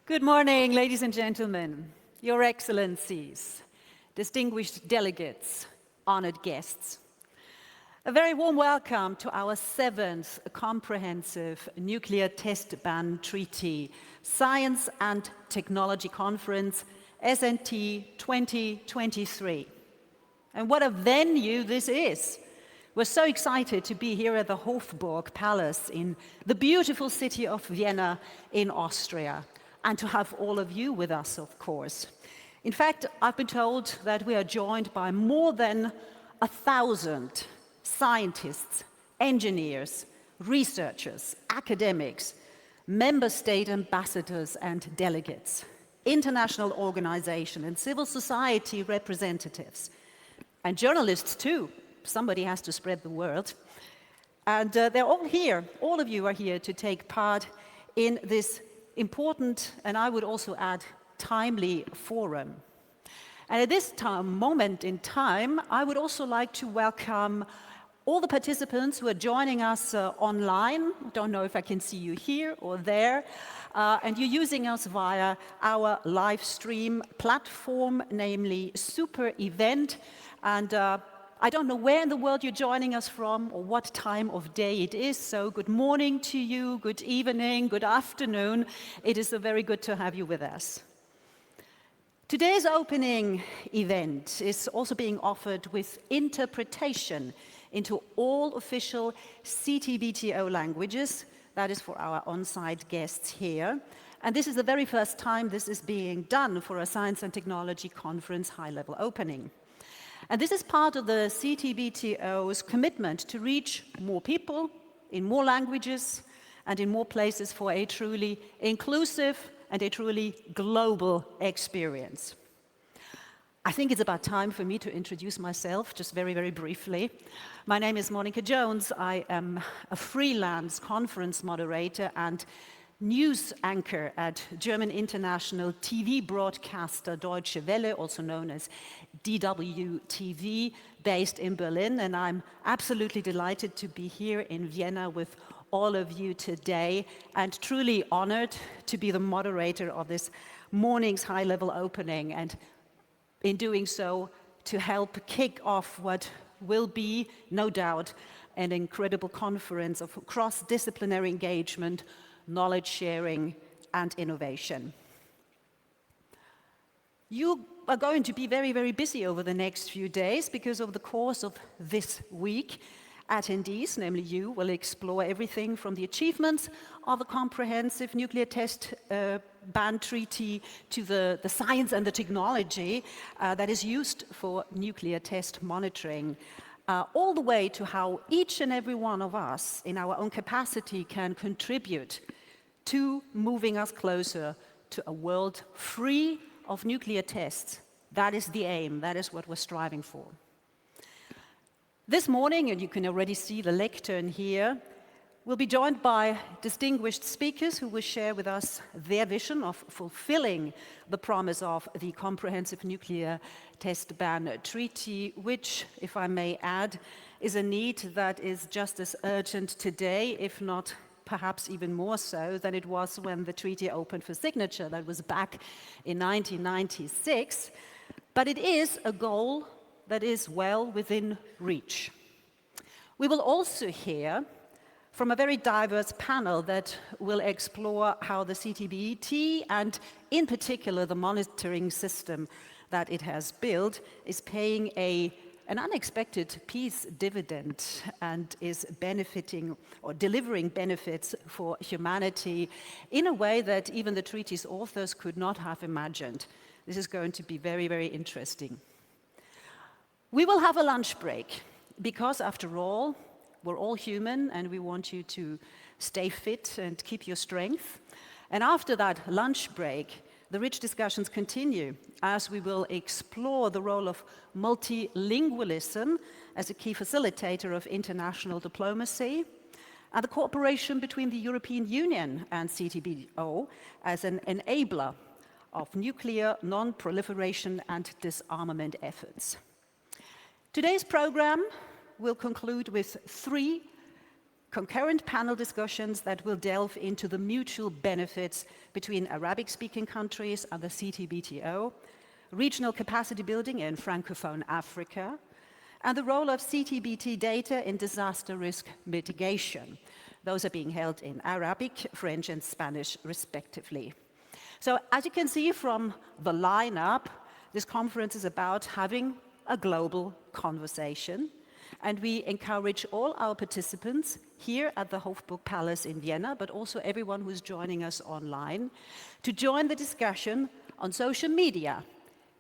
Good morning, ladies and gentlemen, Your Excellencies, distinguished delegates, honored guests. A very warm welcome to our 7th Comprehensive Nuclear Test Ban Treaty Science and Technology Conference, SnT 2023. And what a venue this is! We're so excited to be here at the Hofburg Palace in the beautiful city of Vienna in Austria, and to have all of you with us, of course. In fact, I've been told that we are joined by more than 1,000 scientists, engineers, researchers, academics, member state ambassadors and delegates, international organizations and civil society representatives, and journalists too. Somebody has to spread the word. And they're all here, all of you are here to take part in this important, and I would also add, timely forum. And at this moment in time, I would also like to welcome all the participants who are joining us online. I don't know if I can see you here or there. And you're using us via our live stream platform, namely Super Event. And I don't know where in the world you're joining us from or what time of day it is, so good morning to you, good evening, good afternoon. It is very good to have you with us. Today's opening event is also being offered with interpretation into all official CTBTO languages. That is for our on-site guests here. And this is the very first time this is being done for a Science and Technology Conference high-level opening. And this is part of the CTBTO's commitment to reach more people in more languages and in more places for a truly inclusive and a truly global experience. I think it's about time for me to introduce myself, just very, very briefly. My name is Monica Jones. I am a freelance conference moderator and news anchor at German international TV broadcaster Deutsche Welle, also known as DWTV, based in Berlin. And I'm absolutely delighted to be here in Vienna with all of you today, and truly honored to be the moderator of this morning's high-level opening, and in doing so, to help kick off what will be, no doubt, an incredible conference of cross-disciplinary engagement, knowledge sharing, and innovation. You are going to be very, very busy over the next few days because over the course of this week, attendees, namely you, will explore everything from the achievements of the Comprehensive Nuclear Test Ban Treaty to the science and the technology that is used for nuclear test monitoring, all the way to how each and every one of us in our own capacity can contribute to moving us closer to a world free of nuclear tests. That is the aim, that is what we're striving for. This morning, and you can already see the lectern here, we'll be joined by distinguished speakers who will share with us their vision of fulfilling the promise of the Comprehensive Nuclear Test Ban Treaty, which, if I may add, is a need that is just as urgent today, if not perhaps even more so than it was when the treaty opened for signature. That was back in 1996. But it is a goal that is well within reach. We will also hear from a very diverse panel that will explore how the CTBT, and in particular the monitoring system that it has built, is paying an unexpected peace dividend and is benefiting or delivering benefits for humanity in a way that even the treaty's authors could not have imagined. This is going to be very, very interesting. We will have a lunch break because, after all, we're all human and we want you to stay fit and keep your strength. And after that lunch break, the rich discussions continue as we will explore the role of multilingualism as a key facilitator of international diplomacy, and the cooperation between the European Union and CTBTO as an enabler of nuclear non-proliferation and disarmament efforts. Today's program will conclude with 3 concurrent panel discussions that will delve into the mutual benefits between Arabic-speaking countries and the CTBTO, regional capacity building in Francophone Africa, and the role of CTBT data in disaster risk mitigation. Those are being held in Arabic, French, and Spanish, respectively. So as you can see from the lineup, this conference is about having a global conversation, and we encourage all our participants here at the Hofburg Palace in Vienna, but also everyone who's joining us online, to join the discussion on social media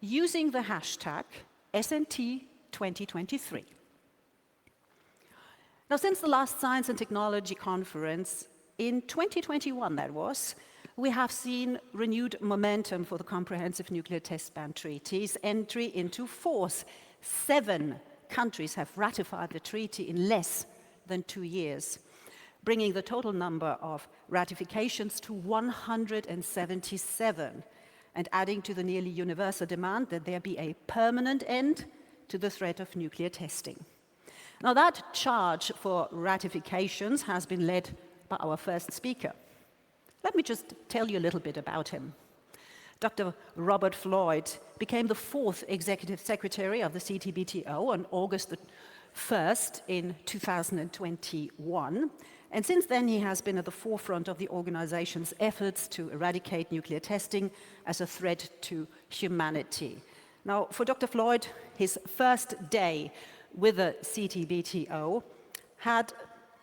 using the hashtag SnT2023. Now, since the last Science and Technology Conference, in 2021 that was, we have seen renewed momentum for the Comprehensive Nuclear Test Ban Treaty's entry into force. 7 countries have ratified the treaty in less than 2 years, bringing the total number of ratifications to 177, and adding to the nearly universal demand that there be a permanent end to the threat of nuclear testing. Now, that charge for ratifications has been led by our first speaker. Let me just tell you a little bit about him. Dr. Robert Floyd became the 4th Executive Secretary of the CTBTO on August the 1st in 2021. And since then, he has been at the forefront of the organization's efforts to eradicate nuclear testing as a threat to humanity. Now, for Dr. Floyd, his first day with the CTBTO had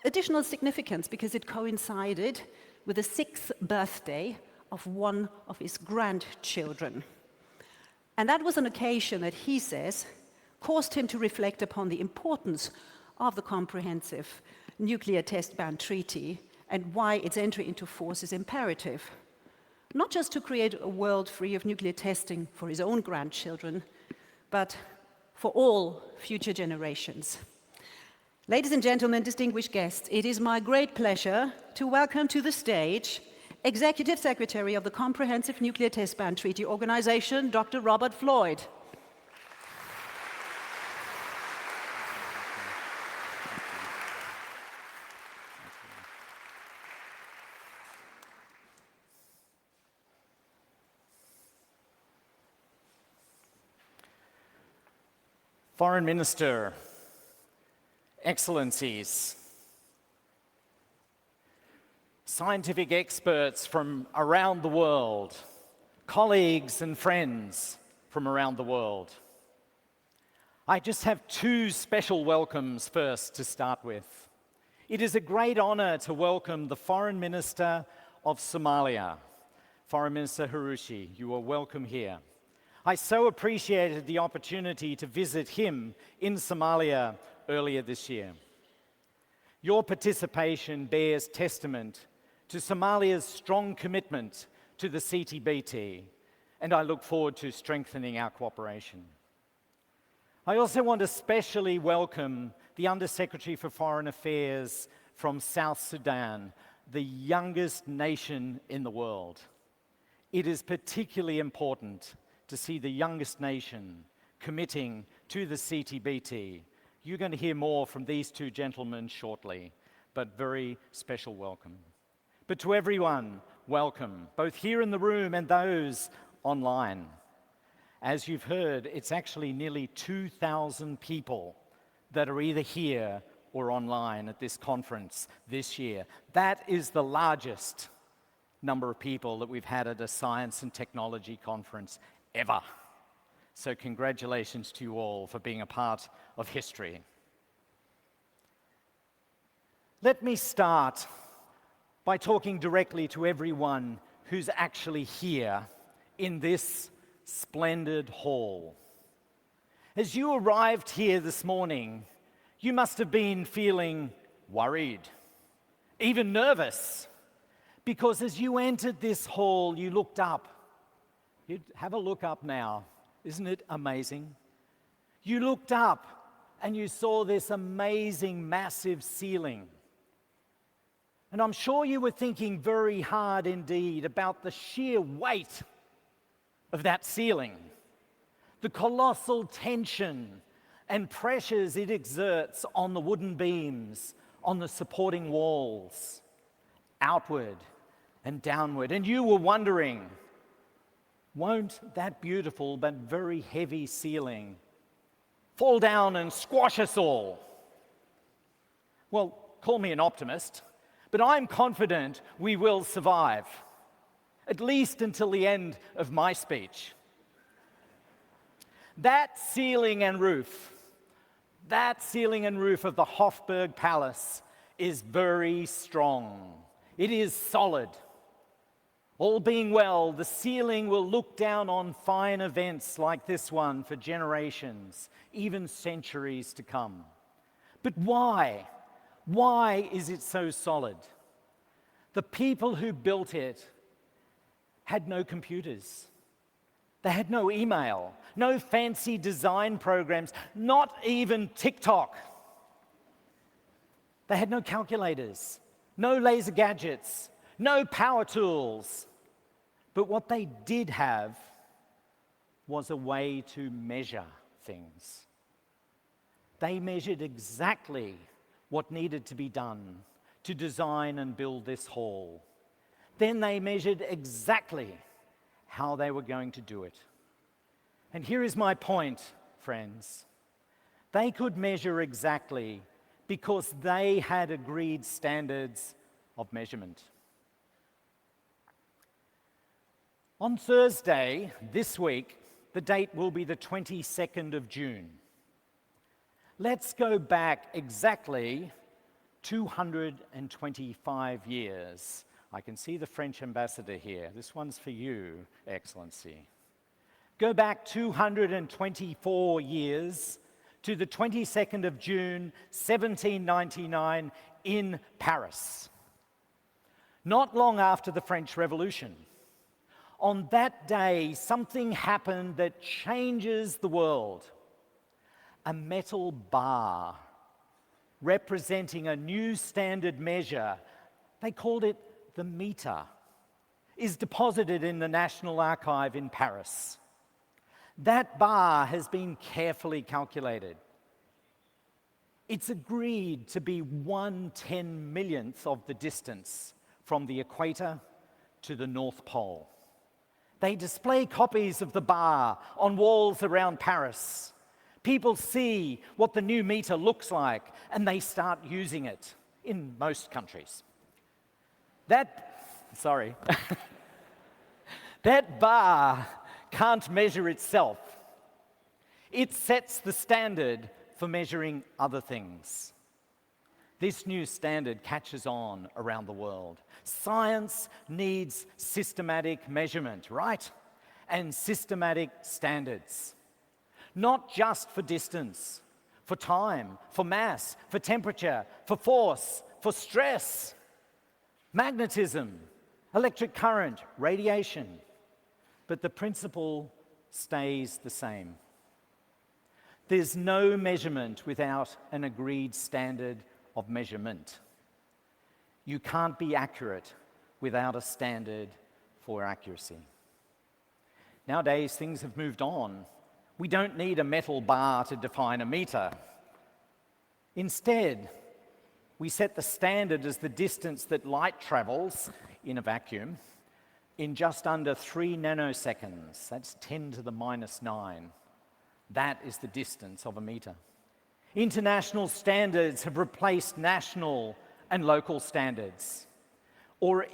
additional significance because it coincided with the 6th birthday of one of his grandchildren. And that was an occasion that he says caused him to reflect upon the importance of the Comprehensive Nuclear Test Ban Treaty and why its entry into force is imperative. Not just to create a world free of nuclear testing for his own grandchildren, but for all future generations. Ladies and gentlemen, distinguished guests, it is my great pleasure to welcome to the stage Executive Secretary of the Comprehensive Nuclear Test Ban Treaty Organization, Dr. Robert Floyd. Foreign Minister, Excellencies, scientific experts from around the world, colleagues and friends from around the world. I just have 2 special welcomes first to start with. It is a great honor to welcome the Foreign Minister of Somalia, Foreign Minister Harushi. You are welcome here. I so appreciated the opportunity to visit him in Somalia earlier this year. Your participation bears testament to Somalia's strong commitment to the CTBT, and I look forward to strengthening our cooperation. I also want to specially welcome the Undersecretary for Foreign Affairs from South Sudan, the youngest nation in the world. It is particularly important to see the youngest nation committing to the CTBT. You're going to hear more from these 2 gentlemen shortly, but very special welcome. But to everyone, welcome, both here in the room and those online. As you've heard, it's actually nearly 2,000 people that are either here or online at this conference this year. That is the largest number of people that we've had at a science and technology conference ever. So congratulations to you all for being a part of history. Let me start by talking directly to everyone who's actually here in this splendid hall. As you arrived here this morning, you must have been feeling worried, even nervous, because as you entered this hall, you looked up. You'd have a look up now. Isn't it amazing? You looked up and you saw this amazing, massive ceiling. And I'm sure you were thinking very hard indeed about the sheer weight of that ceiling, the colossal tension and pressures it exerts on the wooden beams, on the supporting walls, outward and downward. And you were wondering, won't that beautiful but very heavy ceiling fall down and squash us all? Well, call me an optimist, but I'm confident we will survive, at least until the end of my speech. That ceiling and roof of the Hofburg Palace is very strong. It is solid. All being well, the ceiling will look down on fine events like this one for generations, even centuries to come. But why? Why is it so solid? The people who built it had no computers. They had no email, no fancy design programs, not even TikTok. They had no calculators, no laser gadgets, no power tools. But what they did have was a way to measure things. They measured exactly what needed to be done to design and build this hall. Then they measured exactly how they were going to do it. And here is my point, friends. They could measure exactly because they had agreed standards of measurement. On Thursday this week, the date will be the 22nd of June. Let's go back exactly 225 years. I can see the French ambassador here. This one's for you, Excellency. Go back 224 years to the 22nd of June, 1799 in Paris. Not long after the French Revolution. On that day, something happened that changes the world. A metal bar representing a new standard measure, they called it the meter, is deposited in the National Archive in Paris. That bar has been carefully calculated. It's agreed to be 1/10,000,000th of the distance from the equator to the North Pole. They display copies of the bar on walls around Paris. People see what the new meter looks like, and they start using it in most countries. That bar can't measure itself. It sets the standard for measuring other things. This new standard catches on around the world. Science needs systematic measurement, right? And systematic standards. Not just for distance, for time, for mass, for temperature, for force, for stress, magnetism, electric current, radiation. But the principle stays the same. There's no measurement without an agreed standard of measurement. You can't be accurate without a standard for accuracy. Nowadays, things have moved on. We don't need a metal bar to define a meter. Instead, we set the standard as the distance that light travels in a vacuum in just under 3 nanoseconds. That's 10 to the minus 9. That is the distance of a meter. International standards have replaced national and local standards, or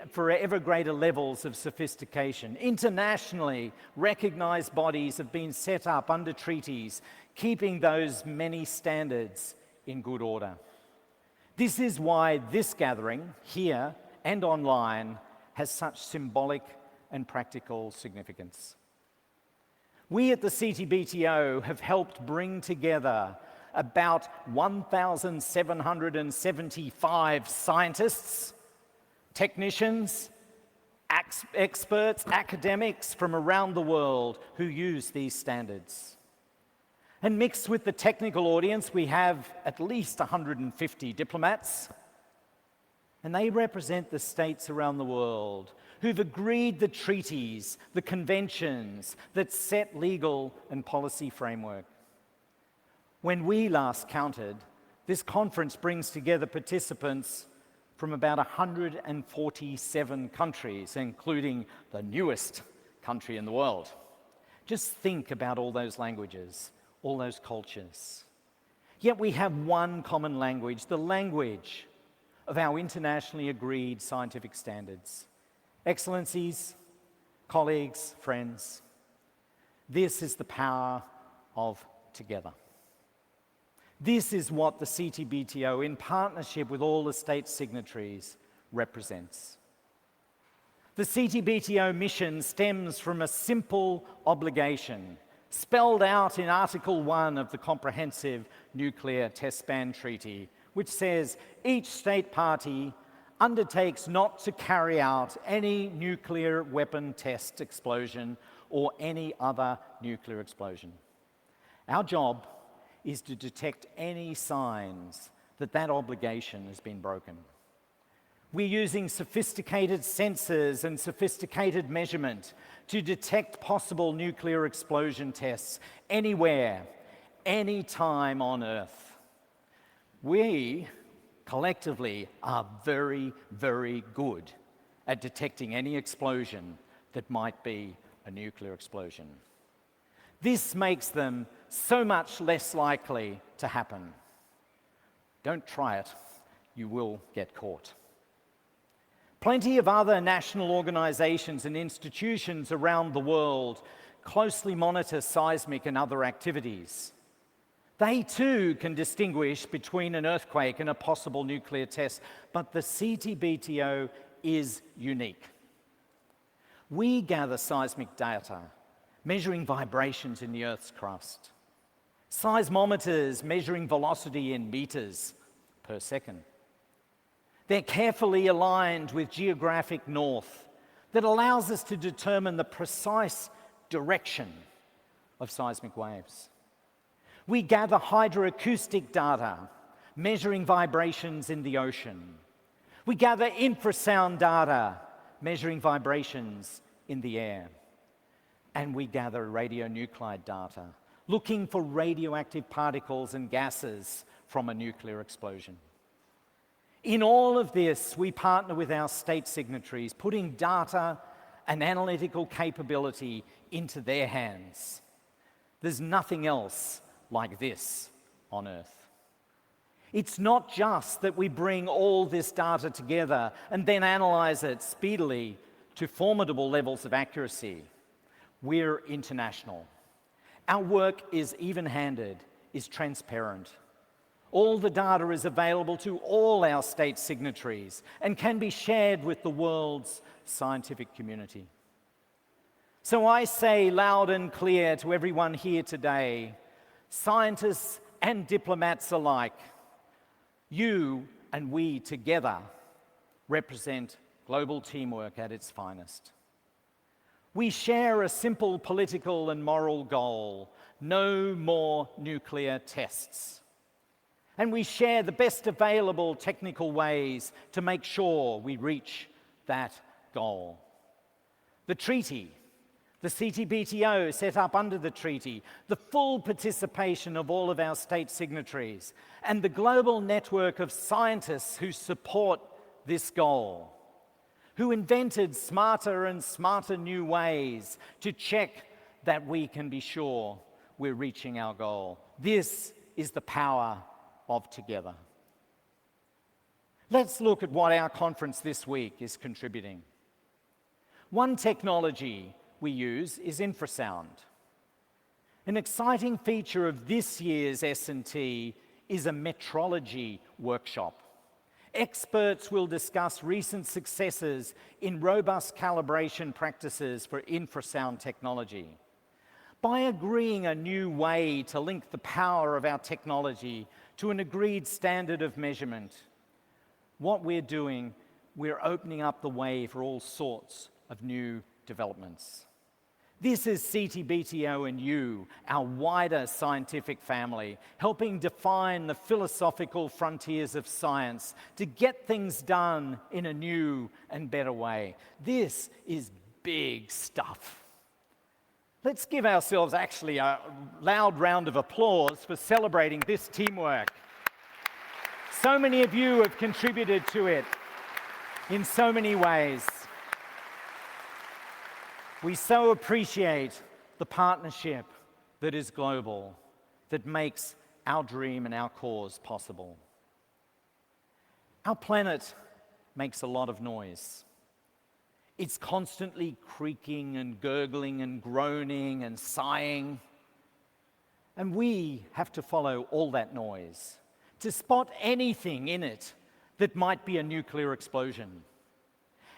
for ever greater levels of sophistication. Internationally recognized bodies have been set up under treaties, keeping those many standards in good order. This is why this gathering, here and online, has such symbolic and practical significance. We at the CTBTO have helped bring together about 1,775 scientists, technicians, experts, academics from around the world who use these standards. And mixed with the technical audience, we have at least 150 diplomats, and they represent the states around the world who've agreed the treaties, the conventions that set legal and policy framework. When we last counted, This conference brings together participants from about 147 countries, including the newest country in the world. Just think about all those languages, all those cultures. Yet we have one common language, the language of our internationally agreed scientific standards. Excellencies, colleagues, friends, this is the power of together. This is what the CTBTO, in partnership with all the state signatories, represents. The CTBTO mission stems from a simple obligation spelled out in Article 1 of the Comprehensive Nuclear Test Ban Treaty, which says each state party undertakes not to carry out any nuclear weapon test explosion or any other nuclear explosion. Our job is to detect any signs that that obligation has been broken. We're using sophisticated sensors and sophisticated measurement to detect possible nuclear explosion tests anywhere, anytime on Earth. We, collectively, are very, very good at detecting any explosion that might be a nuclear explosion. This makes them so much less likely to happen. Don't try it, you will get caught. Plenty of other national organizations and institutions around the world closely monitor seismic and other activities. They too can distinguish between an earthquake and a possible nuclear test, but the CTBTO is unique. We gather seismic data, measuring vibrations in the Earth's crust, seismometers measuring velocity in meters per second. They're carefully aligned with geographic north that allows us to determine the precise direction of seismic waves. We gather hydroacoustic data, measuring vibrations in the ocean. We gather infrasound data, measuring vibrations in the air. And we gather radionuclide data, looking for radioactive particles and gases from a nuclear explosion. In all of this, we partner with our state signatories, putting data and analytical capability into their hands. There's nothing else like this on Earth. It's not just that we bring all this data together and then analyze it speedily to formidable levels of accuracy. We're international. Our work is even-handed, is transparent. All the data is available to all our state signatories and can be shared with the world's scientific community. So I say loud and clear to everyone here today, scientists and diplomats alike, you and we together represent global teamwork at its finest. We share a simple political and moral goal: no more nuclear tests. And we share the best available technical ways to make sure we reach that goal. The treaty, the CTBTO set up under the treaty, the full participation of all of our state signatories, and the global network of scientists who support this goal, who invented smarter and smarter new ways to check that we can be sure we're reaching our goal. This is the power of together. Let's look at what our conference this week is contributing. One technology we use is infrasound. An exciting feature of this year's S&T is a metrology workshop. Experts will discuss recent successes in robust calibration practices for infrasound technology. By agreeing a new way to link the power of our technology to an agreed standard of measurement, what we're doing, we're opening up the way for all sorts of new developments. This is CTBTO and you, our wider scientific family, helping define the philosophical frontiers of science to get things done in a new and better way. This is big stuff. Let's give ourselves actually a loud round of applause for celebrating this teamwork. So many of you have contributed to it in so many ways. We so appreciate the partnership that is global, that makes our dream and our cause possible. Our planet makes a lot of noise. It's constantly creaking and gurgling and groaning and sighing. And we have to follow all that noise to spot anything in it that might be a nuclear explosion.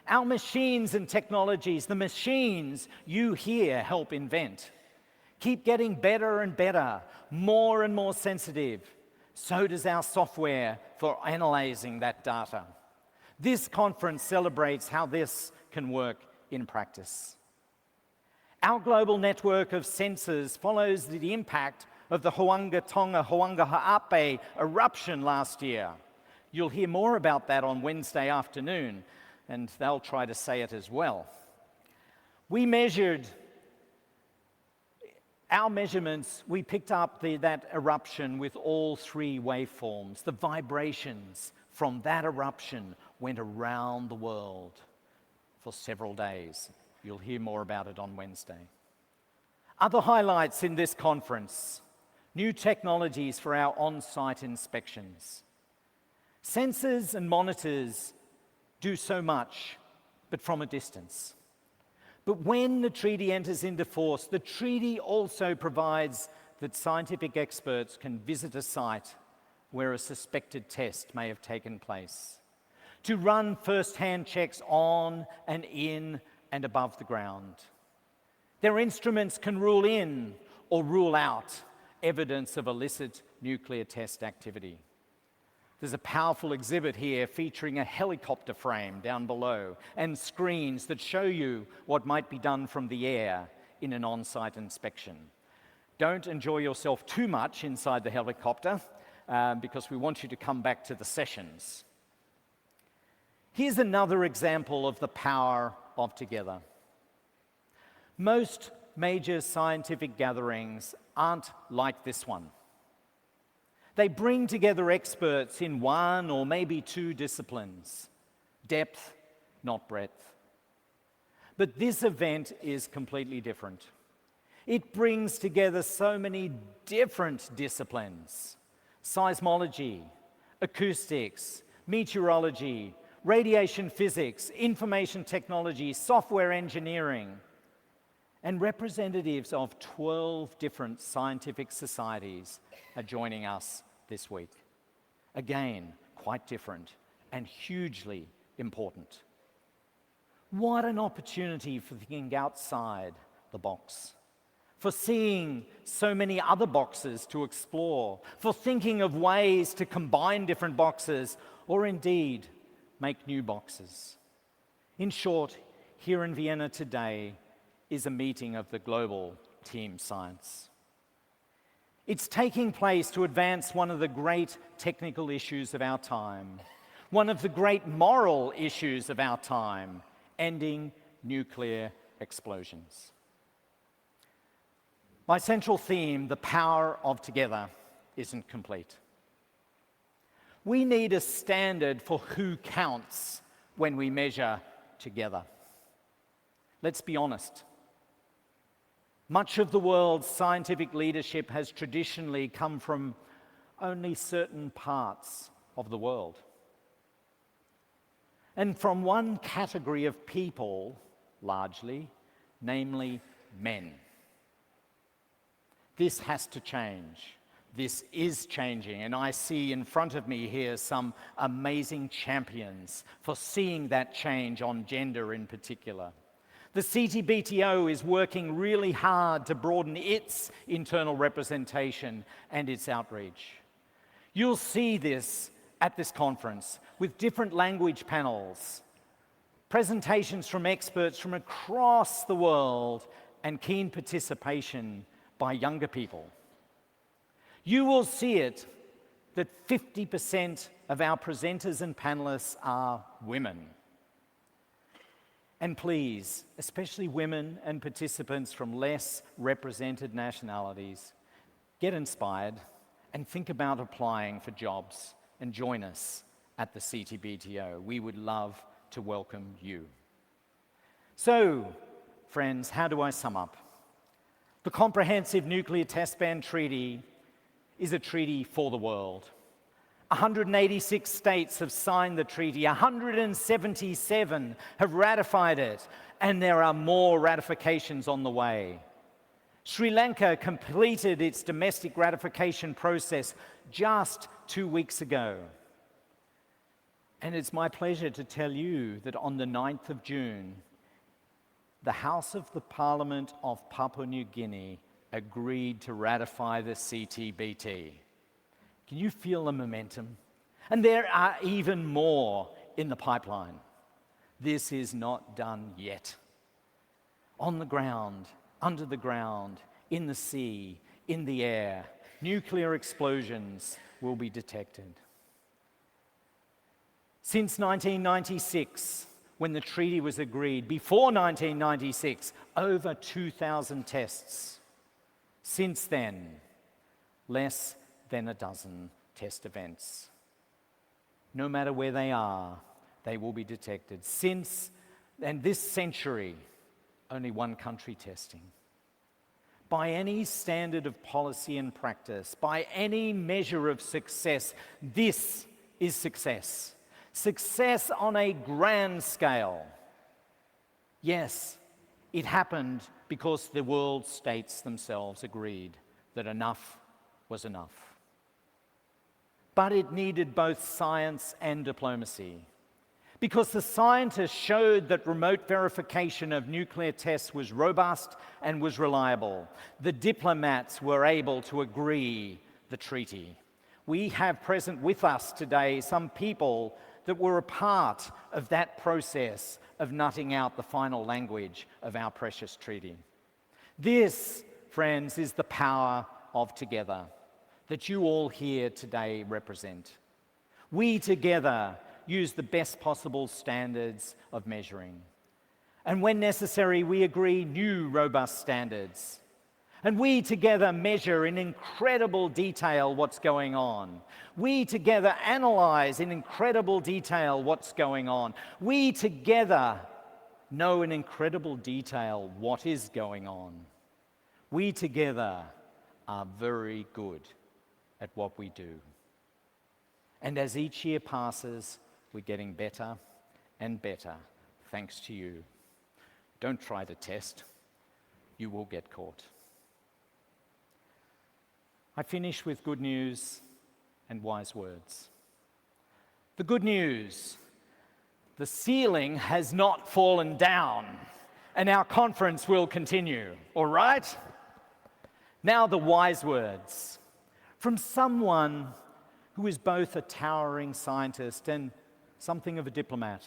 Our machines and technologies, the machines you here help invent, keep getting better and better, more and more sensitive. So does our software for analyzing that data. This conference celebrates how this can work in practice. Our global network of sensors follows the impact of the Hoangaha'ape eruption last year. You'll hear more about that on Wednesday afternoon, and they'll try to say it as well. We measured our measurements, we picked up that eruption with all three waveforms. The vibrations from that eruption went around the world for several days. You'll hear more about it on Wednesday. Other highlights in this conference: new technologies for our on-site inspections. Sensors and monitors do so much, but from a distance. But when the treaty enters into force, the treaty also provides that scientific experts can visit a site where a suspected test may have taken place, to run first-hand checks on and in and above the ground. Their instruments can rule in or rule out evidence of illicit nuclear test activity. There's a powerful exhibit here featuring a helicopter frame down below and screens that show you what might be done from the air in an on-site inspection. Don't enjoy yourself too much inside the helicopter because we want you to come back to the sessions. Here's another example of the power of together. Most major scientific gatherings aren't like this one. They bring together experts in one or maybe two disciplines, depth, not breadth. But this event is completely different. It brings together so many different disciplines: seismology, acoustics, meteorology, radiation physics, information technology, software engineering, and representatives of 12 different scientific societies are joining us this week. Again, quite different and hugely important. What an opportunity for thinking outside the box, for seeing so many other boxes to explore, for thinking of ways to combine different boxes, or indeed make new boxes. In short, here in Vienna today is a meeting of the global team science. It's taking place to advance one of the great technical issues of our time, one of the great moral issues of our time: ending nuclear explosions. My central theme, the power of together, isn't complete. We need a standard for who counts when we measure together. Let's be honest. Much of the world's scientific leadership has traditionally come from only certain parts of the world, and from one category of people, largely, namely men. This has to change. This is changing, and I see in front of me here some amazing champions for seeing that change on gender in particular. The CTBTO is working really hard to broaden its internal representation and its outreach. You'll see this at this conference with different language panels, presentations from experts from across the world, and keen participation by younger people. You will see it that 50% of our presenters and panelists are women. And please, especially women and participants from less represented nationalities, get inspired and think about applying for jobs and join us at the CTBTO. We would love to welcome you. So, friends, how do I sum up? The Comprehensive Nuclear Test Ban Treaty is a treaty for the world. 186 states have signed the treaty, 177 have ratified it, and there are more ratifications on the way. Sri Lanka completed its domestic ratification process just 2 weeks ago. And it's my pleasure to tell you that on the 9th of June, the House of the Parliament of Papua New Guinea agreed to ratify the CTBT. Can you feel the momentum? And there are even more in the pipeline. This is not done yet. On the ground, under the ground, in the sea, in the air, nuclear explosions will be detected. Since 1996, when the treaty was agreed, before 1996, over 2,000 tests. Since then, less than a dozen test events. No matter where they are, they will be detected. And this century, only one country testing. By any standard of policy and practice, by any measure of success, this is success. Success on a grand scale. Yes, it happened because the world states themselves agreed that enough was enough. But it needed both science and diplomacy, because the scientists showed that remote verification of nuclear tests was robust and was reliable. The diplomats were able to agree the treaty. We have present with us today some people that were a part of that process of nutting out the final language of our precious treaty. This, friends, is the power of together that you all here today represent. We together use the best possible standards of measuring. And when necessary, we agree new robust standards. And we together measure in incredible detail what's going on. We together analyze in incredible detail what's going on. We together know in incredible detail what is going on. We together are very good at what we do. And as each year passes, we're getting better and better, thanks to you. Don't try to test. You will get caught. I finish with good news and wise words. The good news: the ceiling has not fallen down, and our conference will continue, all right? Now the wise words from someone who is both a towering scientist and something of a diplomat.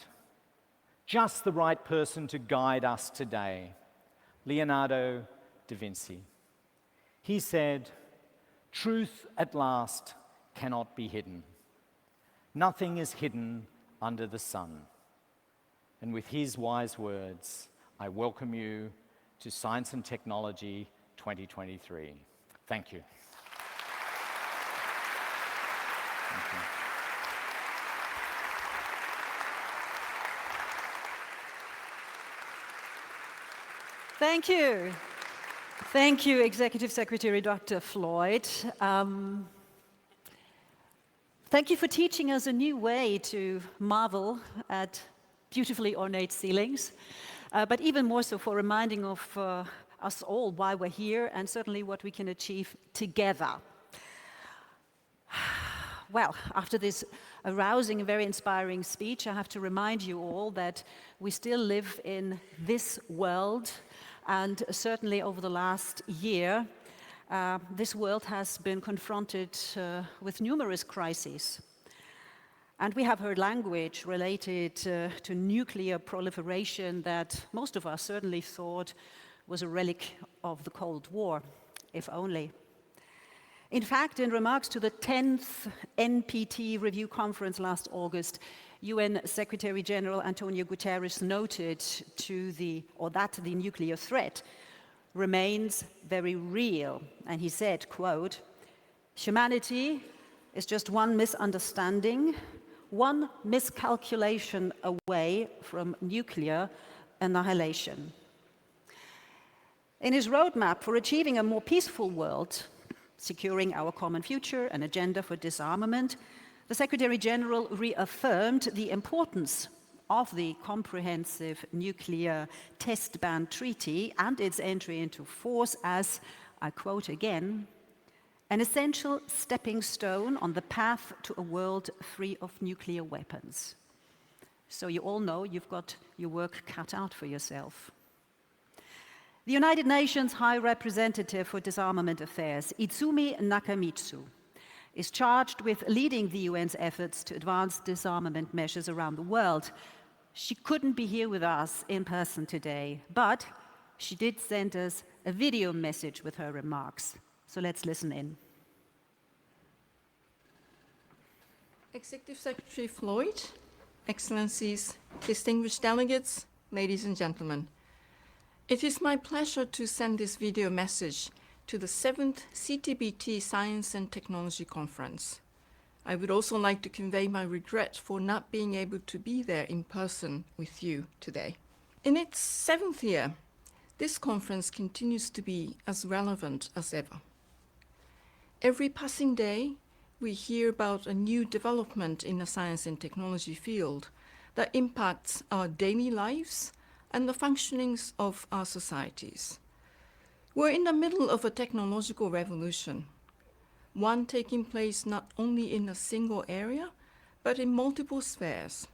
Just the right person to guide us today, Leonardo da Vinci. He said, "Truth at last cannot be hidden. Nothing is hidden under the sun." And with his wise words, I welcome you to Science and Technology 2023. Thank you. Thank you. Thank you. Thank you, Executive Secretary Dr. Floyd. Thank you for teaching us a new way to marvel at beautifully ornate ceilings, but even more so for reminding of us all why we're here and certainly what we can achieve together. Well, after this arousing and very inspiring speech, I have to remind you all that we still live in this world. And certainly over the last year, this world has been confronted with numerous crises. And we have heard language related to nuclear proliferation that most of us certainly thought was a relic of the Cold War, if only. In fact, in remarks to the 10th NPT Review Conference last August, UN Secretary General Antonio Guterres noted that the nuclear threat remains very real. And he said, quote, "Humanity is just one misunderstanding, one miscalculation away from nuclear annihilation. In his roadmap for achieving a more peaceful world, securing our common future, an agenda for disarmament, the Secretary General reaffirmed the importance of the Comprehensive Nuclear Test Ban Treaty and its entry into force as, I quote again, an essential stepping stone on the path to a world free of nuclear weapons. So you all know you've got your work cut out for yourself. The United Nations High Representative for Disarmament Affairs, Izumi Nakamitsu, is charged with leading the UN's efforts to advance disarmament measures around the world. She couldn't be here with us in person today, but she did send us a video message with her remarks. So let's listen in. Executive Secretary Floyd, Excellencies, distinguished delegates, ladies and gentlemen. It is my pleasure to send this video message to the 7th CTBT Science and Technology Conference. I would also like to convey my regret for not being able to be there in person with you today. In its 7th year, this conference continues to be as relevant as ever. Every passing day, we hear about a new development in the science and technology field that impacts our daily lives and the functionings of our societies. We're in the middle of a technological revolution, one taking place not only in a single area, but in multiple spheres.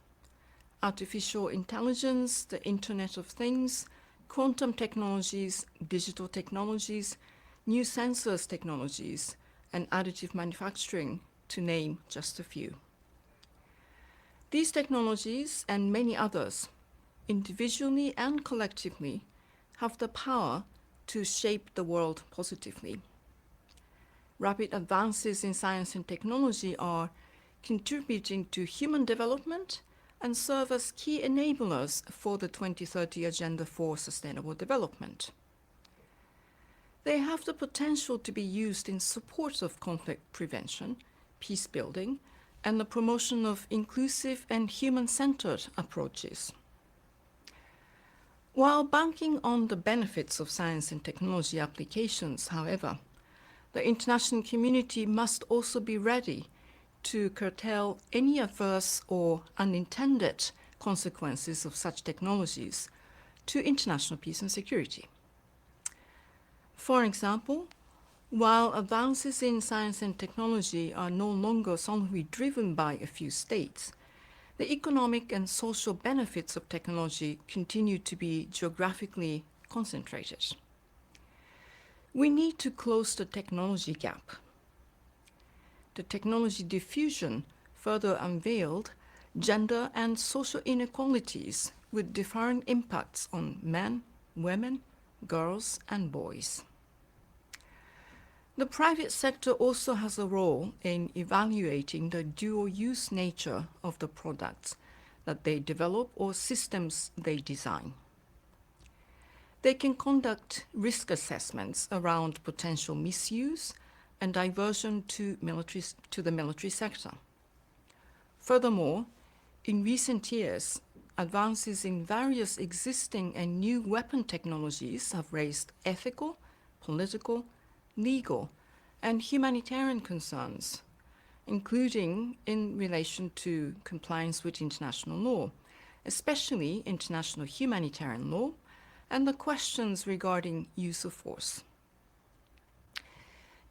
Artificial intelligence, the Internet of Things, quantum technologies, digital technologies, new sensors technologies, and additive manufacturing, to name just a few. These technologies and many others, individually and collectively, have the power to shape the world positively. Rapid advances in science and technology are contributing to human development and serve as key enablers for the 2030 Agenda for Sustainable Development. They have the potential to be used in support of conflict prevention, peace building, and the promotion of inclusive and human-centered approaches. While banking on the benefits of science and technology applications, however, the international community must also be ready to curtail any adverse or unintended consequences of such technologies to international peace and security. For example, while advances in science and technology are no longer solely driven by a few states, the economic and social benefits of technology continue to be geographically concentrated. We need to close the technology gap. The technology diffusion further unveiled gender and social inequalities with differing impacts on men, women, girls, and boys. The private sector also has a role in evaluating the dual-use nature of the products that they develop or systems they design. They can conduct risk assessments around potential misuse and diversion to the military sector. Furthermore, in recent years, advances in various existing and new weapon technologies have raised ethical, political, legal, and humanitarian concerns, including in relation to compliance with international law, especially international humanitarian law, and the questions regarding use of force.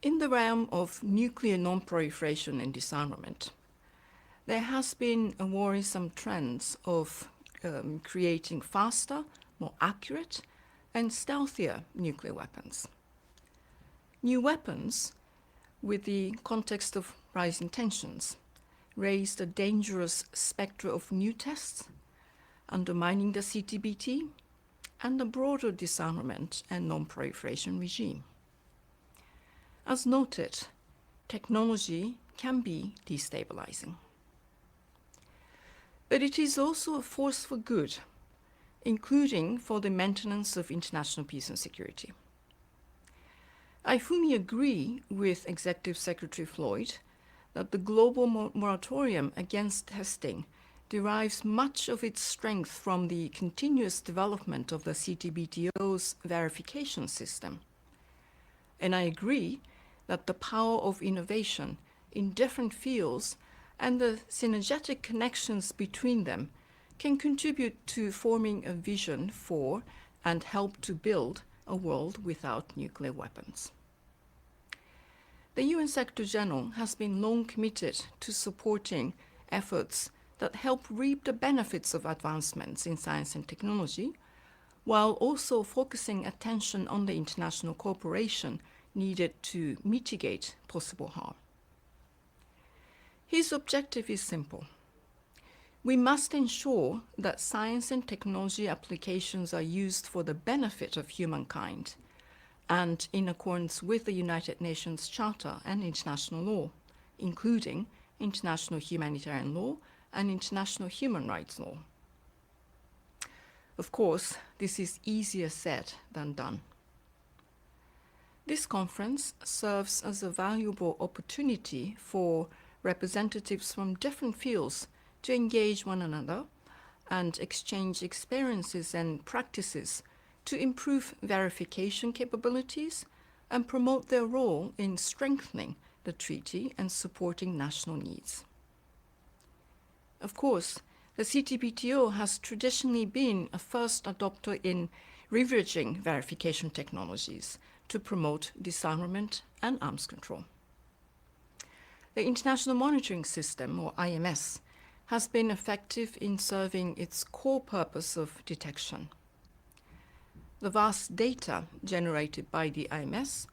In the realm of nuclear non-proliferation and disarmament, there has been a worrisome trend of creating faster, more accurate, and stealthier nuclear weapons. New weapons, with the context of rising tensions, raise the dangerous spectre of new tests, undermining the CTBT and the broader disarmament and non-proliferation regime. As noted, technology can be destabilizing. But it is also a force for good, including for the maintenance of international peace and security. I fully agree with Executive Secretary Floyd that the global moratorium against testing derives much of its strength from the continuous development of the CTBTO's verification system. And I agree that the power of innovation in different fields and the synergetic connections between them can contribute to forming a vision for and help to build a world without nuclear weapons. The UN Secretary General has been long committed to supporting efforts that help reap the benefits of advancements in science and technology, while also focusing attention on the international cooperation needed to mitigate possible harm. His objective is simple. We must ensure that science and technology applications are used for the benefit of humankind and in accordance with the United Nations Charter and international law, including international humanitarian law and international human rights law. Of course, this is easier said than done. This conference serves as a valuable opportunity for representatives from different fields to engage one another and exchange experiences and practices to improve verification capabilities and promote their role in strengthening the treaty and supporting national needs. Of course, the CTBTO has traditionally been a first adopter in leveraging verification technologies to promote disarmament and arms control. The International Monitoring System, or IMS, has been effective in serving its core purpose of detection. The vast data generated by the IMS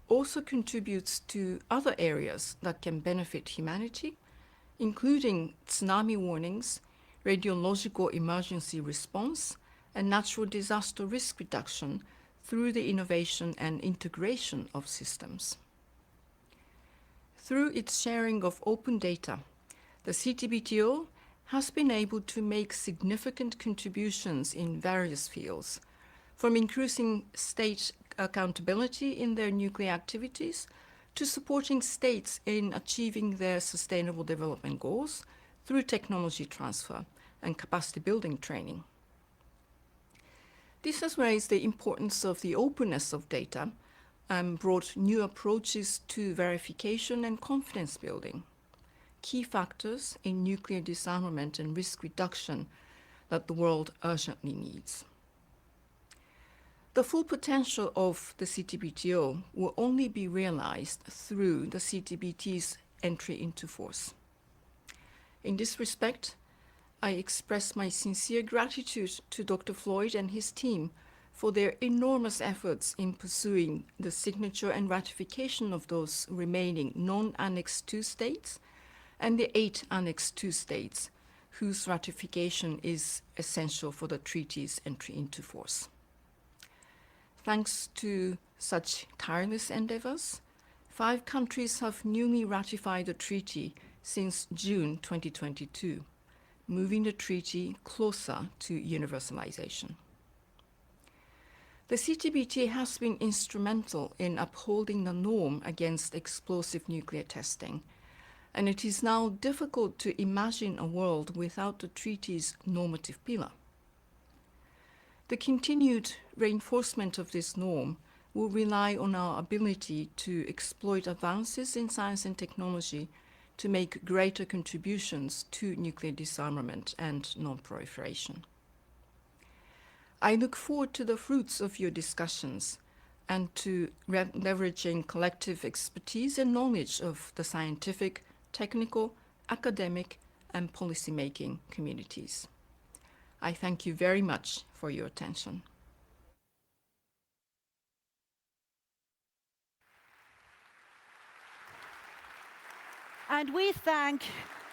also contributes to other areas that can benefit humanity, including tsunami warnings, radiological emergency response, and natural disaster risk reduction through the innovation and integration of systems. Through its sharing of open data, the CTBTO has been able to make significant contributions in various fields, from increasing state accountability in their nuclear activities to supporting states in achieving their sustainable development goals through technology transfer and capacity building training. This has raised the importance of the openness of data and brought new approaches to verification and confidence building, key factors in nuclear disarmament and risk reduction that the world urgently needs. The full potential of the CTBTO will only be realized through the CTBT's entry into force. In this respect, I express my sincere gratitude to Dr. Floyd and his team for their enormous efforts in pursuing the signature and ratification of those remaining non-Annex II states and the 8 Annex II states whose ratification is essential for the treaty's entry into force. Thanks to such tireless endeavors, 5 countries have newly ratified the treaty since June 2022, moving the treaty closer to universalization. The CTBT has been instrumental in upholding the norm against explosive nuclear testing, and it is now difficult to imagine a world without the treaty's normative pillar. The continued reinforcement of this norm will rely on our ability to exploit advances in science and technology to make greater contributions to nuclear disarmament and non-proliferation. I look forward to the fruits of your discussions and to leveraging collective expertise and knowledge of the scientific, technical, academic, and policymaking communities. I thank you very much for your attention. And we thank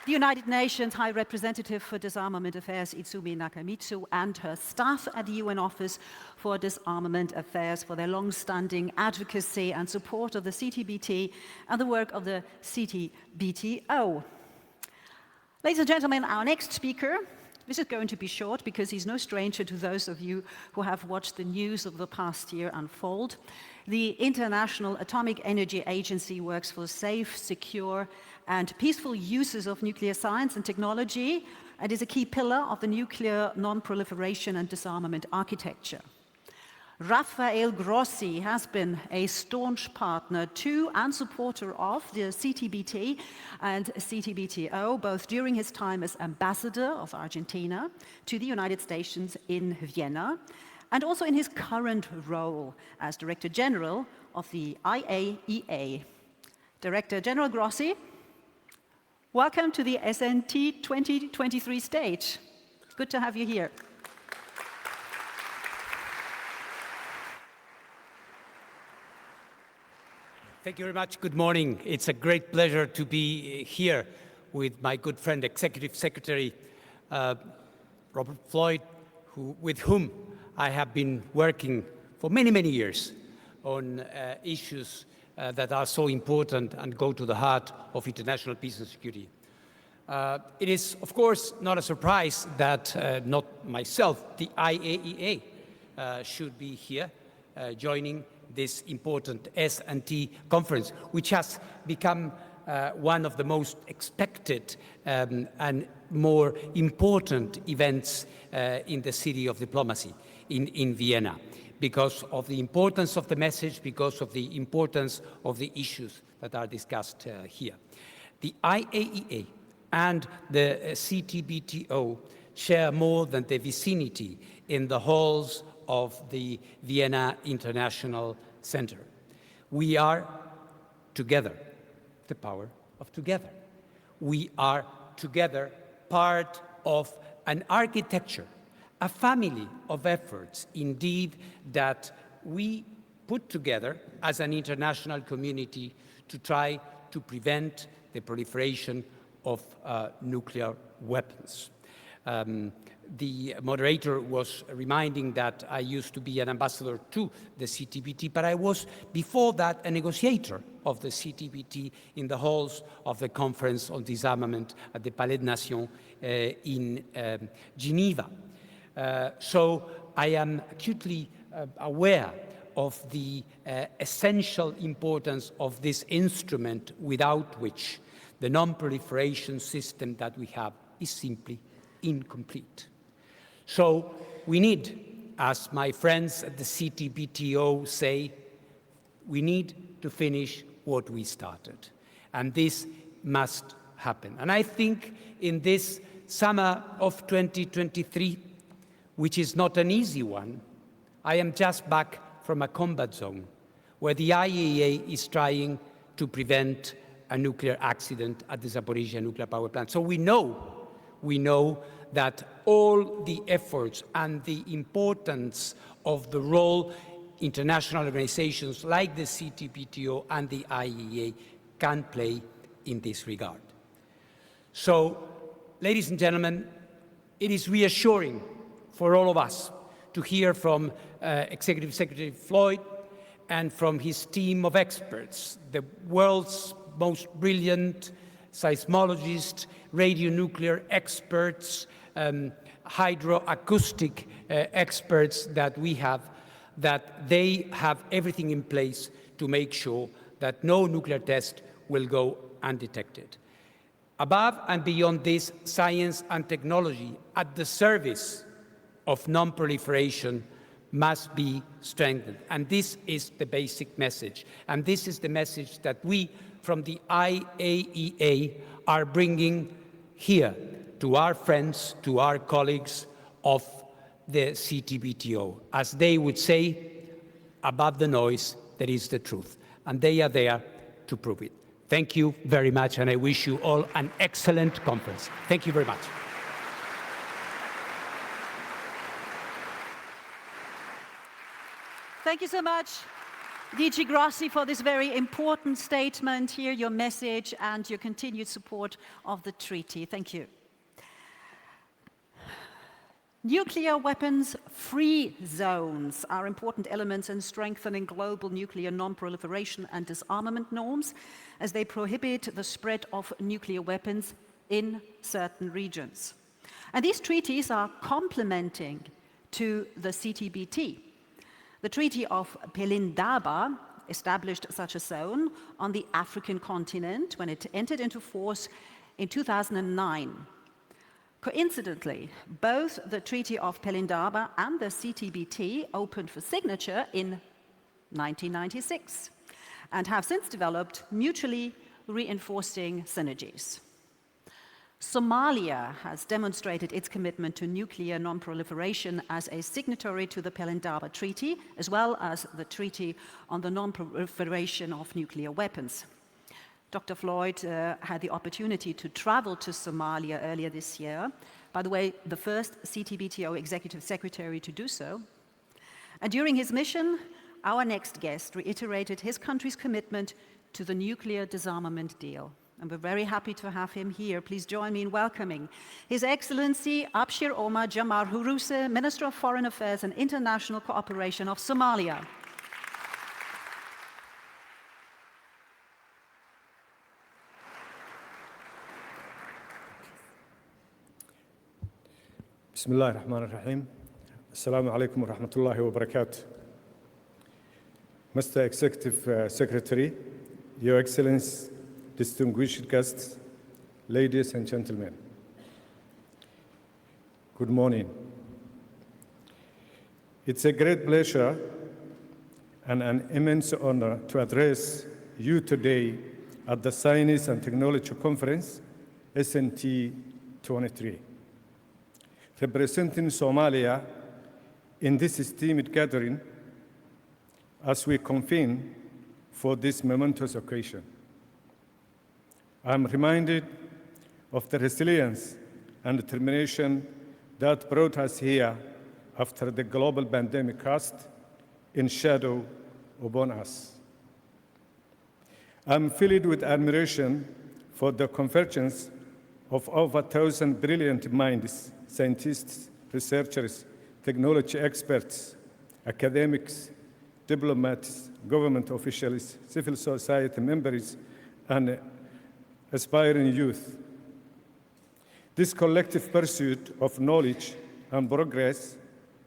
the United Nations High Representative for Disarmament Affairs, Izumi Nakamitsu, and her staff at the UN Office for Disarmament Affairs for their long-standing advocacy and support of the CTBT and the work of the CTBTO. Ladies and gentlemen, our next speaker, this is going to be short because he's no stranger to those of you who have watched the news of the past year unfold. The International Atomic Energy Agency works for safe, secure, and peaceful uses of nuclear science and technology, and is a key pillar of the nuclear non-proliferation and disarmament architecture. Raffaele Grossi has been a staunch partner to and supporter of the CTBT and CTBTO, both during his time as ambassador of Argentina to the United States in Vienna, and also in his current role as Director General of the IAEA. Director General Grossi, welcome to the SNT 2023 stage. Good to have you here. Thank you very much. Good morning. It's a great pleasure to be here with my good friend, Executive Secretary Robert Floyd, with whom I have been working for many, many years on issues that are so important and go to the heart of international peace and security. It is, of course, not a surprise that not myself, the IAEA, should be here joining this important SnT conference, which has become one of the most expected and more important events in the city of diplomacy in Vienna, because of the importance of the message, because of the importance of the issues that are discussed here. The IAEA and the CTBTO share more than the vicinity in the halls of the Vienna International Center. We are together, the power of together. We are together part of an architecture, a family of efforts, indeed, that we put together as an international community to try to prevent the proliferation of nuclear weapons. The moderator was reminding that I used to be an ambassador to the CTBT, but I was before that a negotiator of the CTBT in the halls of the Conference on Disarmament at the Palais des Nations in Geneva. So I am acutely aware of the essential importance of this instrument, without which the non-proliferation system that we have is simply incomplete. So we need, as my friends at the CTBTO say, we need to finish what we started. And this must happen. And I think in this summer of 2023, which is not an easy one, I am just back from a combat zone where the IAEA is trying to prevent a nuclear accident at the Zaporizhzhia nuclear power plant. So we know that all the efforts and the importance of the role international organizations like the CTBTO and the IAEA can play in this regard. So, ladies and gentlemen, it is reassuring for all of us to hear from Executive Secretary Floyd and from his team of experts, the world's most brilliant seismologists, radionuclear experts, hydroacoustic experts that we have, that they have everything in place to make sure that no nuclear test will go undetected. Above and beyond this, science and technology at the service of non-proliferation must be strengthened. And this is the basic message. And this is the message that we from the IAEA are bringing here to our friends, to our colleagues of the CTBTO. As they would say, above the noise, there is the truth. And they are there to prove it. Thank you very much, and I wish you all an excellent conference. Thank you very much. Thank you so much, DG Grossi, for this very important statement here, your message and your continued support of the treaty. Thank you. Nuclear weapons-free zones are important elements in strengthening global nuclear non-proliferation and disarmament norms, as they prohibit the spread of nuclear weapons in certain regions. And these treaties are complementing to the CTBT. The Treaty of Pelindaba established such a zone on the African continent when it entered into force in 2009. Coincidentally, both the Treaty of Pelindaba and the CTBT opened for signature in 1996 and have since developed mutually reinforcing synergies. Somalia has demonstrated its commitment to nuclear non-proliferation as a signatory to the Pelindaba Treaty, as well as the Treaty on the Non-Proliferation of Nuclear Weapons. Dr. Floyd had the opportunity to travel to Somalia earlier this year. By the way, the first CTBTO Executive Secretary to do so. And during his mission, our next guest reiterated his country's commitment to the nuclear disarmament deal. And we're very happy to have him here. Please join me in welcoming His Excellency Abshir Omar Jamar Huruse, Minister of Foreign Affairs and International Cooperation of Somalia. بسم الله الرحمن الرحيم. السلام عليكم ورحمة الله وبركاته. Mr. Executive Secretary, Your Excellency, distinguished guests, ladies and gentlemen, good morning. It's a great pleasure and an immense honor to address you today at the Science and Technology Conference, SnT 23. Representing Somalia in this esteemed gathering as we convene for this momentous occasion. I'm reminded of the resilience and determination that brought us here after the global pandemic cast in shadow upon us. I'm filled with admiration for the convergence of over 1,000 brilliant minds, scientists, researchers, technology experts, academics, diplomats, government officials, civil society members, and aspiring youth. This collective pursuit of knowledge and progress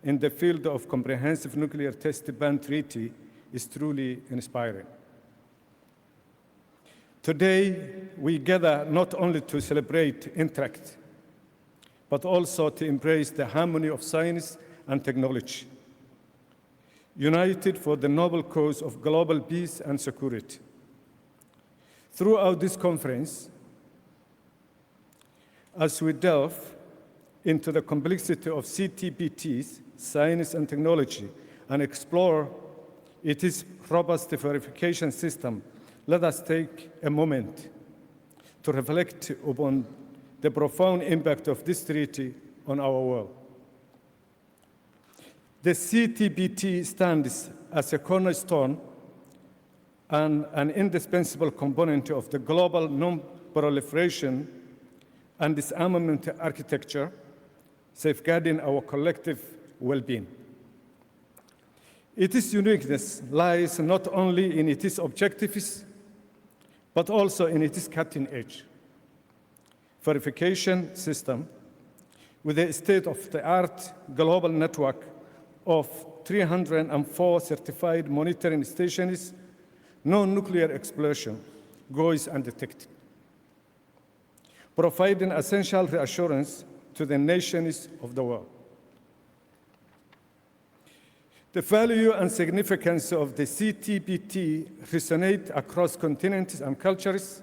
in the field of comprehensive nuclear test ban treaty is truly inspiring. Today, we gather not only to celebrate interact, but also to embrace the harmony of science and technology, united for the noble cause of global peace and security. Throughout this conference, as we delve into the complexity of CTBT's science and technology and explore its robust verification system, let us take a moment to reflect upon the profound impact of this treaty on our world. The CTBT stands as a cornerstone and an indispensable component of the global non-proliferation and disarmament architecture, safeguarding our collective well-being. Its uniqueness lies not only in its objectives, but also in its cutting-edge verification system with a state-of-the-art global network of 304 certified monitoring stations. No nuclear explosion goes undetected, providing essential reassurance to the nations of the world. The value and significance of the CTBT resonate across continents and cultures,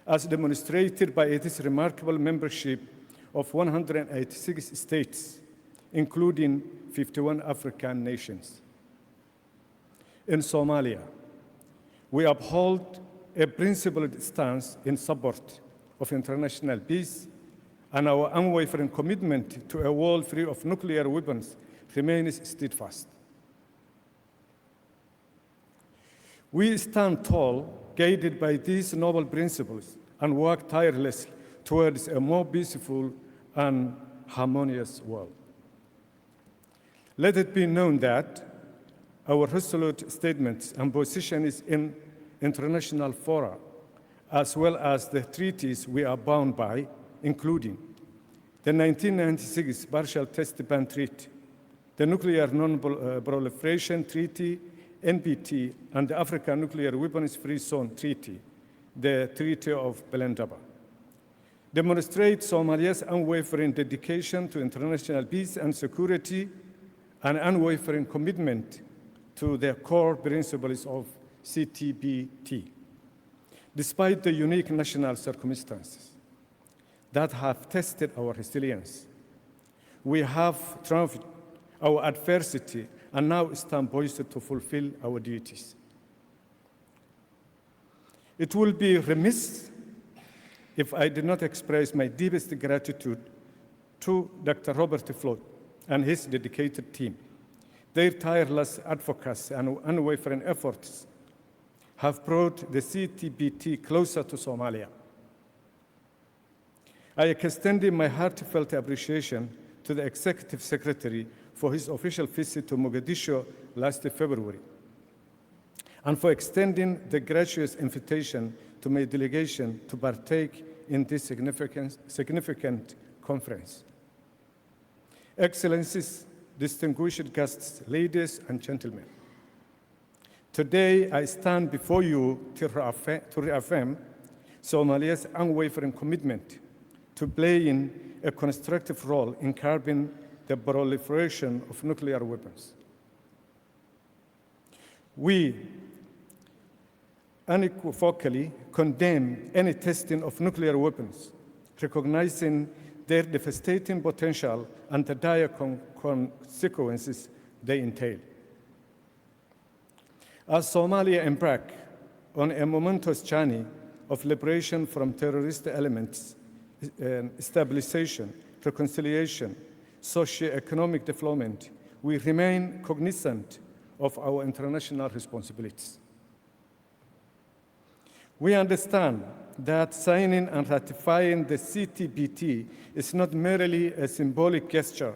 as demonstrated by its remarkable membership of 186 states, including 51 African nations. In Somalia, we uphold a principled stance in support of international peace, and our unwavering commitment to a world free of nuclear weapons remains steadfast. We stand tall, guided by these noble principles, and work tirelessly towards a more peaceful and harmonious world. Let it be known that our resolute statements and positions in international fora, as well as the treaties we are bound by, including the 1996 Partial Test Ban Treaty, the Nuclear Non-Proliferation Treaty, NPT, and the African Nuclear Weapons Free Zone Treaty, the Treaty of Belendaba, demonstrate Somalia's unwavering dedication to international peace and security and unwavering commitment to the core principles of CTBT, despite the unique national circumstances that have tested our resilience. We have triumphed our adversity and now stand poised to fulfill our duties. It will be remiss if I did not express my deepest gratitude to Dr. Robert Floyd and his dedicated team. Their tireless advocacy and unwavering efforts have brought the CTBT closer to Somalia. I extend my heartfelt appreciation to the Executive Secretary for his official visit to Mogadishu last February, and for extending the gracious invitation to my delegation to partake in this significant conference. Excellencies, distinguished guests, ladies and gentlemen, today I stand before you to reaffirm Somalia's unwavering commitment to playing a constructive role in curbing the proliferation of nuclear weapons. We unequivocally condemn any testing of nuclear weapons, recognizing their devastating potential and the dire consequences they entail. As Somalia embarks on a momentous journey of liberation from terrorist elements, stabilization, reconciliation, socio-economic development, we remain cognizant of our international responsibilities. We understand that signing and ratifying the CTBT is not merely a symbolic gesture,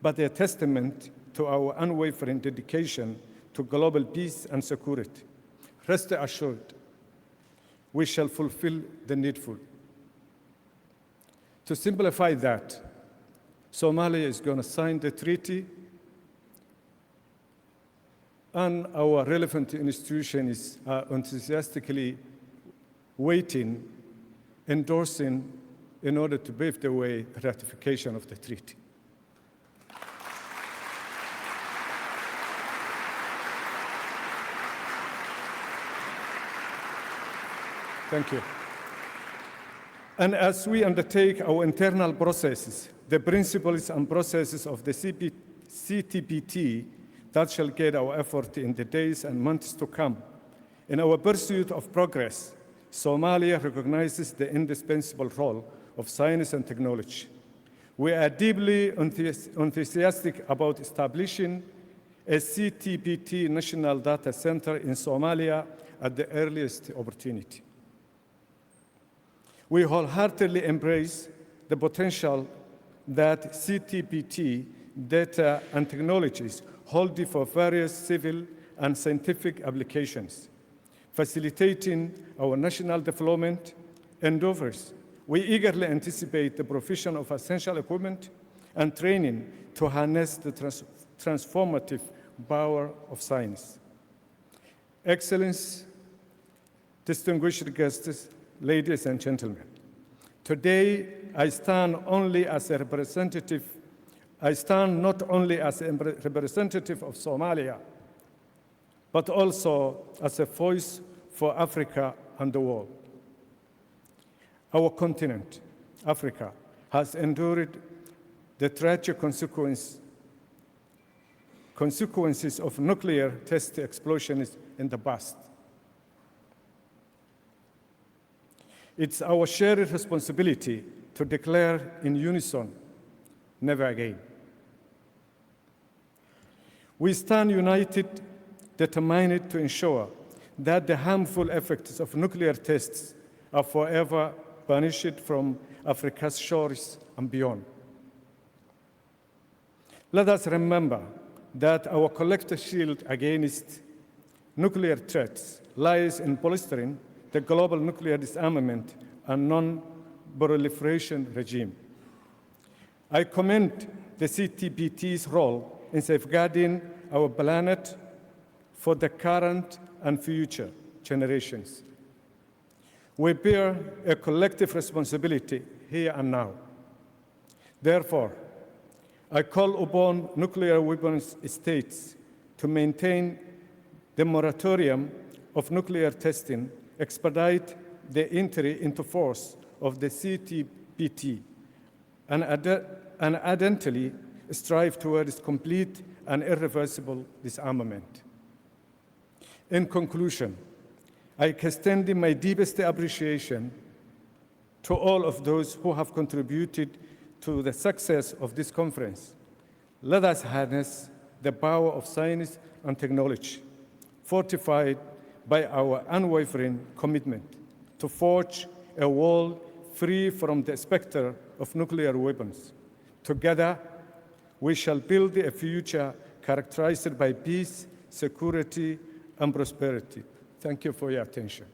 but a testament to our unwavering dedication to global peace and security. Rest assured, we shall fulfill the needful. To simplify that, Somalia is going to sign the treaty, and our relevant institutions are enthusiastically waiting, endorsing, in order to pave the way for ratification of the treaty. Thank you. And as we undertake our internal processes, the principles and processes of the CTBT that shall guide our effort in the days and months to come, in our pursuit of progress, Somalia recognizes the indispensable role of science and technology. We are deeply enthusiastic about establishing a CTBT National Data Center in Somalia at the earliest opportunity. We wholeheartedly embrace the potential that CTBT data and technologies hold for various civil and scientific applications, facilitating our national development endeavors. We eagerly anticipate the provision of essential equipment and training to harness the transformative power of science. Excellence, distinguished guests, ladies and gentlemen, today I stand not only as a representative of Somalia, but also as a voice for Africa and the world. Our continent, Africa, has endured the tragic consequences of nuclear test explosions in the past. It's our shared responsibility to declare in unison, never again. We stand united, determined to ensure that the harmful effects of nuclear tests are forever banished from Africa's shores and beyond. Let us remember that our collective shield against nuclear threats lies in bolstering the global nuclear disarmament and non-proliferation regime. I commend the CTBT's role in safeguarding our planet for the current and future generations. We bear a collective responsibility here and now. Therefore, I call upon nuclear weapons states to maintain the moratorium of nuclear testing, expedite the entry into force of the CTBT, and ardently strive towards complete and irreversible disarmament. In conclusion, I extend my deepest appreciation to all of those who have contributed to the success of this conference. Let us harness the power of science and technology, fortified by our unwavering commitment to forge a world free from the specter of nuclear weapons. Together, we shall build a future characterized by peace, security, and prosperity. Thank you for your attention.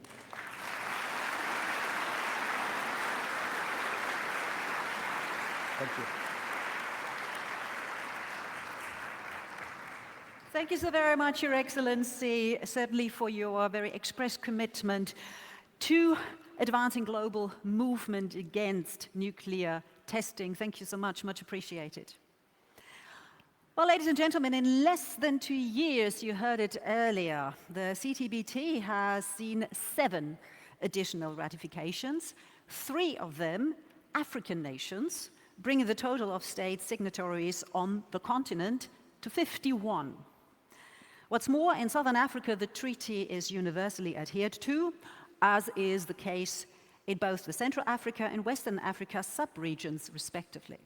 Thank you. Thank you so very much, Your Excellency, certainly for your very express commitment to advancing global movement against nuclear testing. Thank you so much, much appreciated. Well, ladies and gentlemen, in less than 2 years, you heard it earlier, the CTBT has seen 7 additional ratifications, 3 of them African nations, bringing the total of state signatories on the continent to 51. What's more, in Southern Africa, the treaty is universally adhered to, as is the case in both the Central Africa and Western Africa sub-regions, respectively.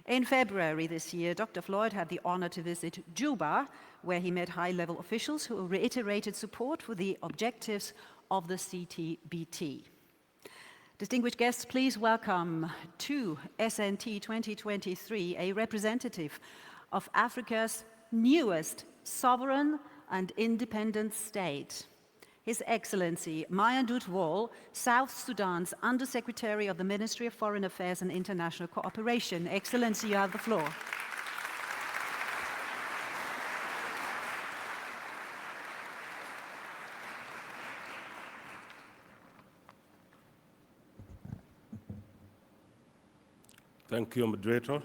In February this year, Dr. Floyd had the honor to visit Juba, where he met high-level officials who reiterated support for the objectives of the CTBT. Distinguished guests, please welcome to SNT 2023 a representative of Africa's newest sovereign and independent state, His Excellency Mayandut Wall, South Sudan's Undersecretary of the Ministry of Foreign Affairs and International Cooperation. Excellency, you have the floor. Thank you, Moderator.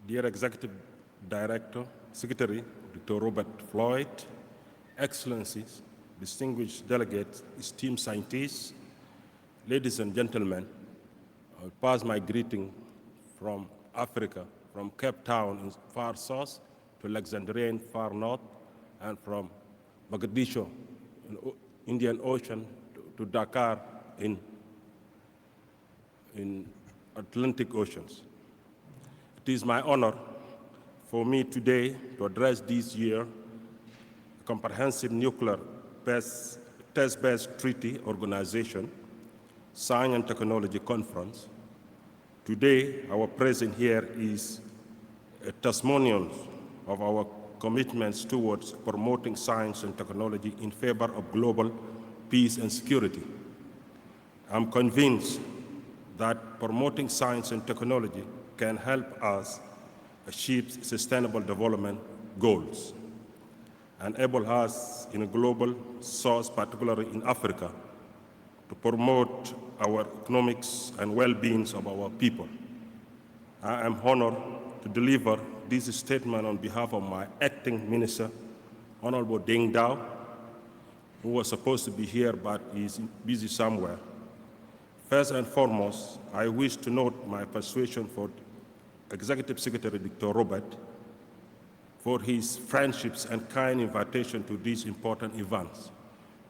Dear Executive Director, Secretary, Dr. Robert Floyd, Excellencies, distinguished delegates, esteemed scientists, ladies and gentlemen, I pass my greeting from Africa, from Cape Town in far south to Alexandria in far north, and from Mogadishu in Indian Ocean to Dakar in Atlantic Oceans. It is my honor for me today to address this year Comprehensive Nuclear Test-Based Treaty Organization Science and Technology Conference. Today, our presence here is a testimonial of our commitments towards promoting science and technology in favor of global peace and security. I'm convinced that promoting science and technology can help us achieve sustainable development goals, enable us in a global south, particularly in Africa, to promote our economics and well-being of our people. I am honored to deliver this statement on behalf of my acting minister, Honorable Deng Dao, who was supposed to be here but is busy somewhere. First and foremost, I wish to note my persuasion for Executive Secretary Dr. Robert for his friendships and kind invitation to these important events.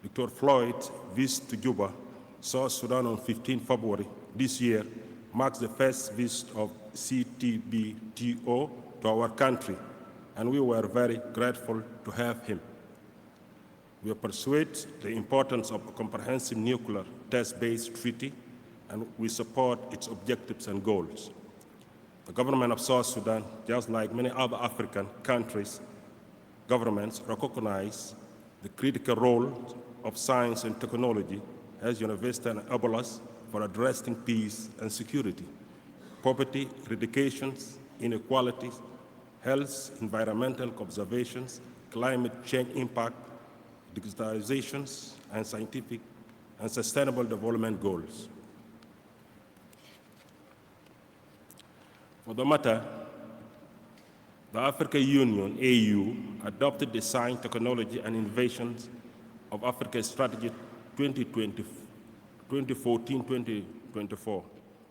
Dr. Floyd's visit to Juba, South Sudan on 15 February this year marks the first visit of CTBTO to our country, and we were very grateful to have him. We persuade the importance of a comprehensive nuclear test-based treaty, and we support its objectives and goals. The government of South Sudan, just like many other African countries, governments recognize the critical role of science and technology as university enablers for addressing peace and security, poverty, eradications, inequalities, health, environmental conservations, climate change impact, digitalizations, and scientific and sustainable development goals. For the matter, the African Union, AU, adopted the Science, Technology, and Innovations of Africa Strategy 2014-2024.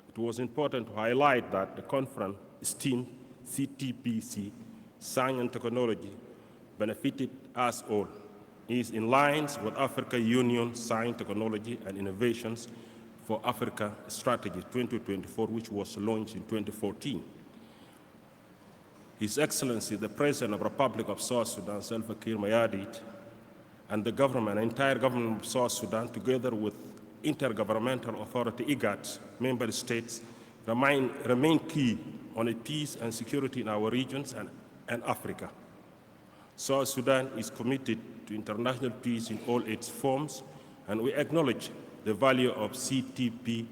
It was important to highlight that the conference STEAM CTBC, Science and Technology, benefited us all. It is in line with African Union Science, Technology, and Innovations for Africa Strategy 2024, which was launched in 2014. His Excellency, the President of the Republic of South Sudan, Salva Kiir Mayardit, and the government, entire government of South Sudan, together with Intergovernmental Authority, IGAD, member states, remain key on the peace and security in our regions and Africa. South Sudan is committed to international peace in all its forms, and we acknowledge the value of CTBT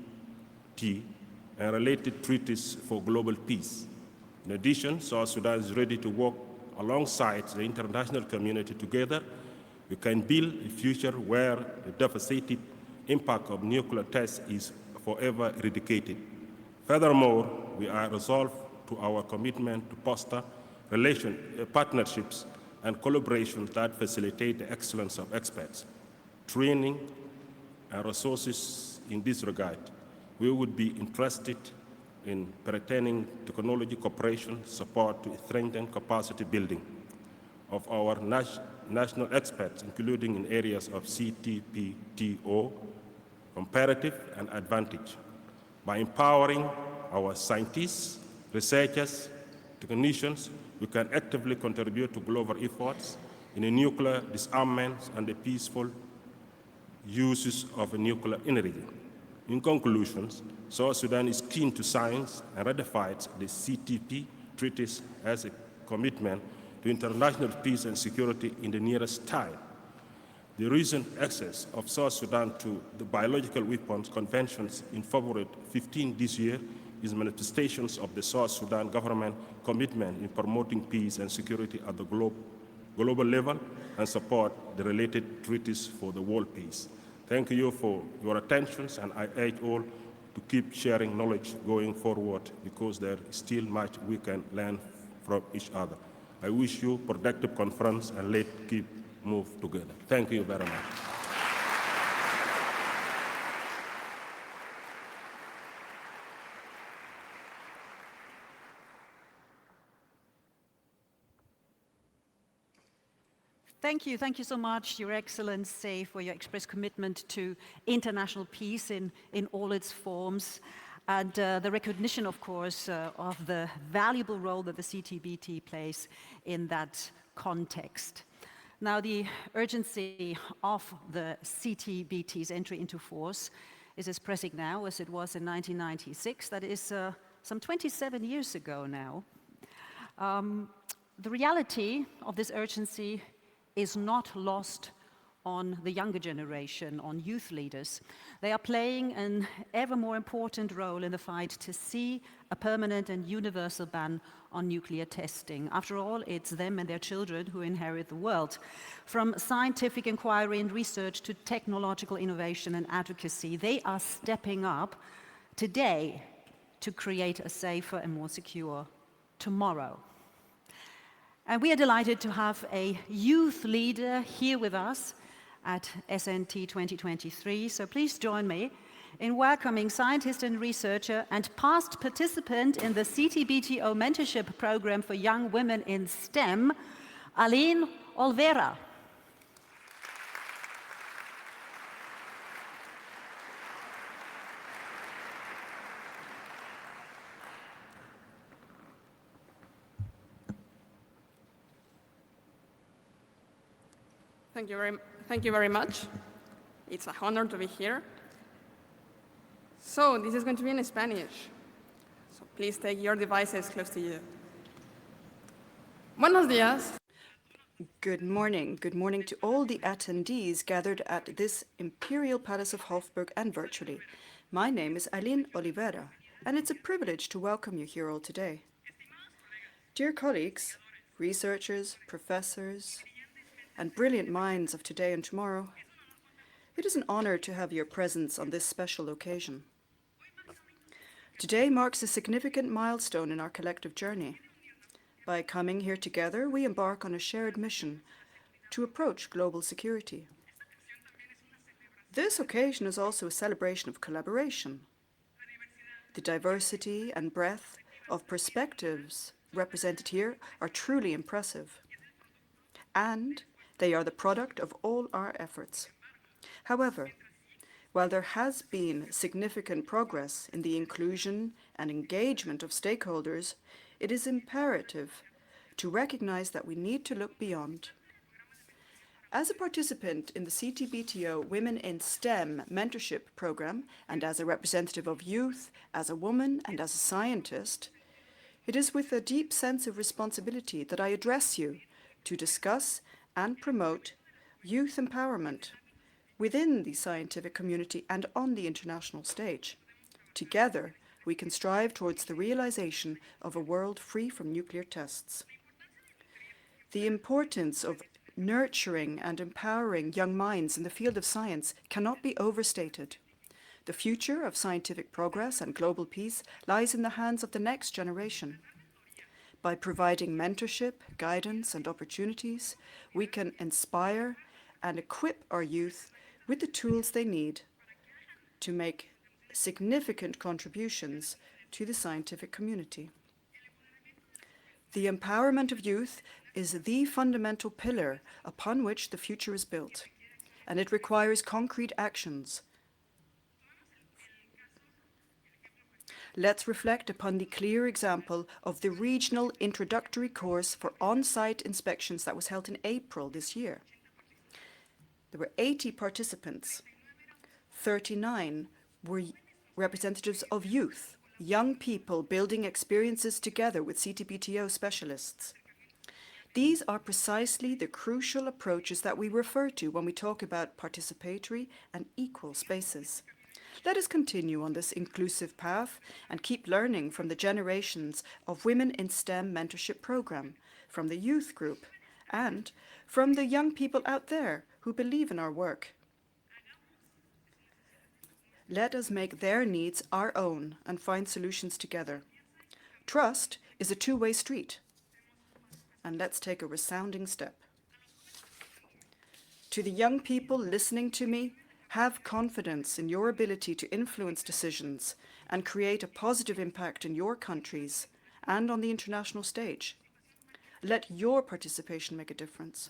and related treaties for global peace. In addition, South Sudan is ready to work alongside the international community. Together, we can build a future where the devastating impact of nuclear tests is forever eradicated. Furthermore, we are resolved to our commitment to foster partnerships and collaborations that facilitate the excellence of experts, training, and resources in this regard. We would be interested in pertaining technology cooperation support to strengthen capacity building of our national experts, including in areas of CTBTO, comparative and advantage. By empowering our scientists, researchers, technicians, we can actively contribute to global efforts in the nuclear disarmament and the peaceful uses of nuclear energy. In conclusion, South Sudan is keen to sign and ratify the CTP treaties as a commitment to international peace and security in the nearest time. The recent access of South Sudan to the Biological Weapons Conventions in February 15 this year is manifestations of the South Sudan government commitment in promoting peace and security at the global level and support the related treaties for the world peace. Thank you for your attention, and I urge all to keep sharing knowledge going forward because there is still much we can learn from each other. I wish you a productive conference and let's keep move together. Thank you very much. Thank you so much, Your Excellency, for your express commitment to international peace in all its forms, and the recognition, of course, of the valuable role that the CTBT plays in that context. Now, the urgency of the CTBT's entry into force is as pressing now as it was in 1996. That is some 27 years ago now. The reality of this urgency is not lost on the younger generation, on youth leaders. They are playing an ever more important role in the fight to see a permanent and universal ban on nuclear testing. After all, it's them and their children who inherit the world. From scientific inquiry and research to technological innovation and advocacy, they are stepping up today to create a safer and more secure tomorrow. And we are delighted to have a youth leader here with us at SnT 2023. So please join me in welcoming scientist and researcher and past participant in the CTBTO mentorship program for young women in STEM, Aline Olvera. Thank you very much. It's an honor to be here. So this is going to be in Spanish. So please take your devices close to you. Buenos días. Good morning. Good morning to all the attendees gathered at this Imperial Palace of Hofburg and virtually. My name is Aline Olivera, and it's a privilege to welcome you here all today. Dear colleagues, researchers, professors, and brilliant minds of today and tomorrow, it is an honor to have your presence on this special occasion. Today marks a significant milestone in our collective journey. By coming here together, we embark on a shared mission to approach global security. This occasion is also a celebration of collaboration. The diversity and breadth of perspectives represented here are truly impressive, and they are the product of all our efforts. However, while there has been significant progress in the inclusion and engagement of stakeholders, it is imperative to recognize that we need to look beyond. As a participant in the CTBTO Women in STEM mentorship program, and as a representative of youth, as a woman, and as a scientist, it is with a deep sense of responsibility that I address you to discuss and promote youth empowerment within the scientific community and on the international stage. Together, we can strive towards the realization of a world free from nuclear tests. The importance of nurturing and empowering young minds in the field of science cannot be overstated. The future of scientific progress and global peace lies in the hands of the next generation. By providing mentorship, guidance, and opportunities, we can inspire and equip our youth with the tools they need to make significant contributions to the scientific community. The empowerment of youth is the fundamental pillar upon which the future is built, and it requires concrete actions. Let's reflect upon the clear example of the regional introductory course for on-site inspections that was held in April this year. There were 80 participants. 39 were representatives of youth, young people building experiences together with CTBTO specialists. These are precisely the crucial approaches that we refer to when we talk about participatory and equal spaces. Let us continue on this inclusive path and keep learning from the generations of Women in STEM mentorship program, from the youth group, and from the young people out there who believe in our work. Let us make their needs our own and find solutions together. Trust is a two-way street. And let's take a resounding step. To the young people listening to me, have confidence in your ability to influence decisions and create a positive impact in your countries and on the international stage. Let your participation make a difference.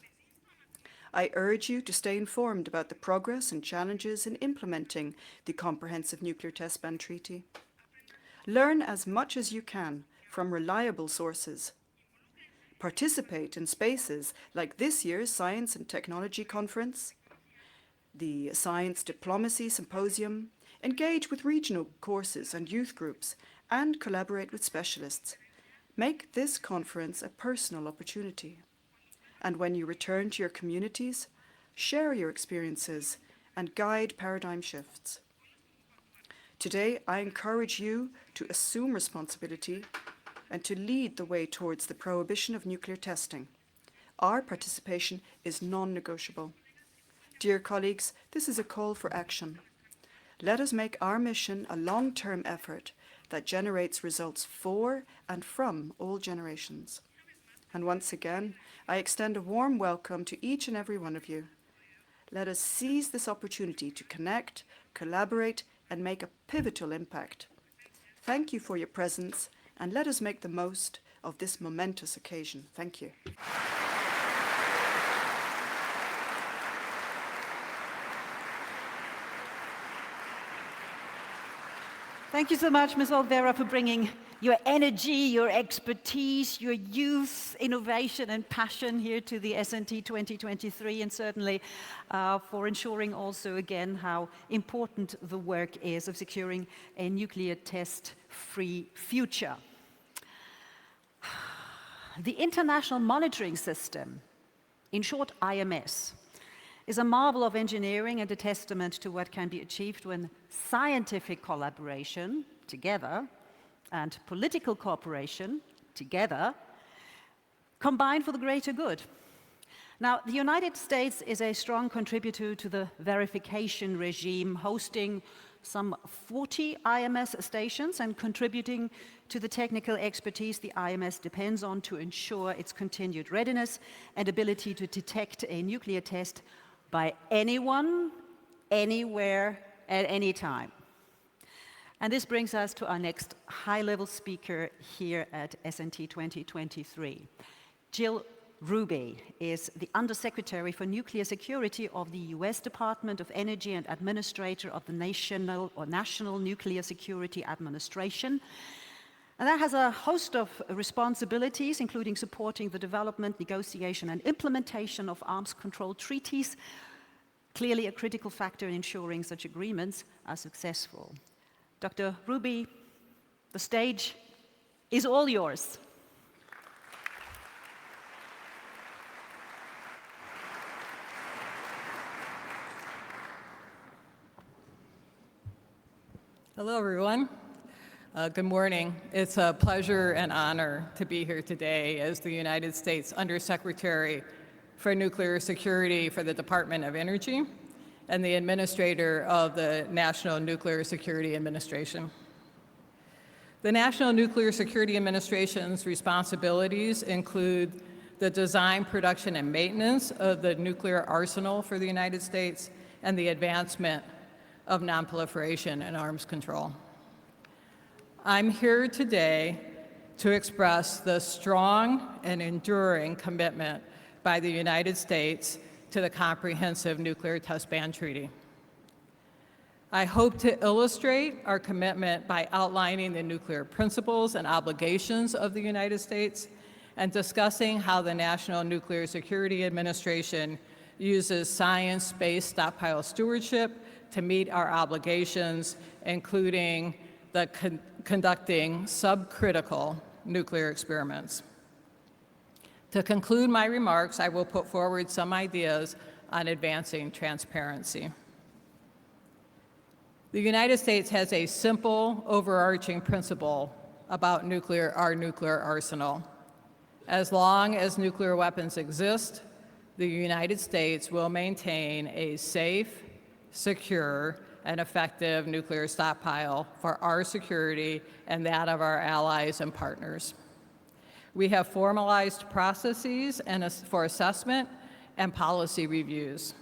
I urge you to stay informed about the progress and challenges in implementing the Comprehensive Nuclear Test Ban Treaty. Learn as much as you can from reliable sources. Participate in spaces like this year's Science and Technology Conference, the Science Diplomacy Symposium, engage with regional courses and youth groups, and collaborate with specialists. Make this conference a personal opportunity. And when you return to your communities, share your experiences and guide paradigm shifts. Today, I encourage you to assume responsibility and to lead the way towards the prohibition of nuclear testing. Our participation is non-negotiable. Dear colleagues, this is a call for action. Let us make our mission a long-term effort that generates results for and from all generations. And once again, I extend a warm welcome to each and every one of you. Let us seize this opportunity to connect, collaborate, and make a pivotal impact. Thank you for your presence, and let us make the most of this momentous occasion. Thank you. Thank you so much, Ms. Olvera, for bringing your energy, your expertise, your youth, innovation and passion here to the SNT 2023, and certainly for ensuring also again how important the work is of securing a nuclear test-free future. The International Monitoring System, in short IMS, is a marvel of engineering and a testament to what can be achieved when scientific collaboration together and political cooperation together combine for the greater good. Now, the United States is a strong contributor to the verification regime, hosting some 40 IMS stations and contributing to the technical expertise the IMS depends on to ensure its continued readiness and ability to detect a nuclear test by anyone, anywhere, at any time. And this brings us to our next high-level speaker here at SnT 2023. Jill Ruby is the Undersecretary for Nuclear Security of the US Department of Energy and Administrator of the National Nuclear Security Administration. And that has a host of responsibilities, including supporting the development, negotiation, and implementation of arms control treaties, clearly a critical factor in ensuring such agreements are successful. Dr. Ruby, the stage is all yours. Hello, everyone. Good morning. It's a pleasure and honor to be here today as the United States Undersecretary for Nuclear Security for the Department of Energy and the Administrator of the National Nuclear Security Administration. The National Nuclear Security Administration's responsibilities include the design, production, and maintenance of the nuclear arsenal for the United States and the advancement of nonproliferation and arms control. I'm here today to express the strong and enduring commitment by the United States to the Comprehensive Nuclear Test Ban Treaty. I hope to illustrate our commitment by outlining the nuclear principles and obligations of the United States and discussing how the National Nuclear Security Administration uses science-based stockpile stewardship to meet our obligations, including the conducting subcritical nuclear experiments. To conclude my remarks, I will put forward some ideas on advancing transparency. The United States has a simple, overarching principle about our nuclear arsenal. As long as nuclear weapons exist, the United States will maintain a safe, secure, and effective nuclear stockpile for our security and that of our allies and partners. We have formalized processes for assessment and policy reviews.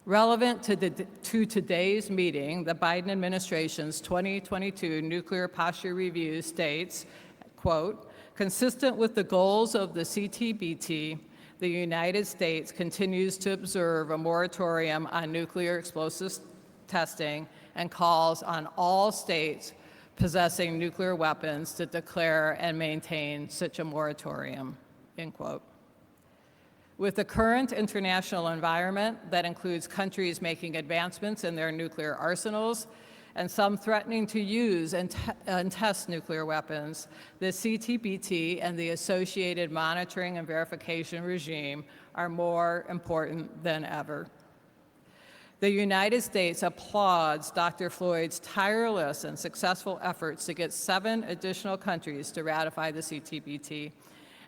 Relevant to today's meeting, the Biden administration's 2022 Nuclear Posture Review states, quote, consistent with the goals of the CTBT, the United States continues to observe a moratorium on nuclear explosives testing and calls on all states possessing nuclear weapons to declare and maintain such a moratorium, end quote. With the current international environment that includes countries making advancements in their nuclear arsenals and some threatening to use and test nuclear weapons, the CTBT and the associated monitoring and verification regime are more important than ever. The United States applauds Dr. Floyd's tireless and successful efforts to get 7 additional countries to ratify the CTBT,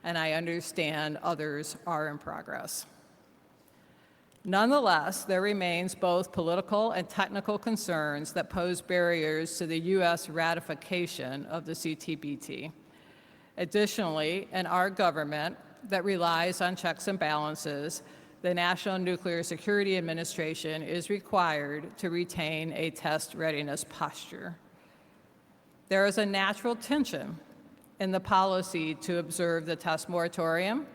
and I understand others are in progress. Nonetheless, there remains both political and technical concerns that pose barriers to the U.S. ratification of the CTBT. Additionally, in our government that relies on checks and balances, the National Nuclear Security Administration is required to retain a test readiness posture. There is a natural tension in the policy to observe the test moratorium,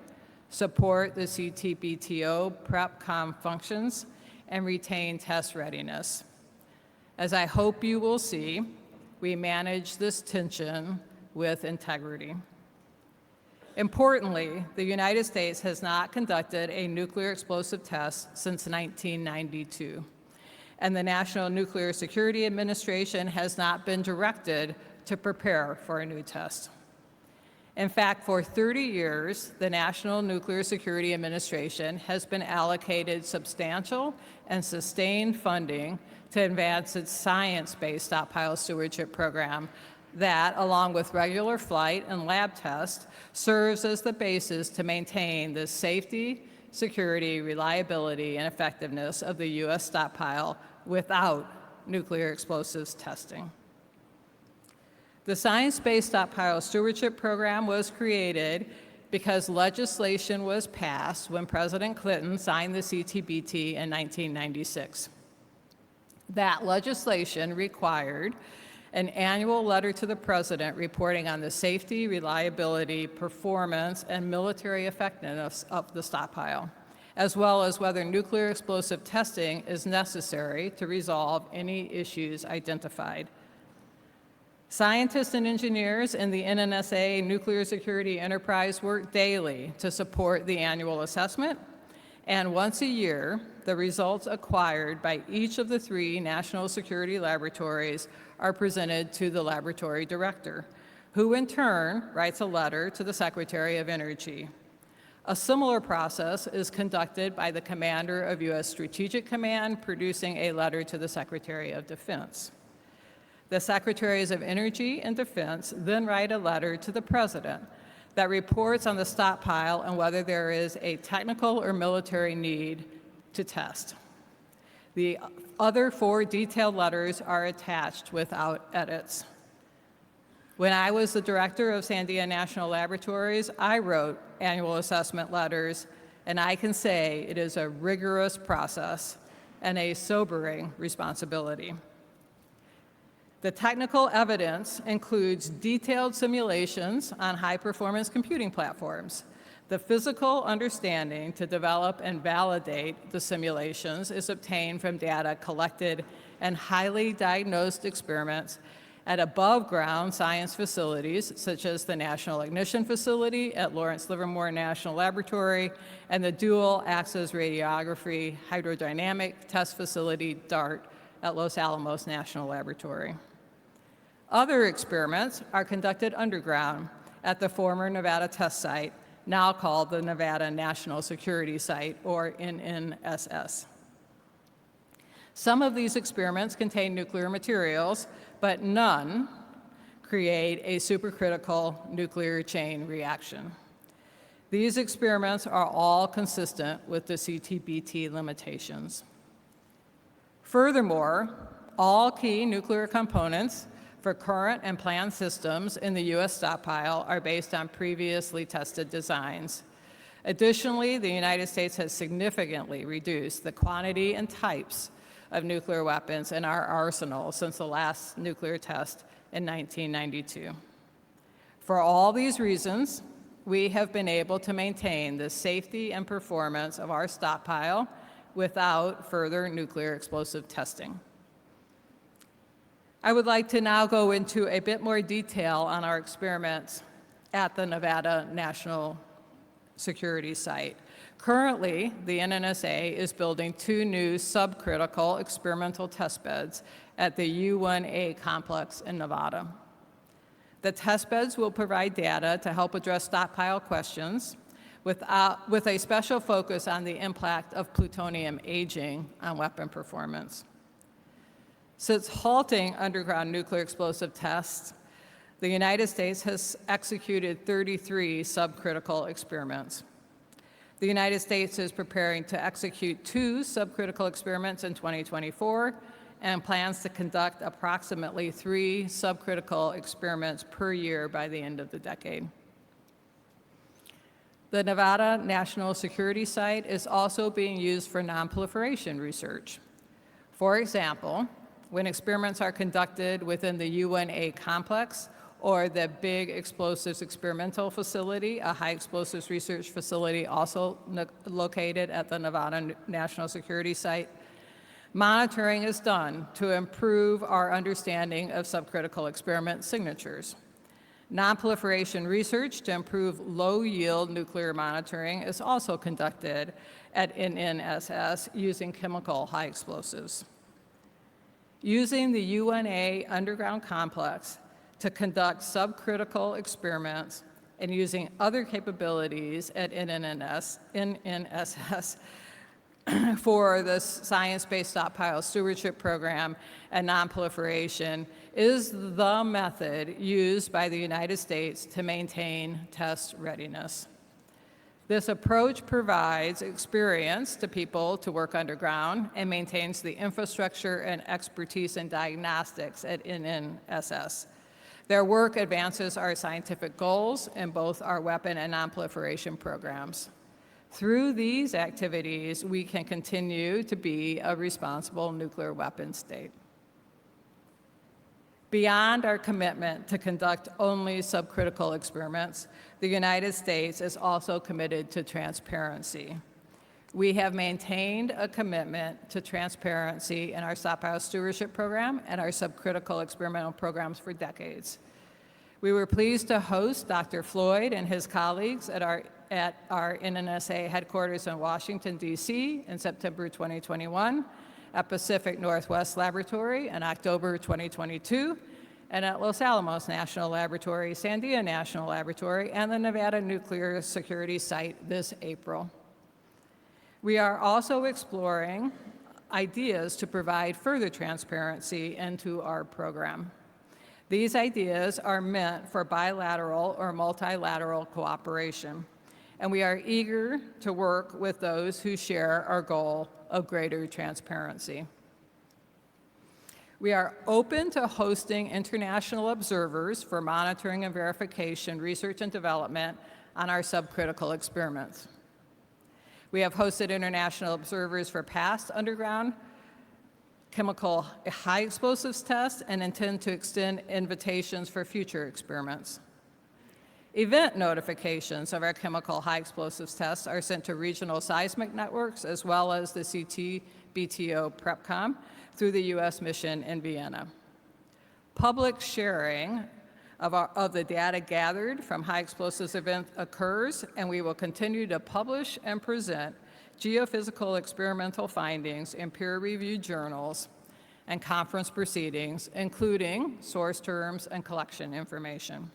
support the CTBTO PrEP-COM functions, and retain test readiness. As I hope you will see, we manage this tension with integrity. Importantly, the United States has not conducted a nuclear explosive test since 1992, and the National Nuclear Security Administration has not been directed to prepare for a new test. In fact, for 30 years, the National Nuclear Security Administration has been allocated substantial and sustained funding to advance its science-based stockpile stewardship program that, along with regular flight and lab tests, serves as the basis to maintain the safety, security, reliability, and effectiveness of the U.S. stockpile without nuclear explosives testing. The Science-Based Stockpile Stewardship Program was created because legislation was passed when President Clinton signed the CTBT in 1996. That legislation required an annual letter to the President reporting on the safety, reliability, performance, and military effectiveness of the stockpile, as well as whether nuclear explosive testing is necessary to resolve any issues identified. Scientists and engineers in the NNSA nuclear security enterprise work daily to support the annual assessment, and once a year, the results acquired by each of the 3 national security laboratories are presented to the laboratory director, who in turn writes a letter to the Secretary of Energy. A similar process is conducted by the commander of U.S. Strategic Command, producing a letter to the Secretary of Defense. The Secretaries of Energy and Defense then write a letter to the President that reports on the stockpile and whether there is a technical or military need to test. The other 4 detailed letters are attached without edits. When I was the director of Sandia National Laboratories, I wrote annual assessment letters, and I can say it is a rigorous process and a sobering responsibility. The technical evidence includes detailed simulations on high-performance computing platforms. The physical understanding to develop and validate the simulations is obtained from data collected in highly diagnosed experiments at above-ground science facilities, such as the National Ignition Facility at Lawrence Livermore National Laboratory and the Dual Axis Radiography Hydrodynamic Test Facility, DART, at Los Alamos National Laboratory. Other experiments are conducted underground at the former Nevada Test Site, now called the Nevada National Security Site, or NNSS. Some of these experiments contain nuclear materials, but none create a supercritical nuclear chain reaction. These experiments are all consistent with the CTBT limitations. Furthermore, all key nuclear components for current and planned systems in the U.S. stockpile are based on previously tested designs. Additionally, the United States has significantly reduced the quantity and types of nuclear weapons in our arsenal since the last nuclear test in 1992. For all these reasons, we have been able to maintain the safety and performance of our stockpile without further nuclear explosive testing. I would like to now go into a bit more detail on our experiments at the Nevada National Security Site. Currently, the NNSA is building 2 new subcritical experimental test beds at the U1A complex in Nevada. The test beds will provide data to help address stockpile questions with a special focus on the impact of plutonium aging on weapon performance. Since halting underground nuclear explosive tests, the United States has executed 33 subcritical experiments. The United States is preparing to execute 2 subcritical experiments in 2024 and plans to conduct approximately 3 subcritical experiments per year by the end of the decade. The Nevada National Security Site is also being used for nonproliferation research. For example, when experiments are conducted within the U1A complex or the Big Explosives Experimental Facility, a high explosives research facility also located at the Nevada National Security Site, monitoring is done to improve our understanding of subcritical experiment signatures. Nonproliferation research to improve low-yield nuclear monitoring is also conducted at NNSS using chemical high explosives. Using the U1A underground complex to conduct subcritical experiments and using other capabilities at NNSS for the Science-Based Stockpile Stewardship Program and nonproliferation is the method used by the United States to maintain test readiness. This approach provides experience to people to work underground and maintains the infrastructure and expertise in diagnostics at NNSS. Their work advances our scientific goals in both our weapon and nonproliferation programs. Through these activities, we can continue to be a responsible nuclear weapons state. Beyond our commitment to conduct only subcritical experiments, the United States is also committed to transparency. We have maintained a commitment to transparency in our stockpile stewardship program and our subcritical experimental programs for decades. We were pleased to host Dr. Floyd and his colleagues at our NNSA headquarters in Washington, D.C. in September 2021, at Pacific Northwest Laboratory in October 2022, and at Los Alamos National Laboratory, Sandia National Laboratory, and the Nevada Nuclear Security Site this April. We are also exploring ideas to provide further transparency into our program. These ideas are meant for bilateral or multilateral cooperation, and we are eager to work with those who share our goal of greater transparency. We are open to hosting international observers for monitoring and verification, research and development on our subcritical experiments. We have hosted international observers for past underground chemical high explosives tests and intend to extend invitations for future experiments. Event notifications of our chemical high explosives tests are sent to regional seismic networks as well as the CTBTO PrepCom through the U.S. mission in Vienna. Public sharing of the data gathered from high explosives events occurs, and we will continue to publish and present geophysical experimental findings in peer-reviewed journals and conference proceedings, including source terms and collection information.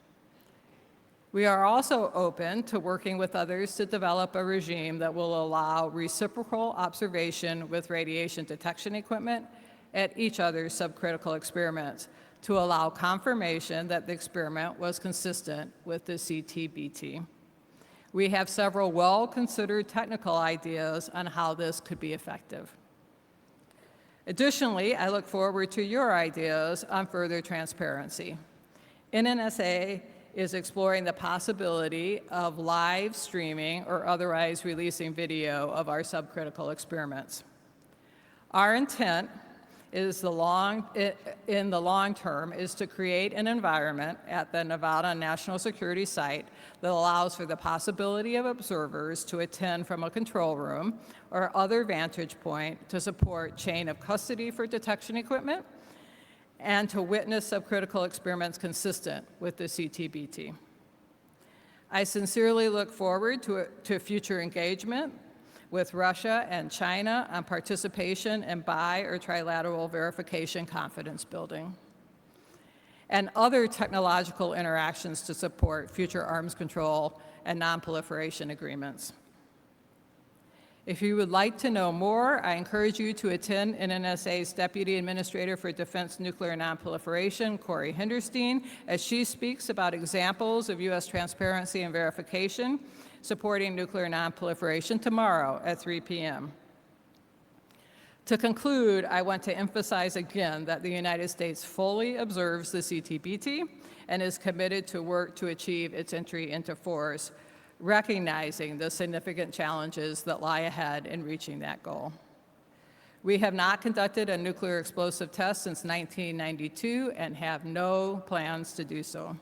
We are also open to working with others to develop a regime that will allow reciprocal observation with radiation detection equipment at each other's subcritical experiments to allow confirmation that the experiment was consistent with the CTBT. We have several well-considered technical ideas on how this could be effective. Additionally, I look forward to your ideas on further transparency. NNSA is exploring the possibility of live streaming or otherwise releasing video of our subcritical experiments. Our intent is in the long term is to create an environment at the Nevada National Security Site that allows for the possibility of observers to attend from a control room or other vantage point to support chain of custody for detection equipment and to witness subcritical experiments consistent with the CTBT. I sincerely look forward to future engagement with Russia and China on participation in bi- or trilateral verification confidence building, and other technological interactions to support future arms control and nonproliferation agreements. If you would like to know more, I encourage you to attend NNSA's Deputy Administrator for Defense Nuclear Nonproliferation, Corey Hinderstein, as she speaks about examples of U.S. transparency and verification supporting nuclear nonproliferation tomorrow at 3 p.m. To conclude, I want to emphasize again that the United States fully observes the CTBT and is committed to work to achieve its entry into force, recognizing the significant challenges that lie ahead in reaching that goal. We have not conducted a nuclear explosive test since 1992 and have no plans to do so.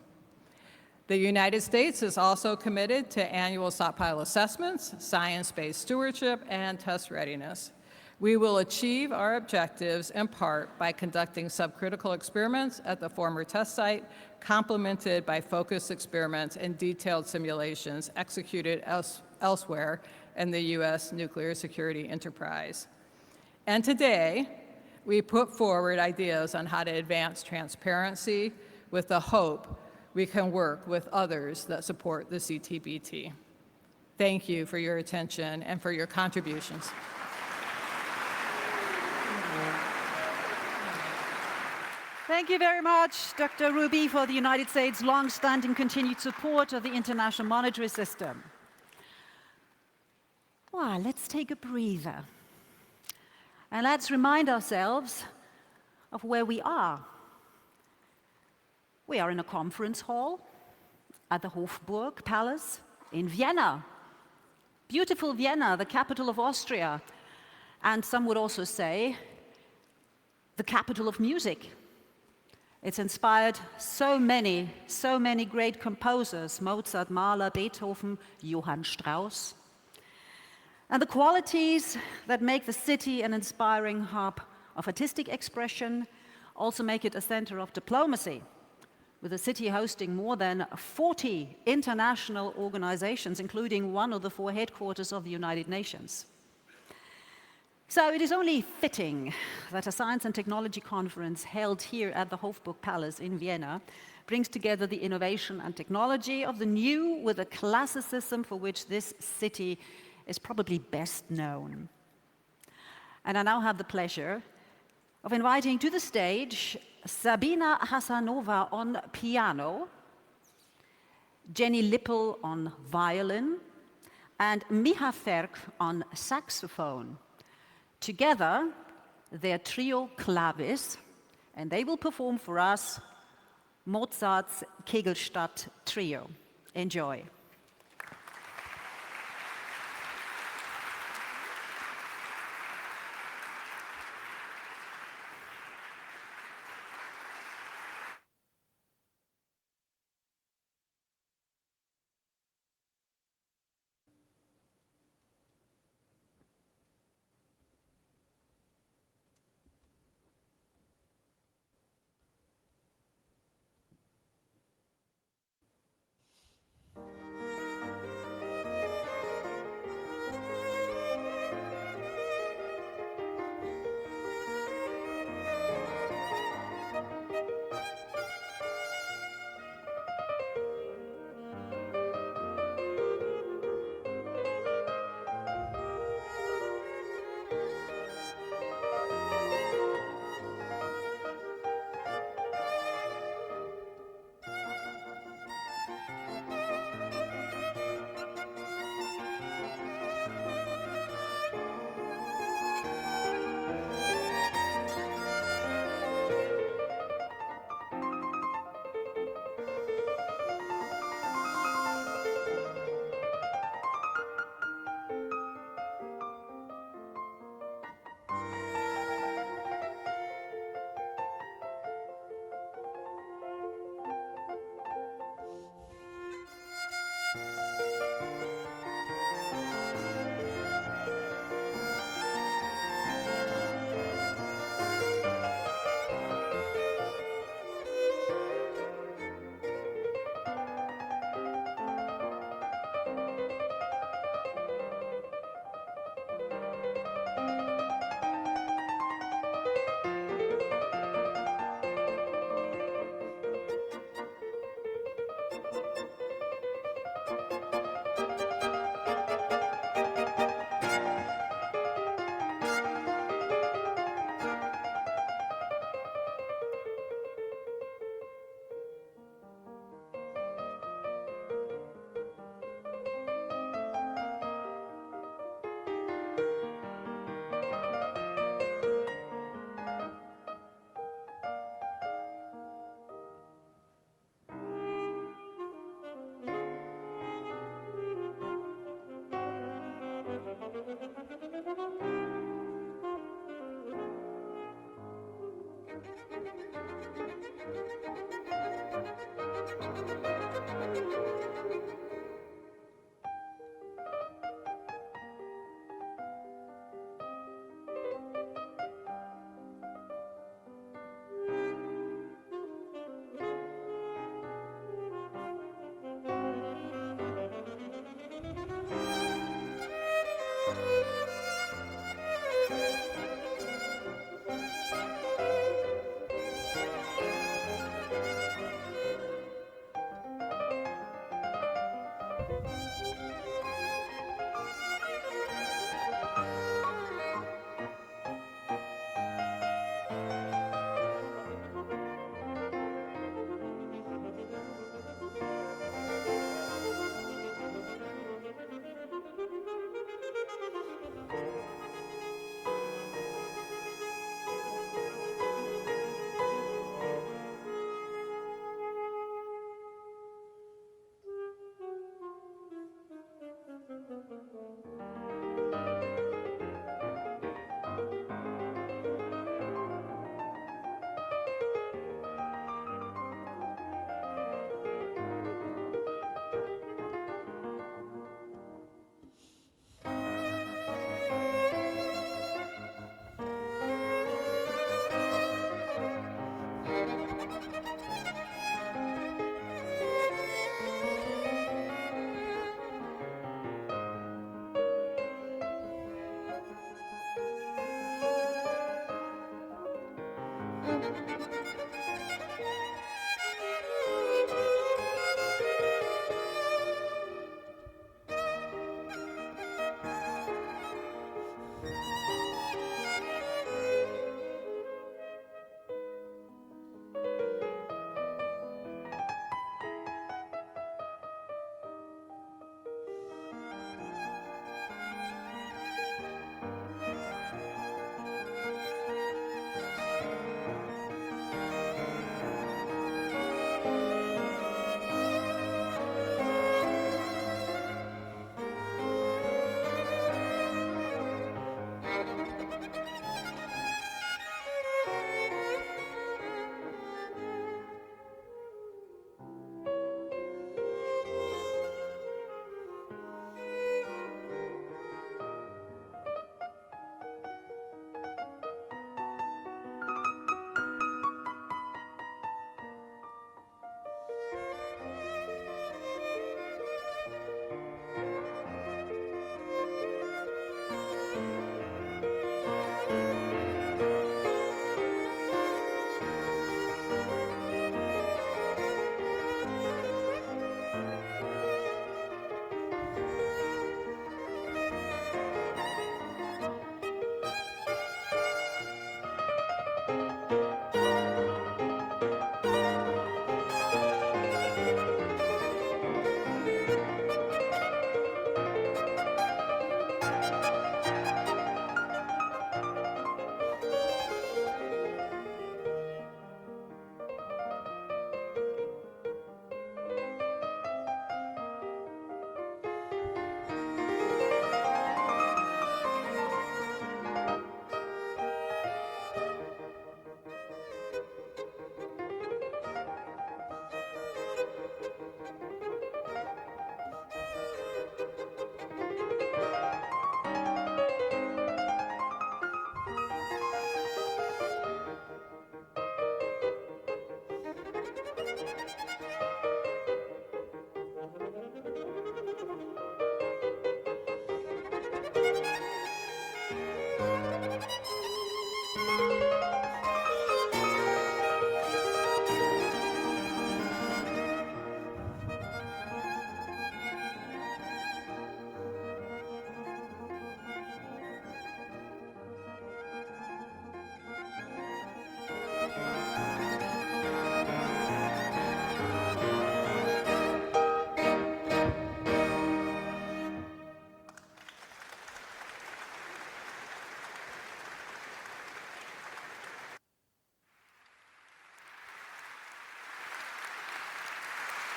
The United States is also committed to annual stockpile assessments, science-based stewardship, and test readiness. We will achieve our objectives in part by conducting subcritical experiments at the former test site, complemented by focused experiments and detailed simulations executed elsewhere in the U.S. nuclear security enterprise. And today, we put forward ideas on how to advance transparency with the hope we can work with others that support the CTBT. Thank you for your attention and for your contributions. Thank you very much, Dr. Ruby, for the United States' long-standing continued support of the International Monetary System. Well, let's take a breather. And let's remind ourselves of where we are. We are in a conference hall at the Hofburg Palace in Vienna. Beautiful Vienna, the capital of Austria. And some would also say the capital of music. It's inspired so many great composers: Mozart, Mahler, Beethoven, Johann Strauss. And the qualities that make the city an inspiring hub of artistic expression also make it a center of diplomacy, with the city hosting more than 40 international organizations, including one of the 4 headquarters of the United Nations. So it is only fitting that a science and technology conference held here at the Hofburg Palace in Vienna brings together the innovation and technology of the new with the classicism for which this city is probably best known. And I now have the pleasure of inviting to the stage Sabina Hasanova on piano, Jenny Lippel on violin, and Micha Ferk on saxophone. Together, their trio Clavis, and they will perform for us Mozart's Kegelstadt Trio. Enjoy.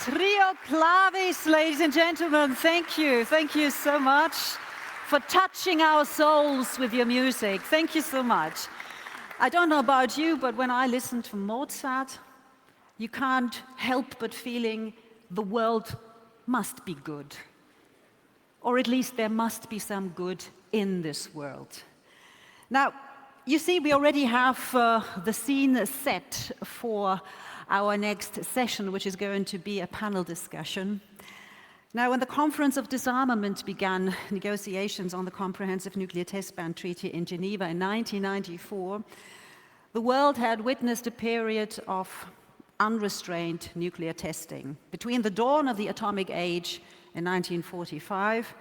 Trio Clavis, ladies and gentlemen, thank you. Thank you so much for touching our souls with your music. Thank you so much. I don't know about you, but when I listen to Mozart, you can't help but feeling the world must be good. Or at least there must be some good in this world. Now, you see, we already have the scene set for our next session, which is going to be a panel discussion. Now, when the Conference of Disarmament began negotiations on the Comprehensive Nuclear Test Ban Treaty in Geneva in 1994, the world had witnessed a period of unrestrained nuclear testing between the dawn of the atomic age in 1945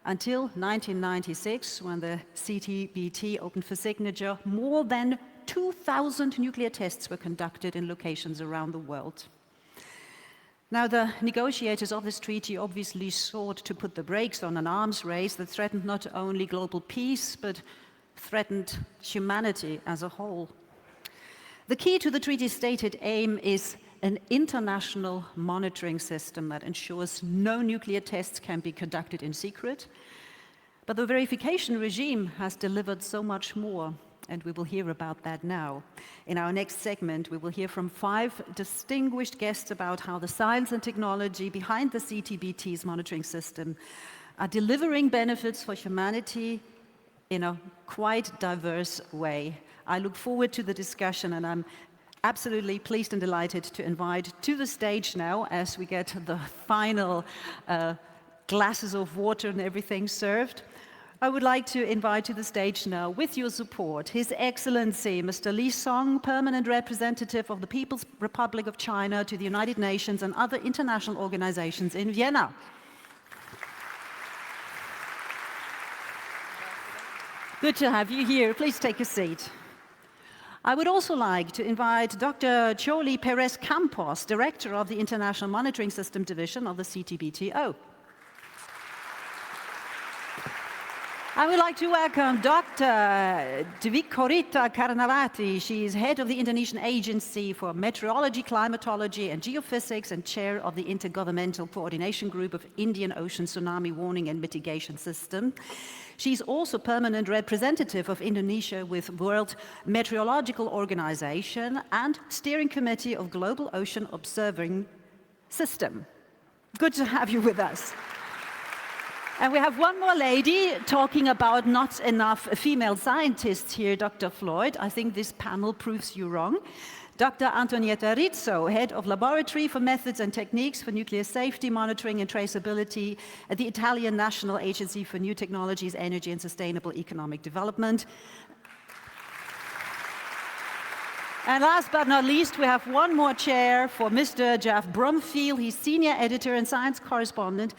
until 1996, when the CTBT opened for signature. More than 2,000 nuclear tests were conducted in locations around the world. Now, the negotiators of this treaty obviously sought to put the brakes on an arms race that threatened not only global peace, but threatened humanity as a whole. The key to the treaty's stated aim is an international monitoring system that ensures no nuclear tests can be conducted in secret. But the verification regime has delivered so much more, and we will hear about that now. In our next segment, we will hear from 5 distinguished guests about how the science and technology behind the CTBT's monitoring system are delivering benefits for humanity in a quite diverse way. I look forward to the discussion, and I'm absolutely pleased and delighted to invite to the stage now, as we get the final glasses of water and everything served, I would like to invite to the stage now, with your support, His Excellency Mr. Li Song, Permanent Representative of the People's Republic of China to the United Nations and other international organizations in Vienna. Good to have you here. Please take a seat. I would also like to invite Dr. Choli Perez Campos, Director of the International Monitoring System Division of the CTBTO. I would like to welcome Dr. Dwikorita Karnavati. She is head of the Indonesian Agency for Meteorology, Climatology and Geophysics and chair of the Intergovernmental Coordination Group of Indian Ocean Tsunami Warning and Mitigation System. She's also permanent representative of Indonesia with World Meteorological Organization and steering committee of Global Ocean Observing System. Good to have you with us. And we have one more lady talking about not enough female scientists here, Dr. Floyd. I think this panel proves you wrong. Dr. Antonietta Rizzo, Head of Laboratory for Methods and Techniques for Nuclear Safety Monitoring and Traceability at the Italian National Agency for New Technologies, Energy and Sustainable Economic Development. And last but not least, we have one more chair for Mr. Jeff Brumfield. He's Senior Editor and Science Correspondent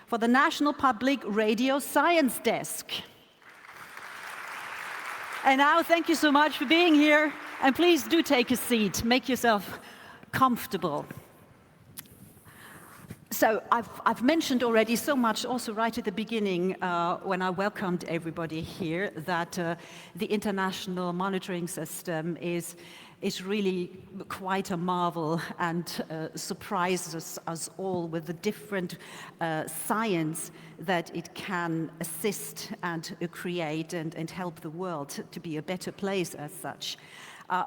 for the National Public Radio Science Desk. And now, thank you so much for being here, and please do take a seat, make yourself comfortable. So I've mentioned already so much, also right at the beginning, when I welcomed everybody here, that the international monitoring system is really quite a marvel and surprises us all with the different science that it can assist and create and help the world to be a better place as such.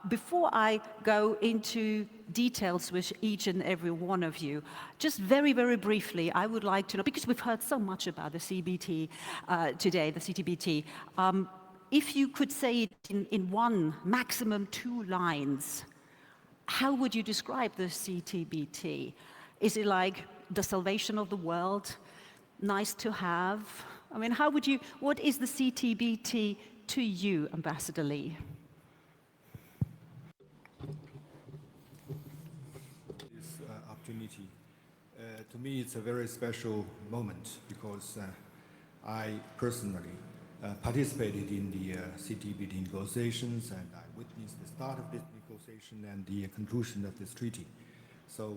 Before I go into details with each and every one of you, just very, very briefly, I would like to know, because we've heard so much about the CBT today, the CTBT, if you could say it in 1, maximum 2 lines, how would you describe the CTBT? Is it like the salvation of the world, nice to have? I mean, what is the CTBT to you, Ambassador Lee? This opportunity, to me, it's a very special moment because I personally participated in the CTBT negotiations, and I witnessed the start of this negotiation and the conclusion of this treaty. So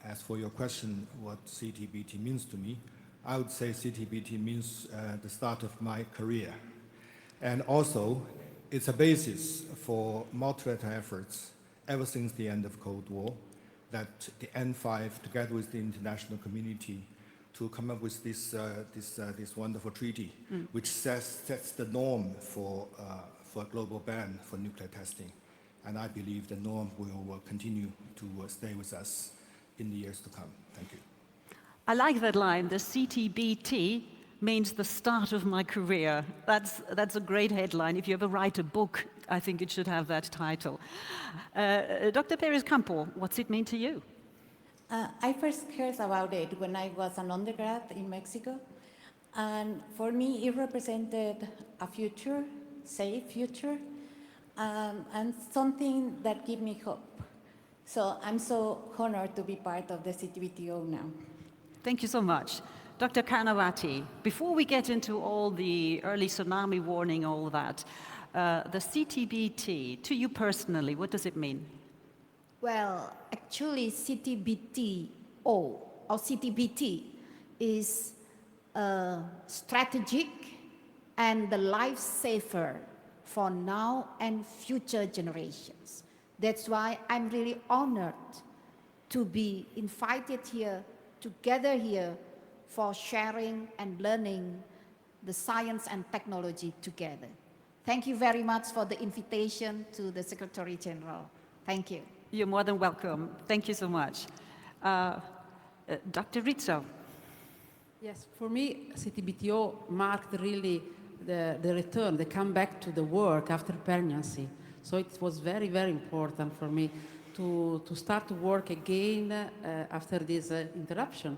as for your question, what CTBT means to me, I would say CTBT means the start of my career. And also, it's a basis for multilateral efforts ever since the end of Cold War that the N5, together with the international community, to come up with this wonderful treaty, which sets the norm for a global ban for nuclear testing. And I believe the norm will continue to stay with us in the years to come. Thank you. I like that line, the CTBT means the start of my career. That's a great headline. If you ever write a book, I think it should have that title. Dr. Perez-Campo, what's it mean to you? I first heard about it when I was an undergrad in Mexico. And for me, it represented a future, safe future, and something that gave me hope. So I'm so honored to be part of the CTBTO now. Thank you so much. Dr. Karnawati, before we get into all the early tsunami warning, all that, the CTBT, to you personally, what does it mean? Well, actually, CTBTO or CTBT is strategic and the lifesaver for now and future generations. That's why I'm really honored to be invited here, together here, for sharing and learning the science and technology together. Thank you very much for the invitation to the Secretary General. Thank you. You're more than welcome. Thank you so much. Dr. Rizzo. Yes, for me, CTBTO marked really the return, the comeback to the work after pregnancy. So it was very, very important for me to start to work again after this interruption.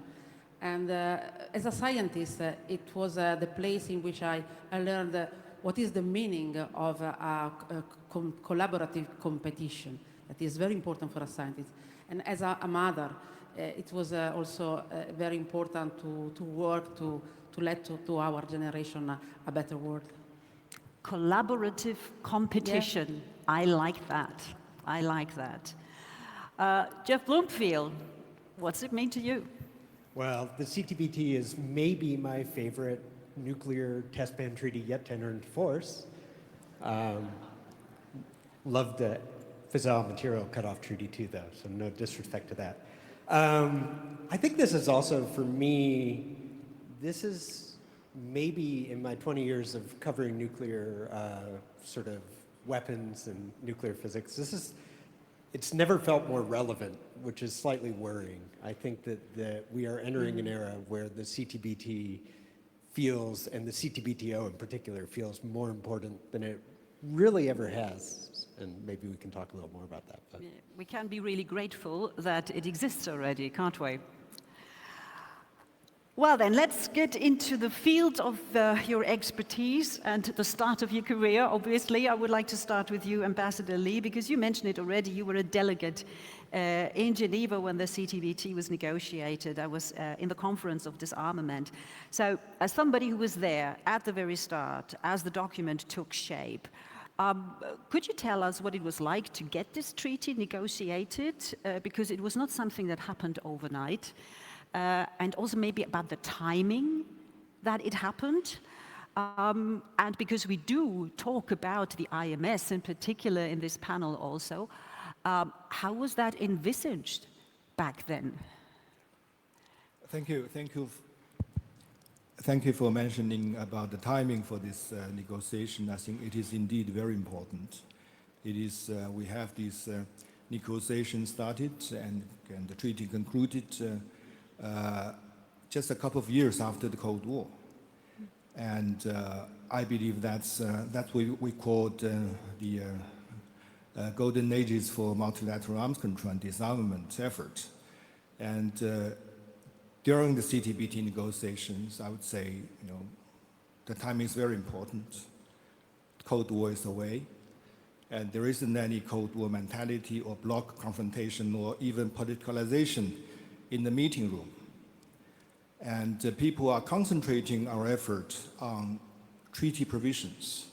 And as a scientist, it was the place in which I learned what is the meaning of a collaborative competition. That is very important for a scientist. And as a mother, it was also very important to work to let to our generation a better world. Collaborative competition. Yeah. I like that. I like that. Jeff Bloomfield, what's it mean to you? Well, the CTBT is maybe my favorite nuclear test ban treaty yet to enter into force. Love the fissile material cutoff treaty too, though, so no disrespect to that. I think this is also, for me, this is maybe in my 20 years of covering nuclear sort of weapons and nuclear physics, it's never felt more relevant, which is slightly worrying. I think that we are entering an era where the CTBT feels, and the CTBTO in particular, feels more important than it really ever has. And maybe we can talk a little more about that. But. We can be really grateful that it exists already, can't we? Well then, let's get into the field of your expertise and the start of your career. Obviously, I would like to start with you, Ambassador Lee, because you mentioned it already. You were a delegate in Geneva when the CTBT was negotiated. I was in the conference of disarmament. So as somebody who was there at the very start, as the document took shape, could you tell us what it was like to get this treaty negotiated? Because it was not something that happened overnight. And also maybe about the timing that it happened. And because we do talk about the IMS in particular in this panel also, how was that envisaged back then? Thank you. Thank you for mentioning about the timing for this negotiation. I think it is indeed very important. It is, we have this negotiation started and the treaty concluded just a couple of years after the Cold War. And I believe that's what we called the golden ages for multilateral arms control and disarmament effort. And during the CTBT negotiations, I would say, the timing is very important. Cold War is away, and there isn't any Cold War mentality or bloc confrontation or even politicalization in the meeting room. And people are concentrating our effort on treaty provisions,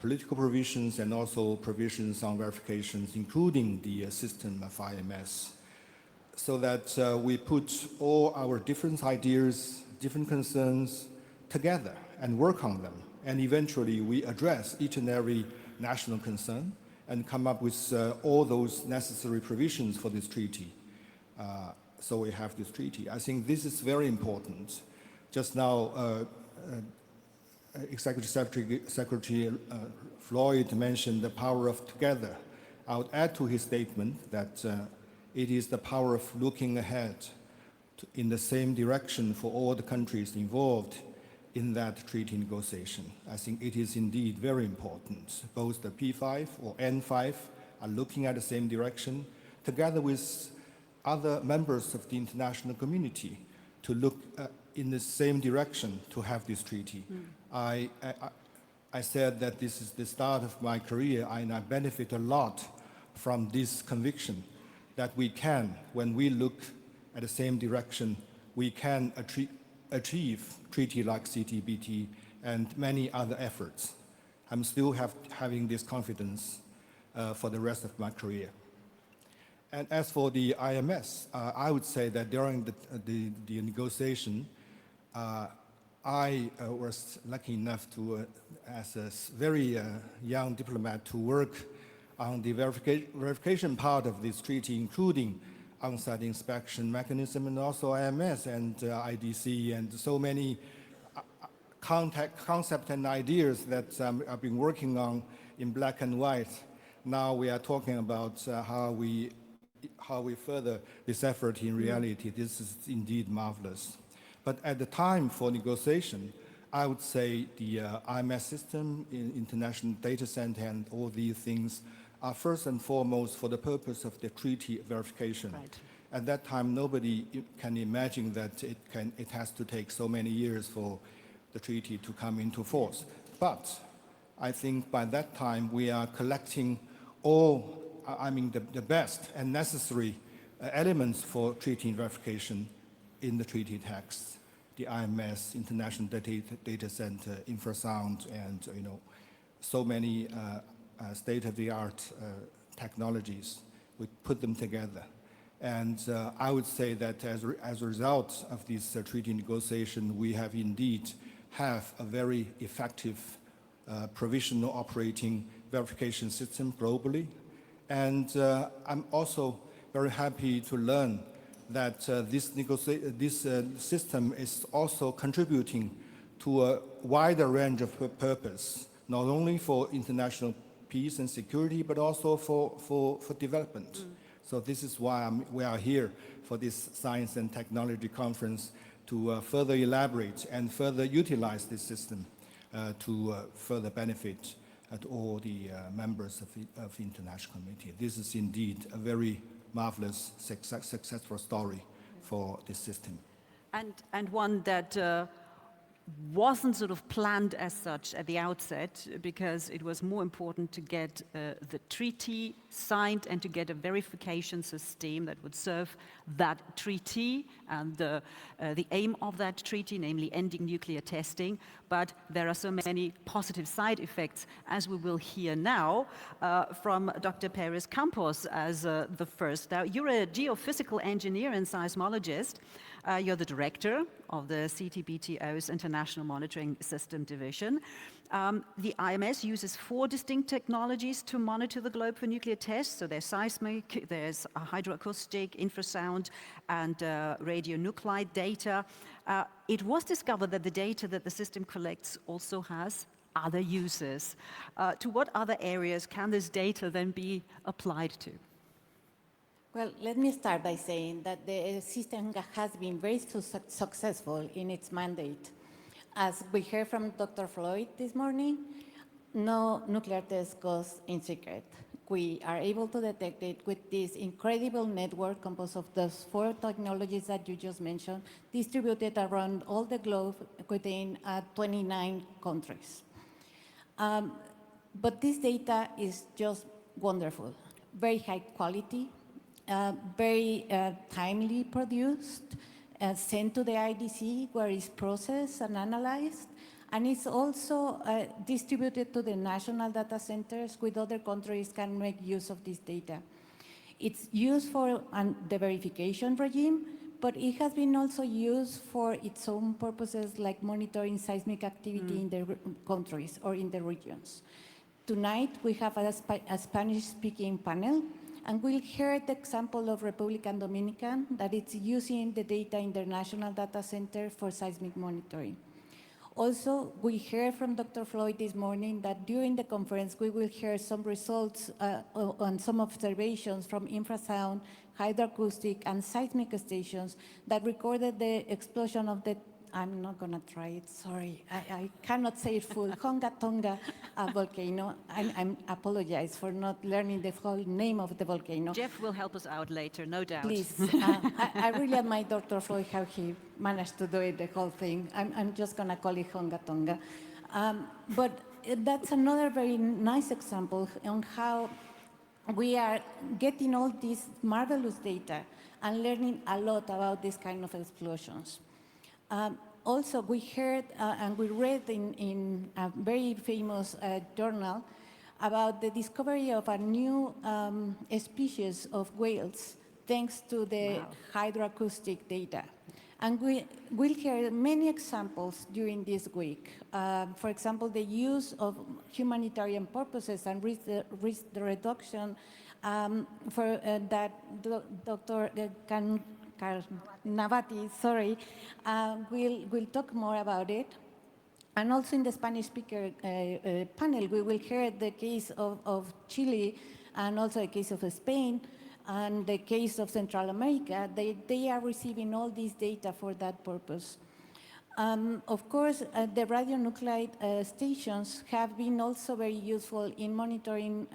political provisions, and also provisions on verifications, including the system of IMS, so that we put all our different ideas, different concerns together and work on them. And eventually we address each and every national concern and come up with all those necessary provisions for this treaty. So we have this treaty. I think this is very important. Just now, Executive Secretary Floyd mentioned the power of together. I would add to his statement that it is the power of looking ahead in the same direction for all the countries involved in that treaty negotiation. I think it is indeed very important. Both the P5 or N5 are looking at the same direction, together with other members of the international community to look in the same direction to have this treaty. I said that this is the start of my career, and I benefit a lot from this conviction that we can, when we look at the same direction, we can achieve treaty like CTBT and many other efforts. I'm still having this confidence for the rest of my career. And as for the IMS, I would say that during the negotiation, I was lucky enough to, as a very young diplomat, to work on the verification part of this treaty, including on-site inspection mechanism and also IMS and IDC and so many concepts and ideas that I've been working on in black and white. Now we are talking about how we further this effort in reality. This is indeed marvelous. But at the time for negotiation, I would say the IMS system, international data center, and all these things are first and foremost for the purpose of the treaty verification. Right. At that time, nobody can imagine that it has to take so many years for the treaty to come into force. But I think by that time, we are collecting all, the best and necessary elements for treaty verification in the treaty text, the IMS, International Data Center, infrasound, and so many state-of-the-art technologies. We put them together. And I would say that as a result of this treaty negotiation, we have indeed have a very effective provisional operating verification system globally. And I'm also very happy to learn that this system is also contributing to a wider range of purpose, not only for international peace and security, but also for development. So this is why we are here for this Science and Technology Conference to further elaborate and further utilize this system to further benefit all the members of the international community. This is indeed a very marvelous, successful story for this system. And one that wasn't sort of planned as such at the outset, because it was more important to get the treaty signed and to get a verification system that would serve that treaty and the aim of that treaty, namely ending nuclear testing. But there are so many positive side effects, as we will hear now from Dr. Perez Campos as the first. Now, you're a geophysical engineer and seismologist. You're the director of the CTBTO's International Monitoring System Division. The IMS uses 4 distinct technologies to monitor the globe for nuclear tests. So there's seismic, there's hydroacoustic, infrasound, and radionuclide data. It was discovered that the data that the system collects also has other uses. To what other areas can this data then be applied to? Well, let me start by saying that the system has been very successful in its mandate. As we heard from Dr. Floyd this morning, no nuclear test goes in secret. We are able to detect it with this incredible network composed of those 4 technologies that you just mentioned, distributed around all the globe within 29 countries. But this data is just wonderful, very high quality, very timely produced, sent to the IDC where it's processed and analyzed, and it's also distributed to the national data centers with other countries can make use of this data. It's used for the verification regime, but it has been also used for its own purposes like monitoring seismic activity in the countries or in the regions. Tonight we have a Spanish-speaking panel, And we'll hear the example of Republican Dominican that it's using the data international data center for seismic monitoring. Also, we heard from Dr. Floyd this morning that during the conference, we will hear some results on some observations from infrasound, hydroacoustic, and seismic stations that recorded the explosion of the, I'm not gonna try it, sorry, I cannot say it full, Honga Tonga volcano. I apologize for not learning the whole name of the volcano. Jeff will help us out later, no doubt. Please, I really admire Dr. Floyd, how he managed to do it, the whole thing. I'm just gonna call it Honga Tonga. But that's another very nice example on how we are getting all this marvelous data and learning a lot about this kind of explosions. Also, we heard and we read in a very famous journal about the discovery of a new species of whales thanks to the hydroacoustic data. And we'll hear many examples during this week. For example, the use of humanitarian purposes and risk reduction for that Dr. Navati, sorry, we'll talk more about it. And also in the Spanish speaker panel, we will hear the case of Chile and also the case of Spain and the case of Central America. They are receiving all this data for that purpose. Of course, the radionuclide stations have been also very useful in monitoring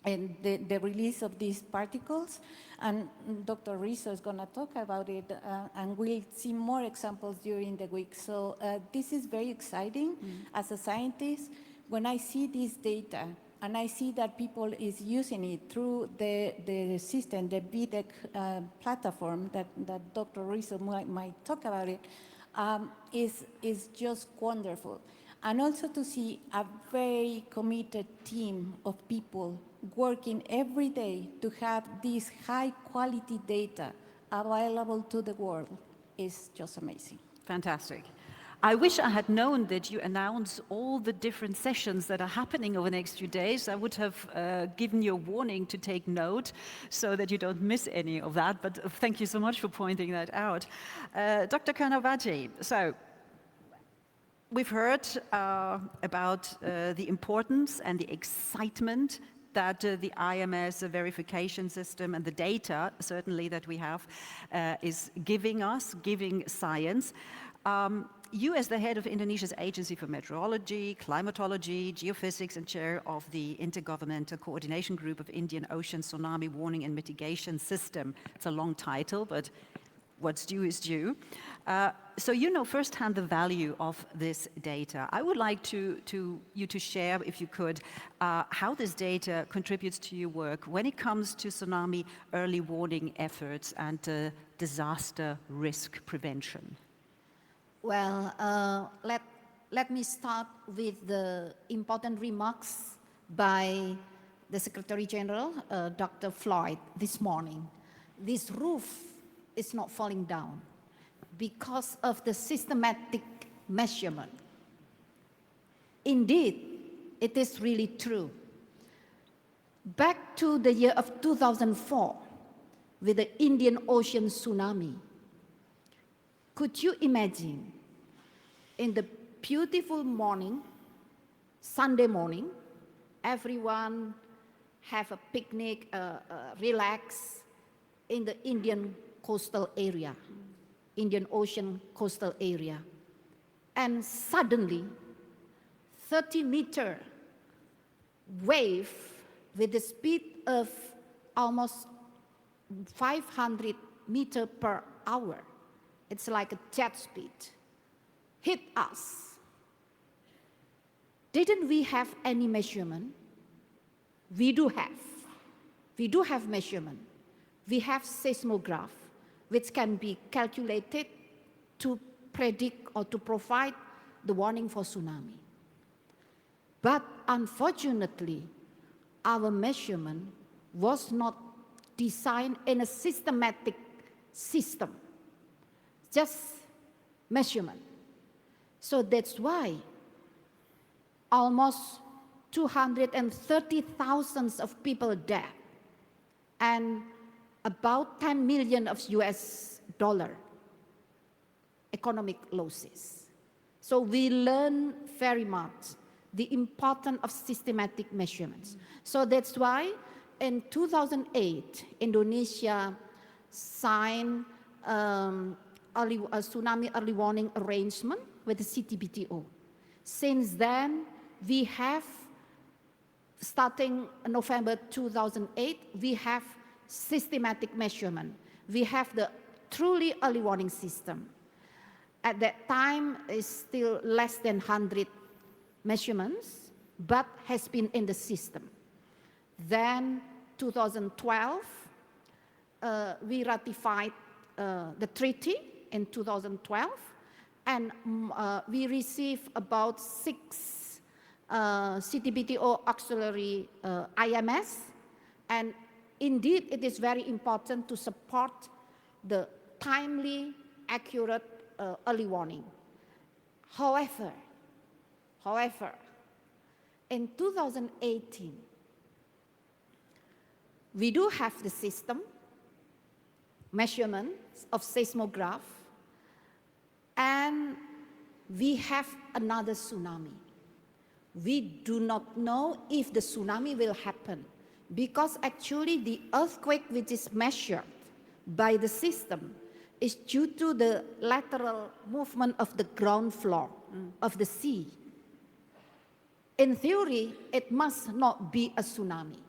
and the release of these particles. And Dr. Rizzo is going to talk about it, and we'll see more examples during the week. So this is very exciting. As a scientist, when I see this data, and I see that people is using it through the system, the BDEC platform that Dr. Rizzo might talk about it, is just wonderful. And also to see a very committed team of people working every day to have this high quality data available to the world is just amazing. Fantastic. I wish I had known that you announce all the different sessions that are happening over the next few days. I would have given you a warning to take note so that you don't miss any of that, but thank you so much for pointing that out. Dr. Kanawati, so we've heard about the importance and the excitement that the IMS verification system and the data, certainly, that we have is giving us, giving science. You, as the head of Indonesia's Agency for Meteorology, Climatology, Geophysics, and chair of the Intergovernmental Coordination Group of Indian Ocean Tsunami Warning and Mitigation System. It's a long title, but what's due is due. So you know firsthand the value of this data. I would like you to share, if you could, how this data contributes to your work when it comes to tsunami early warning efforts and disaster risk prevention. Well, let me start with the important remarks by the Secretary General, Dr. Floyd, this morning. This roof is not falling down because of the systematic measurement. Indeed, it is really true. Back to the year of 2004, with the Indian Ocean tsunami, could you imagine, in the beautiful morning, Sunday morning, everyone have a picnic, relax in the Indian coastal area, Indian Ocean coastal area. And suddenly, 30-meter wave with the speed of almost 500 meters per hour, it's like a jet speed, hit us. Didn't we have any measurement? We do have. We do have measurement. We have seismograph, which can be calculated to predict or to provide the warning for tsunami. But unfortunately, our measurement was not designed in a systematic system, just measurement. So that's why almost 230,000 of people died and about 10 million of US dollar economic losses. So we learn very much the importance of systematic measurements. So that's why in 2008, Indonesia signed a tsunami early warning arrangement with the CTBTO. Since then, we have, starting November 2008, we have systematic measurement. We have the truly early warning system. At that time, it's still less than 100 measurements, but has been in the system. Then 2012, we ratified the treaty in 2012, and we received about 6 CTBTO auxiliary IMS, and indeed it is very important to support the timely, accurate early warning. However, in 2018, we do have the system, measurements of seismograph, and we have another tsunami. We do not know if the tsunami will happen, because actually the earthquake which is measured by the system is due to the lateral movement of the ground floor of the sea. In theory, it must not be a tsunami,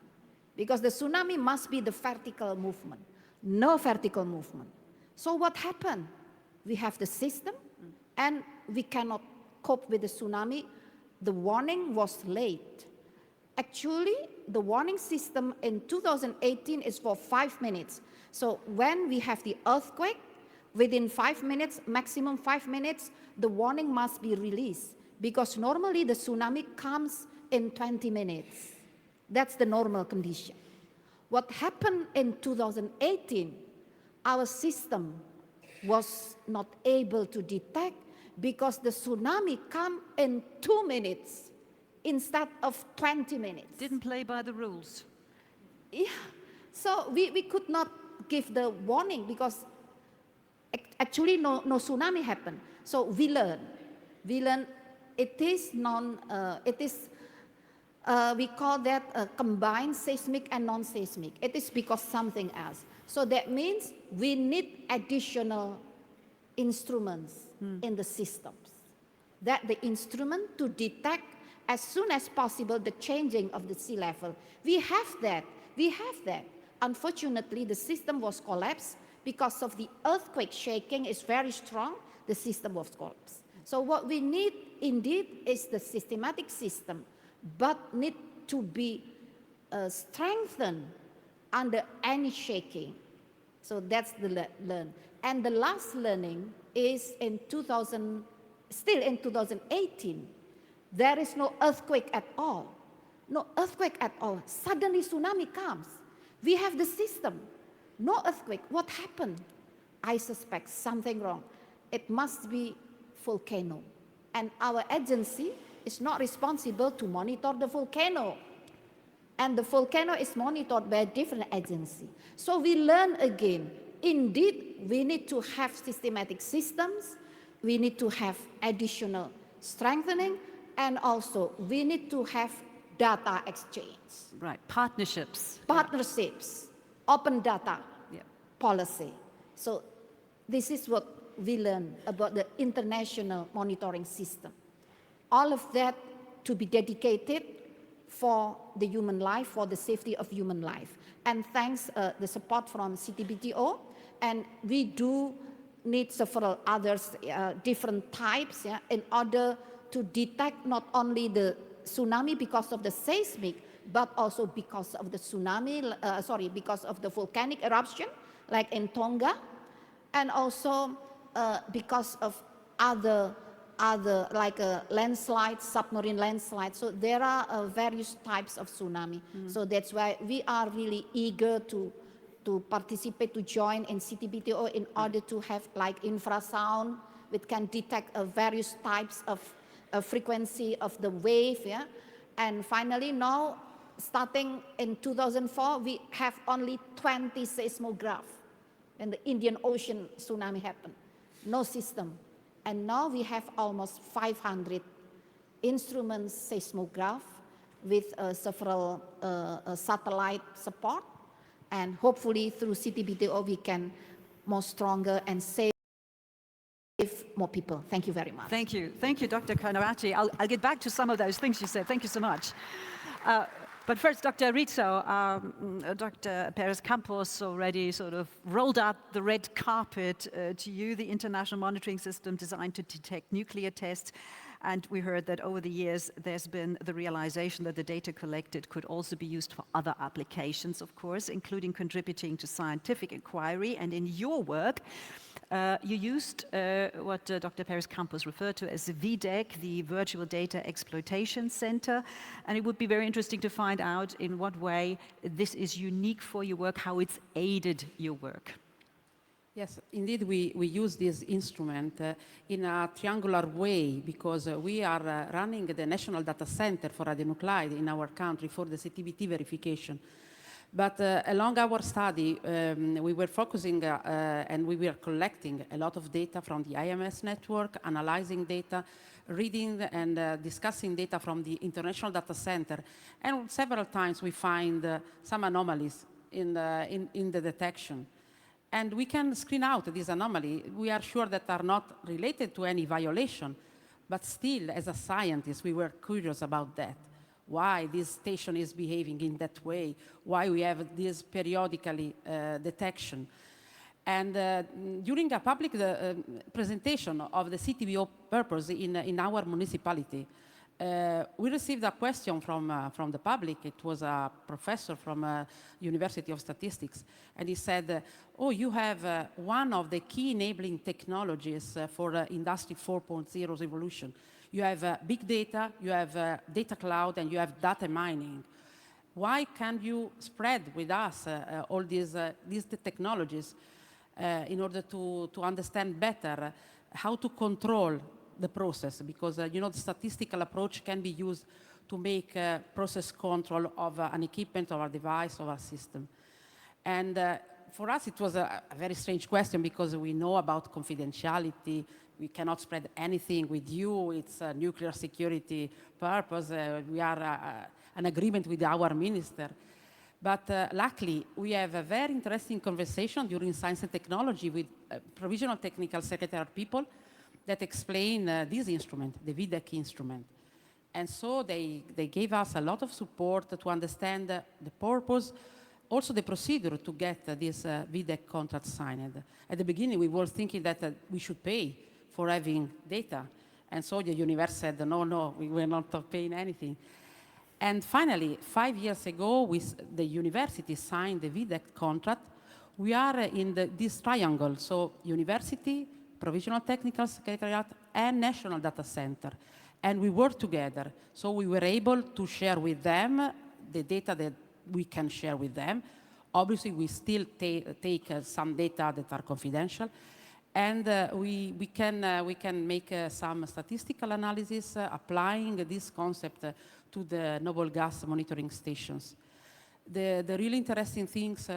because the tsunami must be the vertical movement, no vertical movement. So what happened? We have the system, and we cannot cope with the tsunami. The warning was late. Actually, the warning system in 2018 is for 5 minutes. So when we have the earthquake, within 5 minutes, maximum 5 minutes, the warning must be released, because normally the tsunami comes in 20 minutes. That's the normal condition. What happened in 2018, our system was not able to detect, because the tsunami came in 2 minutes instead of 20 minutes. Didn't play by the rules. Yeah, so we could not give the warning, because actually no tsunami happened. So we learn it is we call that combined seismic and non-seismic. It is because something else. So that means we need additional instruments in the systems. That the instrument to detect as soon as possible the changing of the sea level. We have that. Unfortunately, the system was collapsed because of the earthquake shaking is very strong. The system was collapsed. So what we need indeed is the systematic system, but need to be strengthened under any shaking. So that's the learn. And the last learning is still in 2018. There is no earthquake at all. No earthquake at all. Suddenly tsunami comes. We have the system. No earthquake. What happened? I suspect something wrong. It must be volcano. And our agency is not responsible to monitor the volcano. And the volcano is monitored by a different agency. So we learn again. Indeed, we need to have systematic systems. We need to have additional strengthening. And also, we need to have data exchange. Right, partnerships. Partnerships, open data policy. So this is what we learn about the international monitoring system. All of that to be dedicated for the human life, for the safety of human life. And thanks the support from CTBTO, and we do need several others, different types, in order to detect not only the tsunami because of the seismic, but also because of the because of the volcanic eruption, like in Tonga, and also because of other like landslides, submarine landslides. So there are various types of tsunami. So that's why we are really eager to participate, to join in CTBTO in order to have like infrasound, which can detect various types of frequency of the wave. And finally now starting in 2004, we have only 20 seismographs when the Indian Ocean tsunami happened. No system. And now we have almost 500 instruments seismograph with several satellite support. And hopefully through CTBTO, we can more stronger and save more people. Thank you very much. Thank you. Thank you, Dr. Kanarati. I'll get back to some of those things you said. Thank you so much. But first, Dr. Rizzo, Dr. Perez Campos already sort of rolled out the red carpet to you, the international monitoring system designed to detect nuclear tests. And we heard that over the years, there's been the realization that the data collected could also be used for other applications, of course, including contributing to scientific inquiry. And in your work, you used what Dr. Perez Campos referred to as VDEC, the Virtual Data Exploitation Center. And it would be very interesting to find out in what way this is unique for your work, how it's aided your work. Yes, indeed, we use this instrument in a triangular way because we are running the National Data Center for radionuclide in our country for the CTBT verification. But along our study, we were focusing and we were collecting a lot of data from the IMS network, analyzing data, reading and discussing data from the International Data Center. And several times we find some anomalies in the detection. And we can screen out this anomaly. We are sure that are not related to any violation, but still, as a scientist, we were curious about that. Why this station is behaving in that way, why we have this periodically detection. And during a public presentation of the CTBO purpose in our municipality, we received a question from the public. It was a professor from University of Statistics, and he said, oh, you have one of the key enabling technologies for Industry 4.0 revolution. You have big data, you have data cloud, and you have data mining. Why can't you spread with us all these technologies in order to understand better how to control the process? Because you know, the statistical approach can be used to make process control of an equipment, or a device, or a system. And for us, it was a very strange question because we know about confidentiality. We cannot spread anything with you. It's a nuclear security purpose. We are an agreement with our minister. But luckily, we have a very interesting conversation during Science and Technology with provisional technical secretariat people that explain this instrument, the VDEC instrument. And so they gave us a lot of support to understand the purpose, also the procedure to get this VDEC contract signed. At the beginning, we were thinking that we should pay for having data. And so the university said, no, we were not paying anything. And finally, 5 years ago, the university signed the VDEC contract. We are in this triangle, so university, provisional technical secretariat, and national data center. And we work together. So we were able to share with them the data that we can share with them. Obviously, we still take some data that are confidential. And we can make some statistical analysis applying this concept to the noble gas monitoring stations. The really interesting things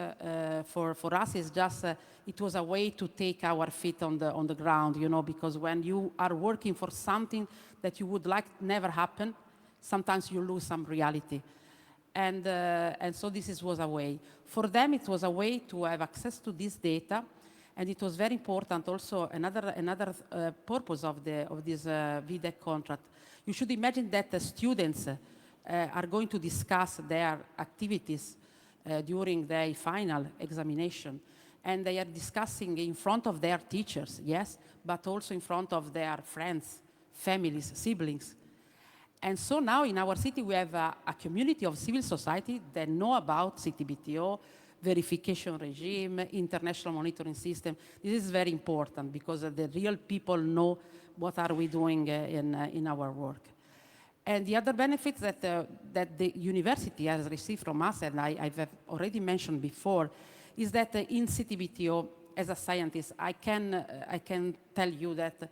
for us is just it was a way to take our feet on the ground, you know, because when you are working for something that you would like never happen, sometimes you lose some reality. And so this was a way. For them, it was a way to have access to this data. And it was very important also, another purpose of this VDEC contract. You should imagine that the students are going to discuss their activities during their final examination. And they are discussing in front of their teachers, yes, but also in front of their friends, families, siblings. And so now in our city, we have a community of civil society that know about CTBTO, verification regime, international monitoring system. This is very important because the real people know what are we doing in our work. And the other benefits that the university has received from us, and I've already mentioned before, is that in CTBTO, as a scientist, I can tell you that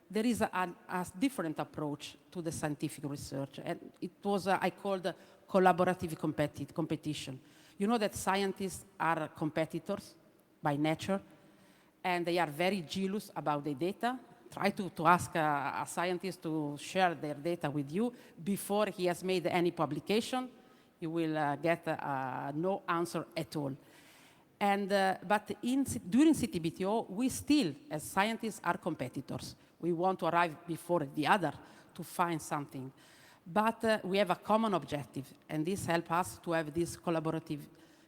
there is a different approach to the scientific research. And it was, I called collaborative competition. You know that scientists are competitors by nature, and they are very jealous about the data. Try to ask a scientist to share their data with you before he has made any publication. You will get no answer at all. But during CTBTO, we still, as scientists, are competitors. We want to arrive before the other to find something. But we have a common objective, and this helps us to have this collaborative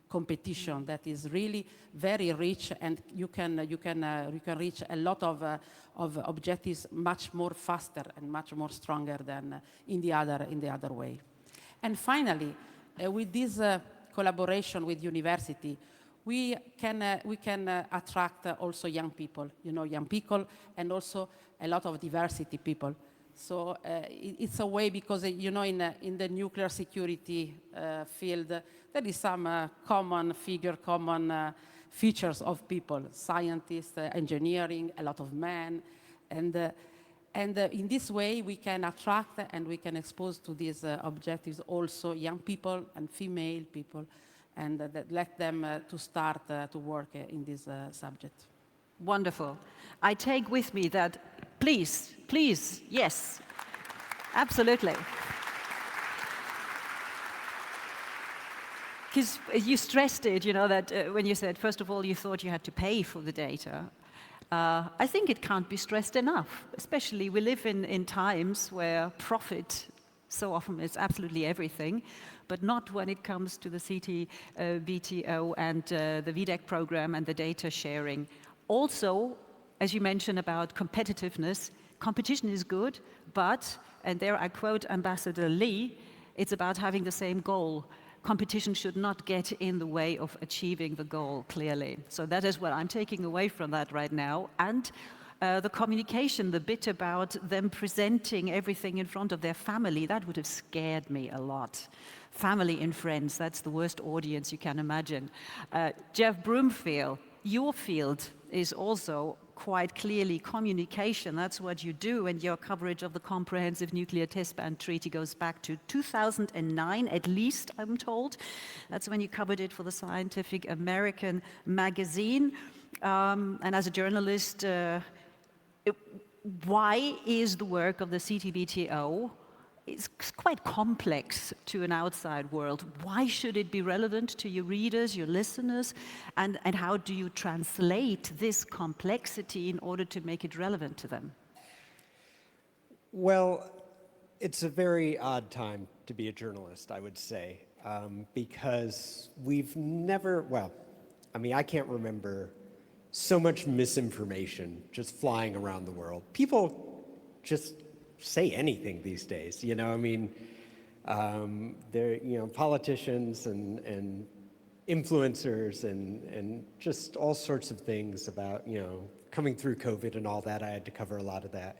competition that is really very rich, and you can reach a lot of objectives much more faster and much more stronger than in the other way. And finally, with this collaboration with university, we can attract also young people, young people, and also a lot of diversity people. So it's a way, because in the nuclear security field, there is some common features of people: scientists, engineering, a lot of men, and in this way we can attract and we can expose to these objectives also young people and female people, and let them to start to work in this subject. Wonderful. I take with me that, please, yes, absolutely. Because you stressed it, that when you said, first of all, you thought you had to pay for the data. I think it can't be stressed enough, especially we live in times where profit so often is absolutely everything, but not when it comes to the CTBTO and the VDEC program and the data sharing. Also, as you mentioned about competitiveness, competition is good, but, and there I quote Ambassador Lee, it's about having the same goal. Competition should not get in the way of achieving the goal, clearly. So that is what I'm taking away from that right now. And the communication, the bit about them presenting everything in front of their family, that would have scared me a lot. Family and friends, that's the worst audience you can imagine. Jeff Broomfield, your field is also quite clearly communication. That's what you do, and your coverage of the Comprehensive Nuclear Test Ban Treaty goes back to 2009, at least, I'm told. That's when you covered it for the Scientific American magazine. And as a journalist, why is the work of the CTBTO, it's quite complex to an outside world. Why should it be relevant to your readers, your listeners, and how do you translate this complexity in order to make it relevant to them? Well, it's a very odd time to be a journalist, I would say, because we've never, I can't remember so much misinformation just flying around the world. People just say anything these days, politicians and influencers and just all sorts of things about, coming through COVID and all that. I had to cover a lot of that.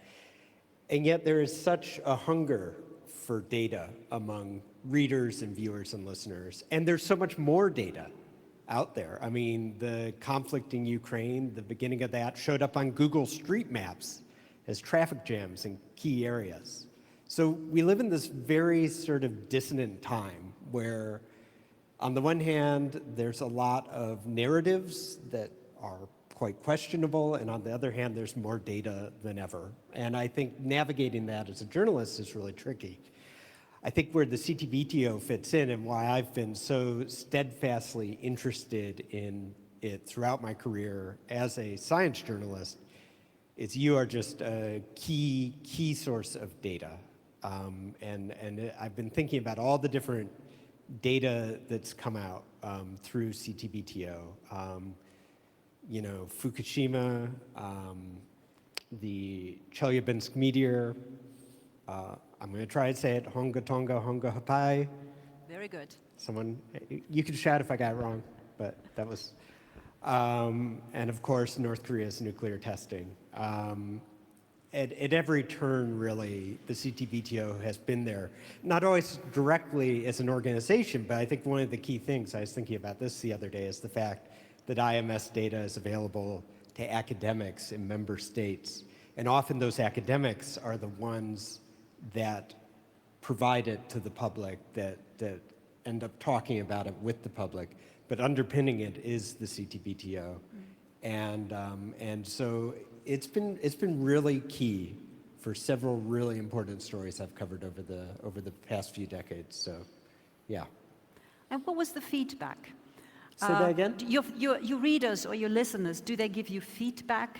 And yet there is such a hunger for data among readers and viewers and listeners. And there's so much more data out there. The conflict in Ukraine, the beginning of that showed up on Google Street Maps as traffic jams in key areas. So we live in this very sort of dissonant time where, on the one hand, there's a lot of narratives that are quite questionable, and on the other hand, there's more data than ever. And I think navigating that as a journalist is really tricky. I think where the CTBTO fits in, and why I've been so steadfastly interested in it throughout my career as a science journalist, is you are just a key source of data. And I've been thinking about all the different data that's come out through CTBTO. Fukushima, the Chelyabinsk meteor, I'm going to try and say it, Honga Tonga, Honga Hapai. Very good. Someone, you can shout if I got it wrong, but that was, and of course, North Korea's nuclear testing. At every turn, really, the CTBTO has been there. Not always directly as an organization, but I think one of the key things, I was thinking about this the other day, is the fact that IMS data is available to academics in member states. And often those academics are the ones that provide it to the public, that end up talking about it with the public, but underpinning it is the CTBTO. And so it's been really key for several really important stories I've covered over the past few decades. So, yeah. And what was the feedback? Say that again? Your readers or your listeners, do they give you feedback?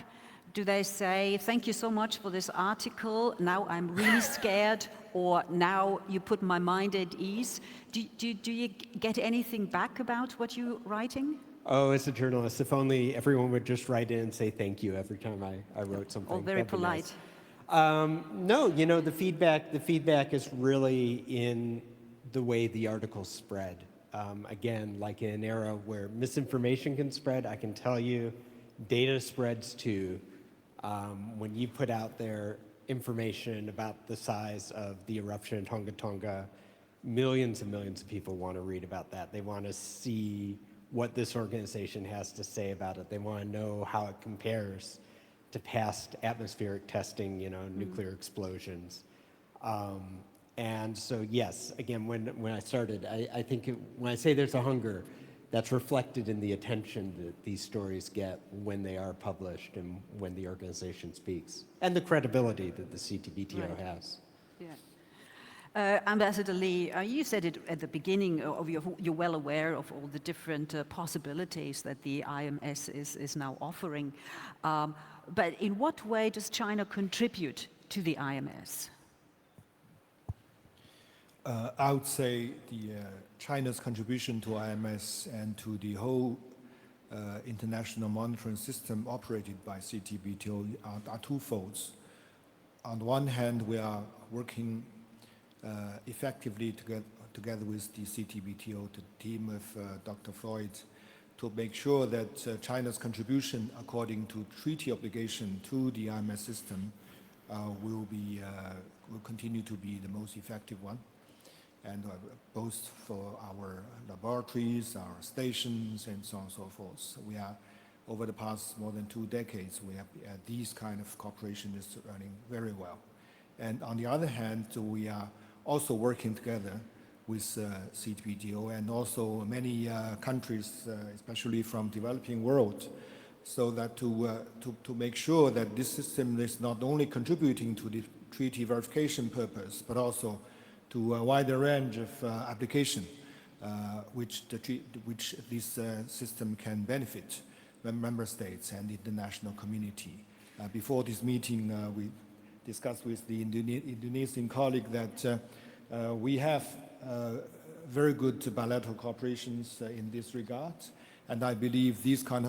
Do they say, thank you so much for this article, now I'm really scared, or now you put my mind at ease? Do you get anything back about what you're writing? Oh, as a journalist, if only everyone would just write in and say thank you every time I wrote something. All very polite. Nice. No, you know, the feedback is really in the way the articles spread. Again, like in an era where misinformation can spread, I can tell you data spreads too. When you put out there information about the size of the eruption in Tonga Tonga, millions and millions of people want to read about that. They want to see what this organization has to say about it. They want to know how it compares to past atmospheric testing, you know, nuclear explosions. And so, yes, again, when I started, I think when I say there's a hunger, that's reflected in the attention that these stories get when they are published and when the organization speaks, and the credibility that the CTBTO has. Yeah. Ambassador Lee, you said it at the beginning of you're well aware of all the different possibilities that the IMS is now offering. But in what way does China contribute to the IMS? I would say China's contribution to IMS and to the whole international monitoring system operated by CTBTO are twofold. On the one hand, we are working effectively together with the CTBTO, the team of Dr. Floyd, to make sure that China's contribution according to treaty obligation to the IMS system will continue to be the most effective one. And both for our laboratories, our stations, and so on and so forth. We are, over the past more than 2 decades, we have these kind of cooperation is running very well. And on the other hand, we are also working together with CTBTO and also many countries, especially from developing world, so that to make sure that this system is not only contributing to the treaty verification purpose, but also to a wider range of application which this system can benefit member states and the international community. Before this meeting, we discussed with the Indonesian colleague that we have very good bilateral cooperations in this regard, and I believe this kind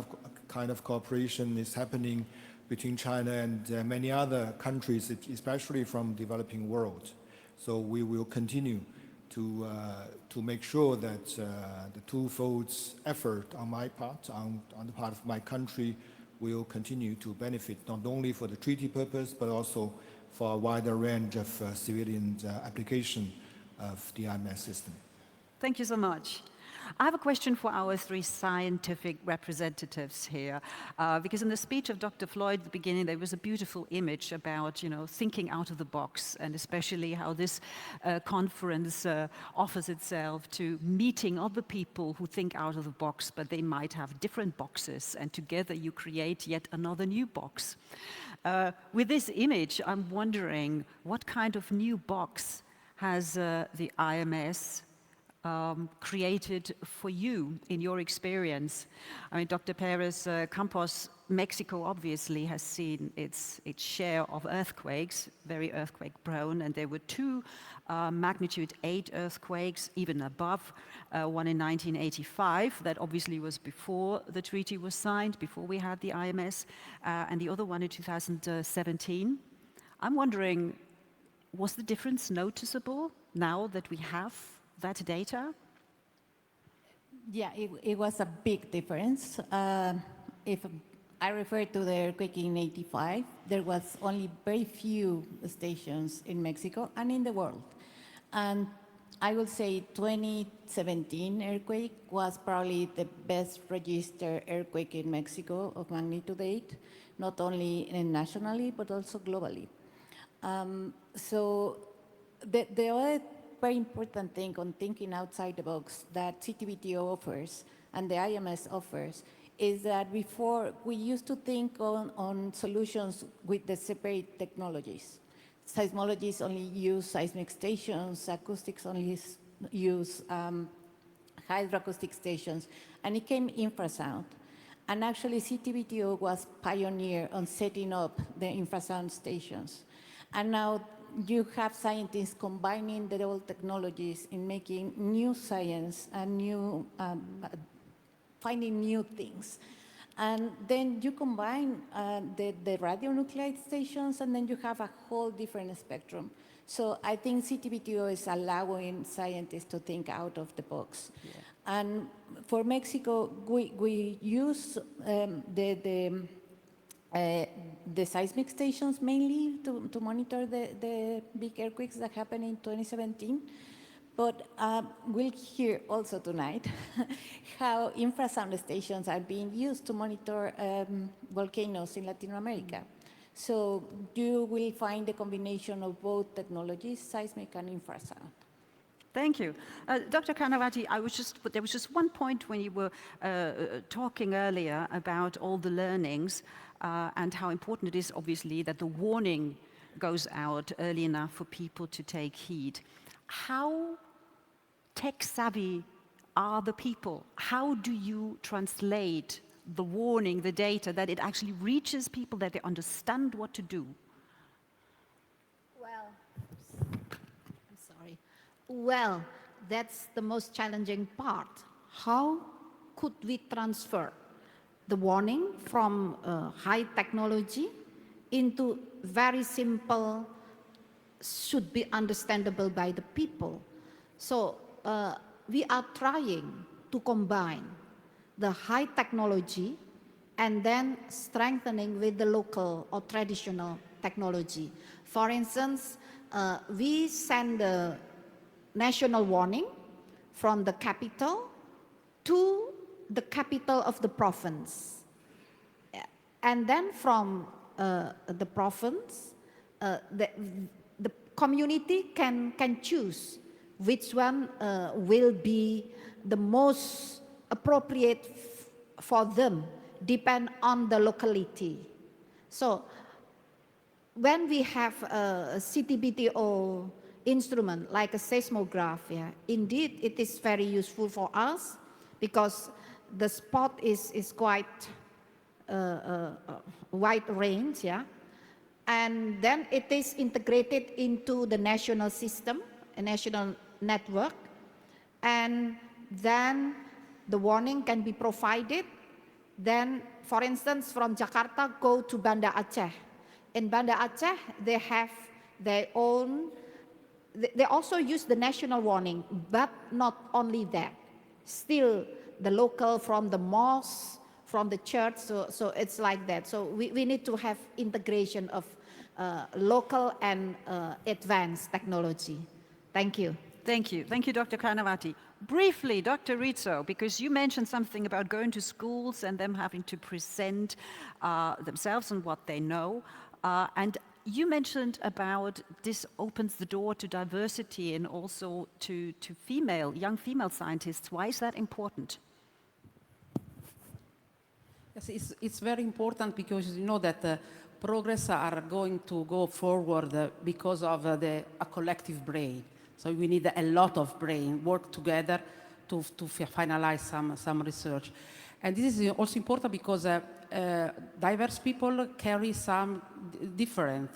of cooperation is happening between China and many other countries, especially from developing world. So we will continue to make sure that the twofold effort on my part, on the part of my country, will continue to benefit not only for the treaty purpose, but also for a wider range of civilian application of the IMS system. Thank you so much. I have a question for our 3 scientific representatives here, because in the speech of Dr. Floyd at the beginning, there was a beautiful image about, you know, thinking out of the box, and especially how this conference offers itself to meeting other people who think out of the box, but they might have different boxes, and together you create yet another new box. With this image, I'm wondering what kind of new box has the IMS created for you in your experience? I mean, Dr. Perez Campos, Mexico obviously has seen its share of earthquakes, very earthquake prone, and there were 2 magnitude 8 earthquakes, even above, one in 1985, that obviously was before the treaty was signed, before we had the IMS, and the other one in 2017. I'm wondering, was the difference noticeable now that we have that data? Yeah, it was a big difference. If I refer to the earthquake in 85, there was only very few stations in Mexico and in the world. And I would say 2017 earthquake was probably the best registered earthquake in Mexico of magnitude 8, not only nationally, but also globally. So the other very important thing on thinking outside the box that CTBTO offers and the IMS offers is that before we used to think on solutions with the separate technologies. Seismologists only use seismic stations, acoustics only use hydroacoustic stations, and it came infrasound. And actually CTBTO was pioneer on setting up the infrasound stations. And now you have scientists combining the old technologies in making new science and new, finding new things. And then you combine the radionuclide stations, and then you have a whole different spectrum. So I think CTBTO is allowing scientists to think out of the box. Yeah. And for Mexico, we use the seismic stations mainly to monitor the big earthquakes that happened in 2017. But we'll hear also tonight how infrasound stations are being used to monitor volcanoes in Latin America. So you will find a combination of both technologies, seismic and infrasound. Thank you. Dr. Kanawati, there was just one point when you were talking earlier about all the learnings and how important it is, obviously, that the warning goes out early enough for people to take heed. How tech-savvy are the people? How do you translate the warning, the data, that it actually reaches people, that they understand what to do? Well, I'm sorry. Well, that's the most challenging part. How could we transfer the warning from high technology into very simple, should be understandable by the people? So we are trying to combine the high technology and then strengthening with the local or traditional technology. For instance, we send the national warning from the capital to the capital of the province. And then from the province, the community can choose which one will be the most appropriate for them, depend on the locality. So when we have a CTBTO instrument like a seismograph, yeah, indeed it is very useful for us because the spot is quite wide range, yeah? And then it is integrated into the national system, a national network, and then the warning can be provided. Then, for instance, from Jakarta, go to Banda Aceh. In Banda Aceh, they have their own, they also use the national warning, but not only that. Still, the local from the mosque, from the church, so it's like that. So we need to have integration of local and advanced technology. Thank you. Thank you. Thank you, Dr. Kanawati. Briefly, Dr. Rizzo, because you mentioned something about going to schools and them having to present themselves and what they know. And you mentioned about this opens the door to diversity and also to young female scientists. Why is that important? Yes, it's very important because you know that progress are going to go forward because of a collective brain. So we need a lot of brain work together to finalize some research. And this is also important because diverse people carry some different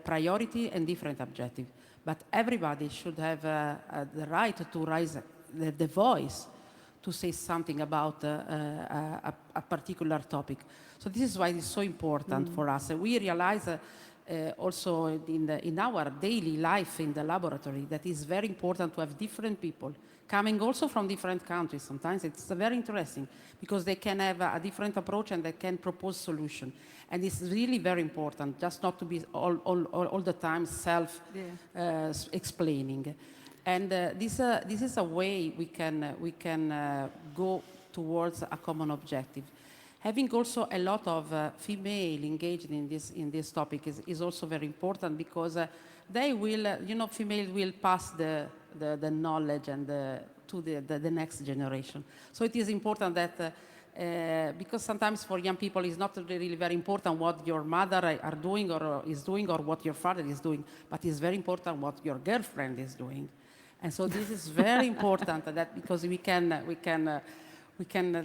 priority and different objective. But everybody should have the right to raise the voice to say something about a particular topic. So this is why it's so important for us. We realize also in our daily life in the laboratory that it's very important to have different people coming also from different countries. Sometimes it's very interesting because they can have a different approach and they can propose solution. And it's really very important just not to be all the time self-explaining. And this is a way we can go towards a common objective. Having also a lot of female engaged in this topic is also very important, because they will, female will pass the knowledge and to the next generation. So it is important that, because sometimes for young people it's not really very important what your mother are doing or is doing, or what your father is doing, but it's very important what your girlfriend is doing. And so this is very important, that because we can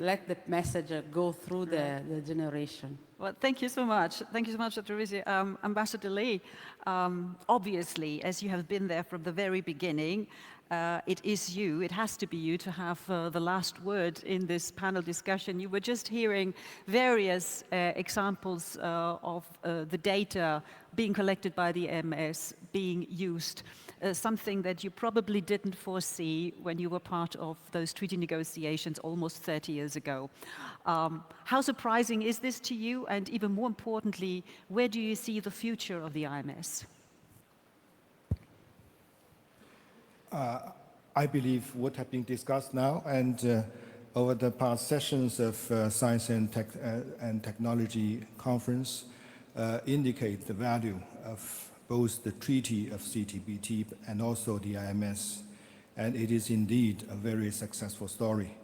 let the message go through the generation. Well, thank you so much. Thank you so much, Dr. Rizzi. Ambassador Lee, obviously, as you have been there from the very beginning, it is you, it has to be you to have the last word in this panel discussion. You were just hearing various examples of the data being collected by the MS, being used. Something that you probably didn't foresee when you were part of those treaty negotiations almost 30 years ago. How surprising is this to you? And even more importantly, where do you see the future of the IMS? I believe what has been discussed now and over the past sessions of Science and Technology Conference indicate the value of both the Treaty of CTBT and also the IMS. And it is indeed a very successful story,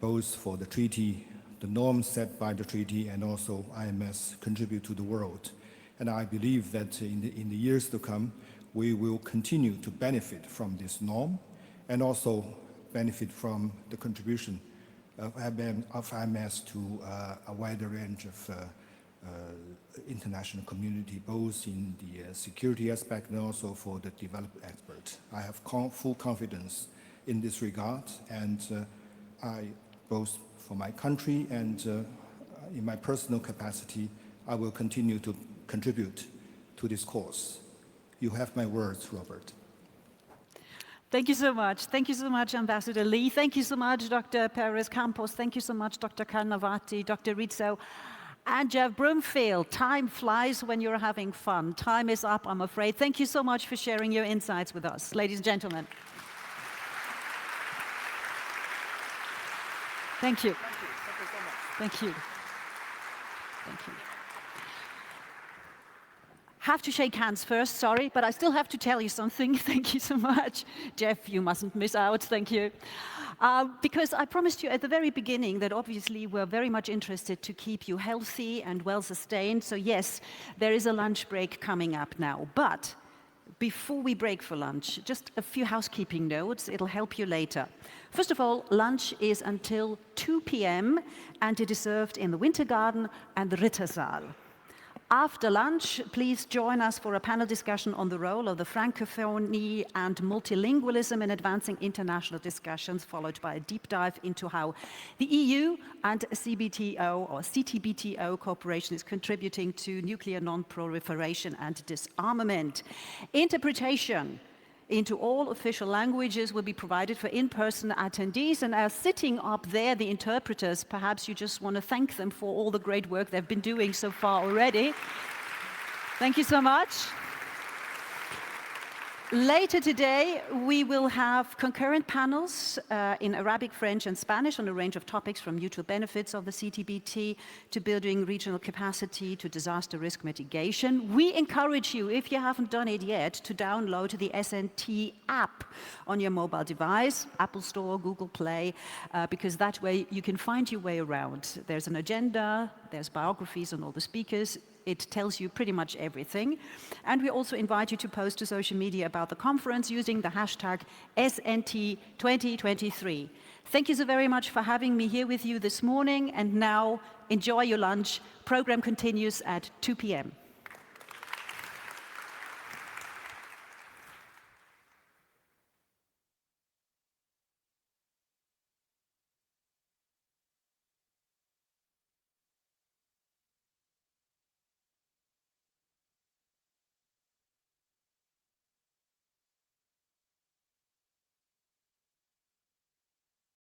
both for the treaty, the norms set by the treaty, and also IMS contribute to the world. And I believe that in the years to come, we will continue to benefit from this norm and also benefit from the contribution of IMS to a wider range of international community, both in the security aspect and also for the development aspect. I have full confidence in this regard, and I, both for my country and in my personal capacity, I will continue to contribute to this cause. You have my words, Robert. Thank you so much. Thank you so much, Ambassador Lee. Thank you so much, Dr. Perez Campos. Thank you so much, Dr. Carnavati, Dr. Rizzo. And Jeff Broomfield, time flies when you're having fun. Time is up, I'm afraid. Thank you so much for sharing your insights with us, ladies and gentlemen. Thank you. Thank you. Thank you. Have to shake hands first, sorry, but I still have to tell you something. Thank you so much. Jeff, you mustn't miss out, thank you. Because I promised you at the very beginning that obviously we're very much interested to keep you healthy and well-sustained. So yes, there is a lunch break coming up now. But before we break for lunch, just a few housekeeping notes. It'll help you later. First of all, lunch is until 2 p.m. and it is served in the Winter Garden and the Rittersaal. After lunch, please join us for a panel discussion on the role of the Francophonie and multilingualism in advancing international discussions, followed by a deep dive into how the EU and CBTO or CTBTO cooperation is contributing to nuclear non-proliferation and disarmament. Interpretation into all official languages will be provided for in-person attendees, and as sitting up there, the interpreters, perhaps you just want to thank them for all the great work they've been doing so far already. Thank you so much. Later today, we will have concurrent panels in Arabic, French, and Spanish on a range of topics from mutual benefits of the CTBT to building regional capacity to disaster risk mitigation. We encourage you, if you haven't done it yet, to download the SNT app on your mobile device, Apple Store, Google Play, because that way you can find your way around. There's an agenda, there's biographies on all the speakers. It tells you pretty much everything. And we also invite you to post to social media about the conference using the hashtag SNT2023. Thank you so very much for having me here with you this morning. And now, enjoy your lunch. Program continues at 2 p.m.